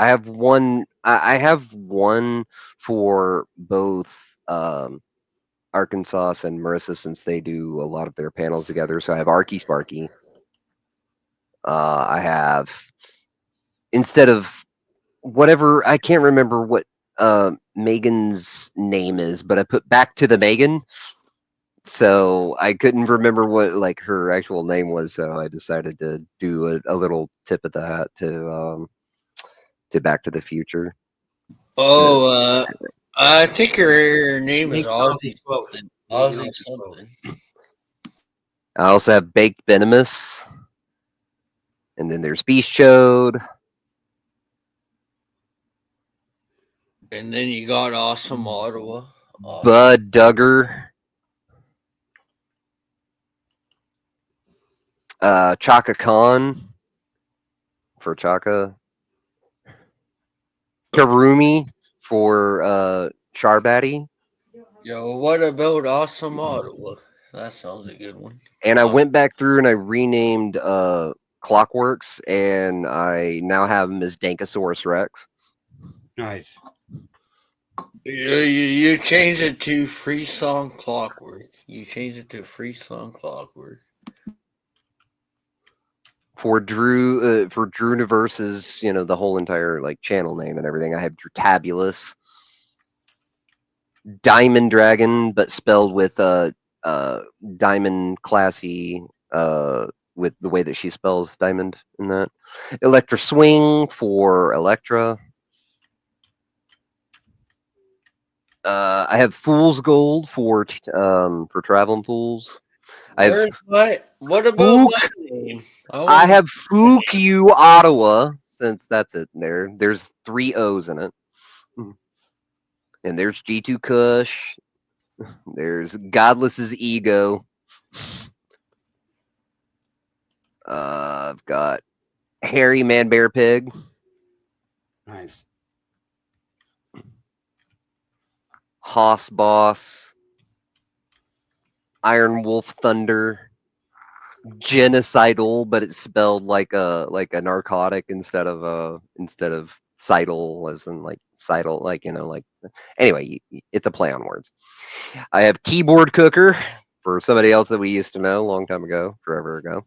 I have one. I have one for both Arkansas and Marissa, since they do a lot of their panels together. So I have Arky Sparky. I have, instead of whatever, I can't remember what Megan's name is, but I put Back to the Megan. So I couldn't remember what like her actual name was, so I decided to do a little tip of the hat to Back to the Future. Oh, I think her name is Ozzy something. Ozzy something. I also have Baked Venomous. And then there's Beast Chode. And then you got Awesome Ottawa. Bud Duggar. Chaka Khan for Chaka. Karumi for Charbaddy. Yo, what about Awesome Ottawa? That sounds a good one. And I went back through and I renamed Clockworks, and I now have him as Dankosaurus Rex. Nice. You changed it to Free Song Clockwork. You changed it to Free Song Clockwork. For Drew Universe's, the whole entire like channel name and everything, I have Drewtabulous. Diamond Dragon, but spelled with Diamond Classy with the way that she spells diamond in that. Electra Swing for Electra. I have Fool's Gold for Traveling Fools. What about Fook. my name? I have Fook You Ottawa, since that's it there. There's 3 O's in it. And there's G2 Kush. There's Godless's Ego. I've got Harry Man Bear Pig. Nice. Hoss Boss. Iron Wolf Thunder. Genocidal, but it's spelled like a narcotic instead of cidal, as in like cidal, like like. Anyway, it's a play on words. I have Keyboard Cooker for somebody else that we used to know a long time ago, forever ago.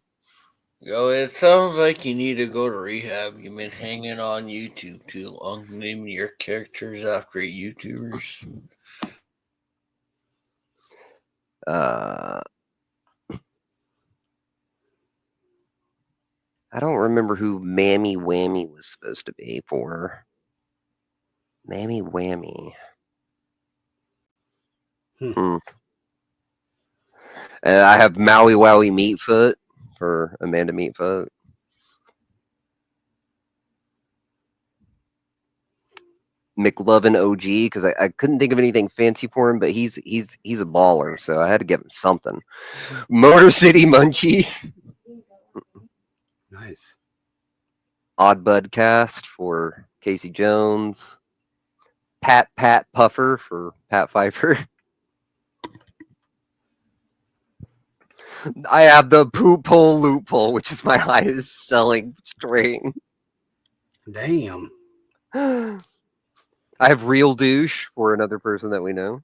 Yo, it sounds like you need to go to rehab. You've been hanging on YouTube too long, naming your characters after YouTubers. I don't remember who Mammy Whammy was supposed to be for. Mammy Whammy. I have Maui Wowie Meatfoot for Amanda Meatfoot. McLovin OG, because I couldn't think of anything fancy for him, but he's a baller, so I had to give him something. Motor City Munchies. Nice. Odd Bud Cast for Casey Jones. Pat Puffer for Pat Pfeiffer. I have the Poop Hole Loophole, which is my highest selling string. Damn. I have Real Douche for another person that we know.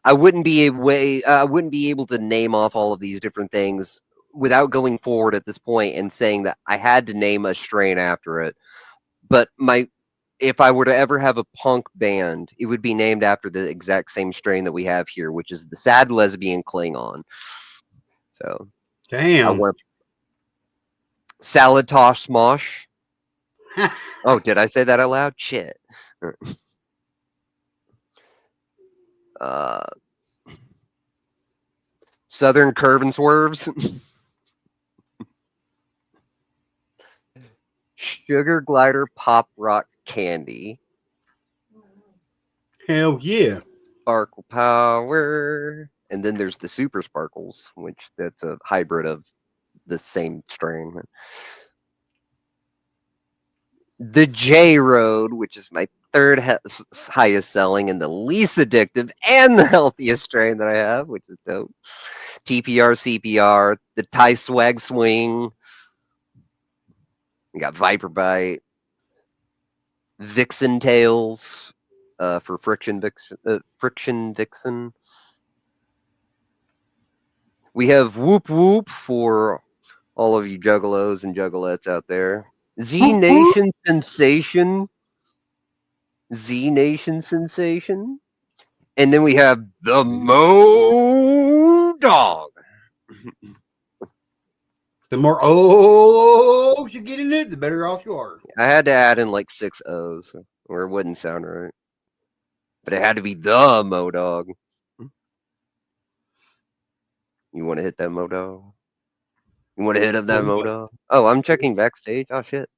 I wouldn't be able to name off all of these different things without going forward at this point and saying that I had to name a strain after it. But if I were to ever have a punk band, it would be named after the exact same strain that we have here, which is the Sad Lesbian Klingon. So, damn. I want Salad Tosh Smosh. Oh, did I say that out loud? Shit. Southern Curve and Swerves. Sugar Glider Pop Rock Candy. Hell yeah. Sparkle Power. And then there's the Super Sparkles, which that's a hybrid of the same strain. The J Road, which is my third highest selling and the least addictive and the healthiest strain that I have, which is dope. TPR, CPR, the Thai Swag Swing. We got Viper Bite. Vixen Tails for Friction Vixen. We have Whoop Whoop for all of you juggalos and juggalettes out there. Z Nation Sensation. Z Nation Sensation. And then we have the Mo Dog. The more O's you get in it, the better off you are. I had to add in like 6 O's, or it wouldn't sound right. But it had to be the Mo Dog. You want to hit that Mo Dog? You want to hit up that Mo Dog? Oh, I'm checking backstage. Oh, shit.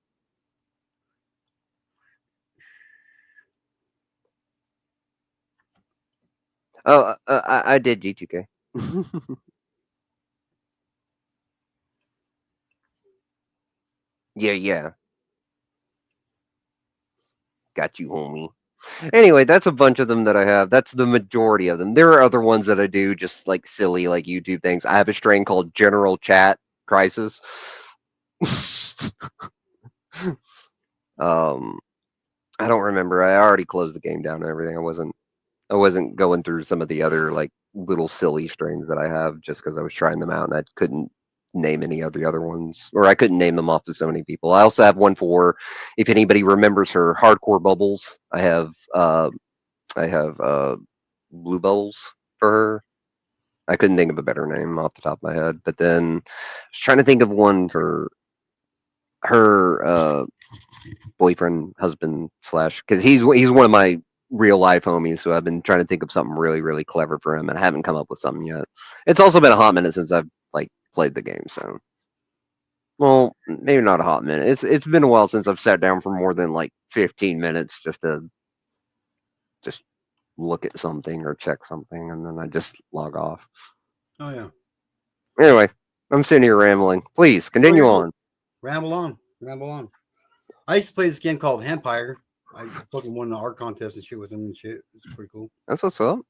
Oh, I did G2K. Yeah. Got you, homie. Anyway, that's a bunch of them that I have. That's the majority of them. There are other ones that I do just like silly, like YouTube things. I have a strain called General Chat Crisis. I don't remember. I already closed the game down and everything. I wasn't going through some of the other like little silly strains that I have just because I was trying them out and I couldn't name any of the other ones, or I couldn't name them off to so many people. I also have one for, if anybody remembers her, Hardcore Bubbles. I have Blue Bubbles for her. I couldn't think of a better name off the top of my head. But then I was trying to think of one for her boyfriend, husband slash, because he's one of my real life homies. So I've been trying to think of something really, really clever for him, and I haven't come up with something yet. It's also been a hot minute since I've like played the game, so. Well, maybe not a hot minute. It's been a while since I've sat down for more than like 15 minutes just to just look at something or check something, and then I just log off. Oh yeah. Anyway, I'm sitting here rambling. Please continue on. Ramble on. Ramble on. I used to play this game called Empire. I fucking won the art contest and shit with him and shit. It's pretty cool. That's what's up.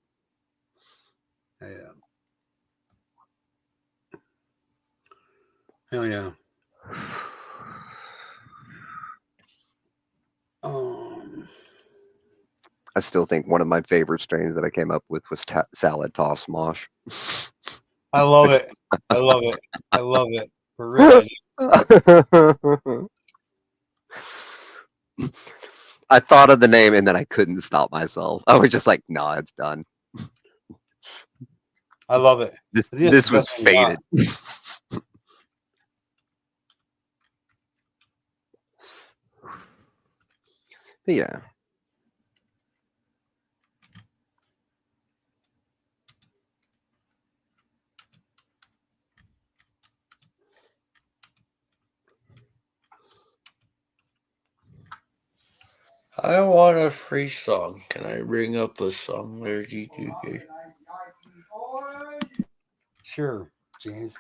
Yeah. Hell yeah. I still think one of my favorite strains that I came up with was salad toss mosh. I love it. I love it. I love it. For real. I thought of the name and then I couldn't stop myself. I was just like, nah, it's done. I love it. This was fated. But yeah. I want a free song. Can I bring up a song there, G2K? Sure, James.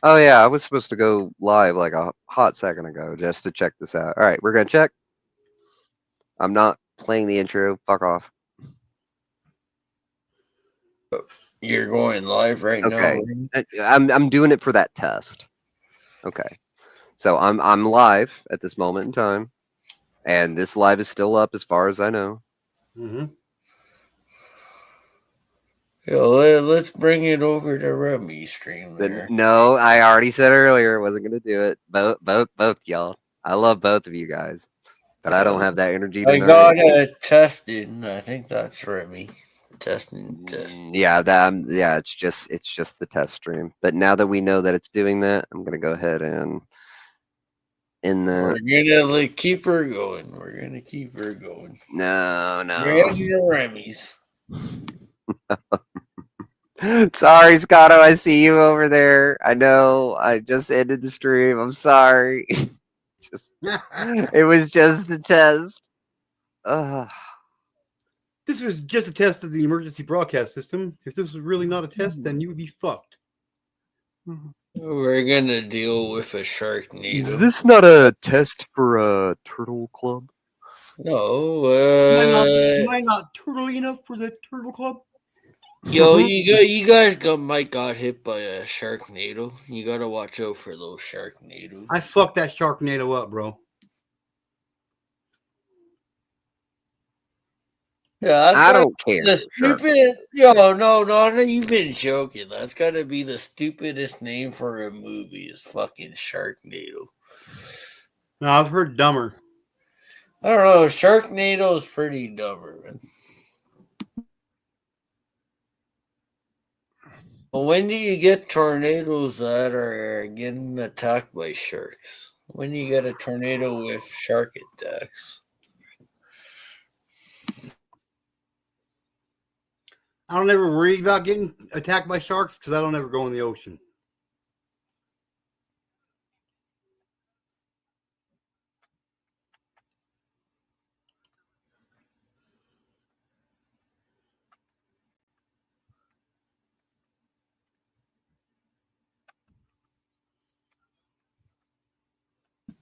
Oh yeah, I was supposed to go live like a hot second ago just to check this out. All right, we're gonna check. I'm not playing the intro. Fuck off. You're going live right Okay, now. I'm doing it for that test. Okay, so I'm live at this moment in time, and this live is still up as far as I know. Mm-hmm. Yo, let's bring it over to Remy's stream there. No, I already said earlier I wasn't gonna do it. Both y'all. I love both of you guys, but I don't have that energy I tonight. got it tested. I think that's Remy. Testing. Yeah, yeah. It's just the test stream. But now that we know that it's doing that, I'm gonna go ahead and We're gonna like, keep her going. We're gonna keep her going. No. We're heading to Remy's. Sorry, Scotto. I see you over there. I know. I just ended the stream. I'm sorry. It was just a test. This was just a test of the emergency broadcast system. If this was really not a test, then you would be fucked. We're gonna deal with a Sharknado. Is this not a test for a turtle club? No. Am I not turtly enough for the turtle club? Yo, you guys might got hit by a Sharknado. You gotta watch out for those Sharknadoes. I fucked that Sharknado up, bro. Yeah, I don't care. The stupid. Yo, no, you've been joking. That's gotta be the stupidest name for a movie. Is fucking Sharknado. No, I've heard dumber. I don't know. Sharknado is pretty dumber, man. Well, when do you get tornadoes that are getting attacked by sharks? When do you get a tornado with shark attacks? I don't ever worry about getting attacked by sharks because I don't ever go in the ocean.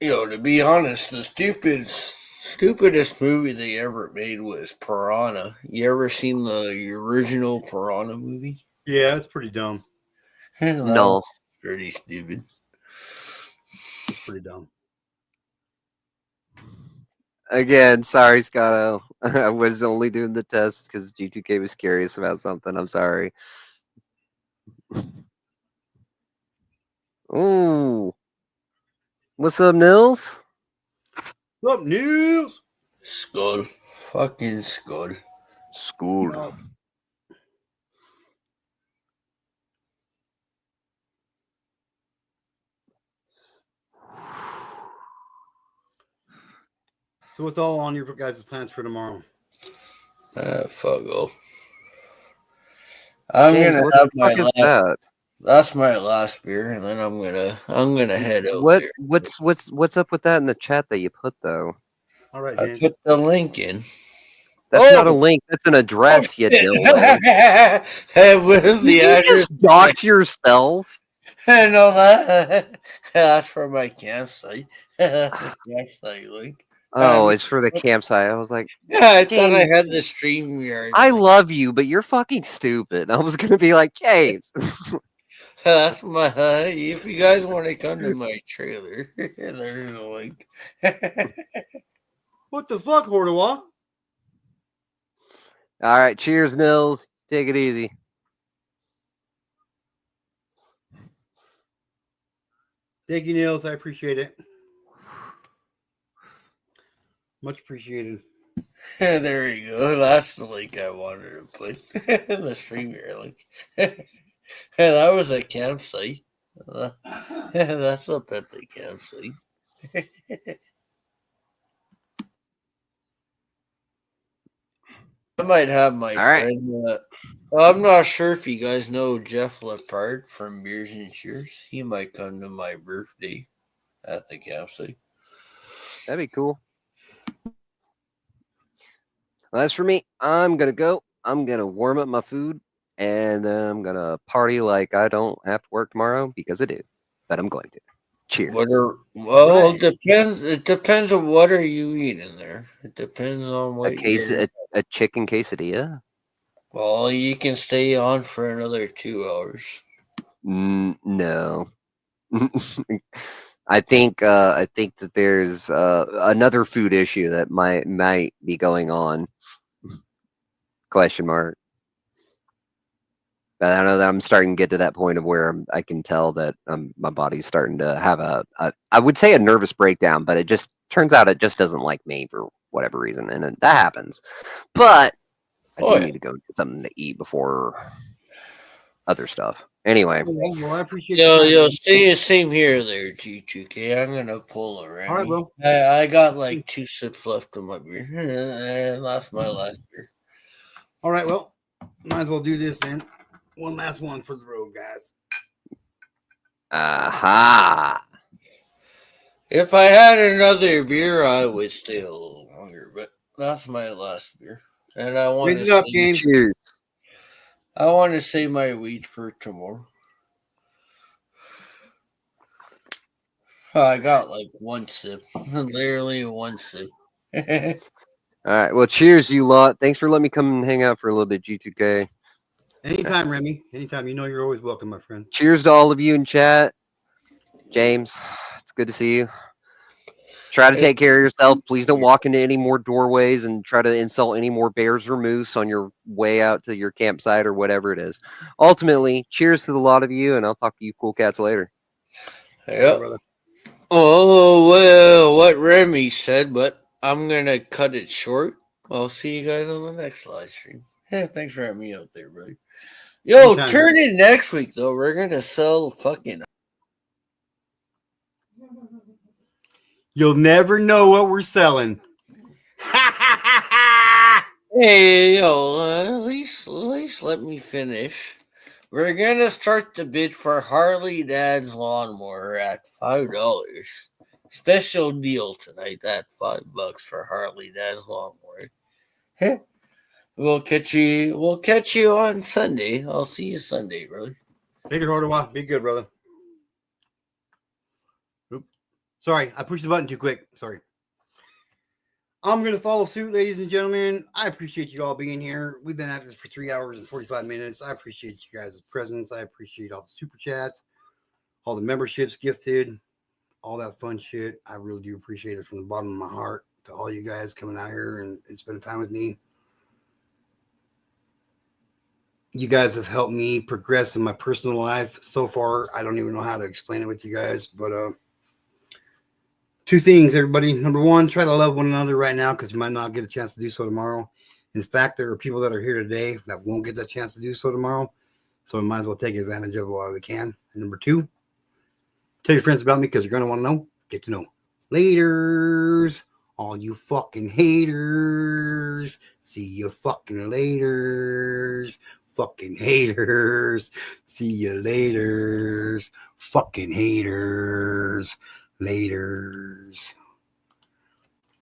To be honest, the stupidest movie they ever made was Piranha. You ever seen the original Piranha movie? Yeah, it's pretty dumb. No. Pretty stupid. It's pretty dumb. Again, sorry, Scotto. I was only doing the test because G2K was curious about something. I'm sorry. What's up, Nils? What's up, Nils? Skull. Fucking skull. School. So what's all on your guys' plans for tomorrow? Fuck off. I'm James, gonna what have the my fuck is last. that? That's my last beer, and then I'm gonna head out there. What's up with that in the chat that you put though? All right, I James. put the link in. That's not a link. That's an address, you dildo. Where's the Did you address? just dox yourself? I know that. That's for my campsite. The campsite link. Oh, it's for the campsite. I was like, Yeah, I thought I James, had the stream yard. I love you, but you're fucking stupid. I was gonna be like, James. That's my. If you guys want to come to my trailer, there's a link. What the fuck, Hordawa? All right, cheers, Nils. Take it easy. Thank you, Nils. I appreciate it. Much appreciated. There you go. That's the link I wanted to put. The stream yard link. That was a campsite. That's up at the campsite. I might have my friend. I'm not sure if you guys know Jeff Lepard from Beers and Cheers. He might come to my birthday at the campsite. That'd be cool. Well, as for me, I'm gonna go. I'm gonna warm up my food, and then I'm gonna party like I don't have to work tomorrow because I do, but I'm going to. Cheers. It depends. It depends on what are you eating there. It depends on what A chicken quesadilla. Well, you can stay on for another 2 hours. No. I think that there's another food issue that might be going on. Question mark. But I know that I'm starting to get to that point of where I can tell that my body's starting to have I would say a nervous breakdown, but it just turns out it just doesn't like me for whatever reason, and that happens. But I do need to go get something to eat before other stuff. Anyway. Well, I appreciate Yo, same here there, G2K. I'm gonna pull around. All right, bro. I got like 2 sips left of my beer, and that's my last beer. All right, well, might as well do this then. One last one for the road, guys. Aha. If I had another beer, I would stay a little longer, but that's my last beer. And I want Raise it up, James. Cheers. I want to save my weed for tomorrow. I got like 1 sip. Literally 1 sip. All right. Well, cheers, you lot. Thanks for letting me come and hang out for a little bit, G2K. Anytime, Remy. Anytime. You know you're always welcome, my friend. Cheers to all of you in chat. James, it's good to see you. Try to take care of yourself. Please don't walk into any more doorways and try to insult any more bears or moose on your way out to your campsite or whatever it is. Ultimately, cheers to the lot of you, and I'll talk to you cool cats later. Yep. Oh, well, what Remy said, but I'm going to cut it short. I'll see you guys on the next live stream. Yeah, thanks for having me out there, buddy. Yo, Anytime. turn in next week, though. We're going to sell fucking... You'll never know what we're selling. Hey, yo, at least let me finish. We're gonna start the bid for Harley Dad's lawnmower at $5. Special deal tonight at $5 for Harley Dad's lawnmower. We'll catch you on Sunday. I'll see you Sunday, brother. Later, Hordawa. Be good, brother. Oop. Sorry, I pushed the button too quick. Sorry. I'm going to follow suit, ladies and gentlemen. I appreciate you all being here. We've been at this for 3 hours and 45 minutes. I appreciate you guys' presence. I appreciate all the super chats, all the memberships gifted, all that fun shit. I really do appreciate it from the bottom of my heart to all you guys coming out here and spending time with me. You guys have helped me progress in my personal life so far. I don't even know how to explain it with you guys, but 2 things, everybody. Number 1, try to love one another right now because you might not get a chance to do so tomorrow. In fact, there are people that are here today that won't get that chance to do so tomorrow. So we might as well take advantage of it while we can. And number 2, tell your friends about me because you're going to want to know. Get to know. Laters. All you fucking haters. See you fucking laters. Fucking haters. See you laters. Fucking haters. Laters.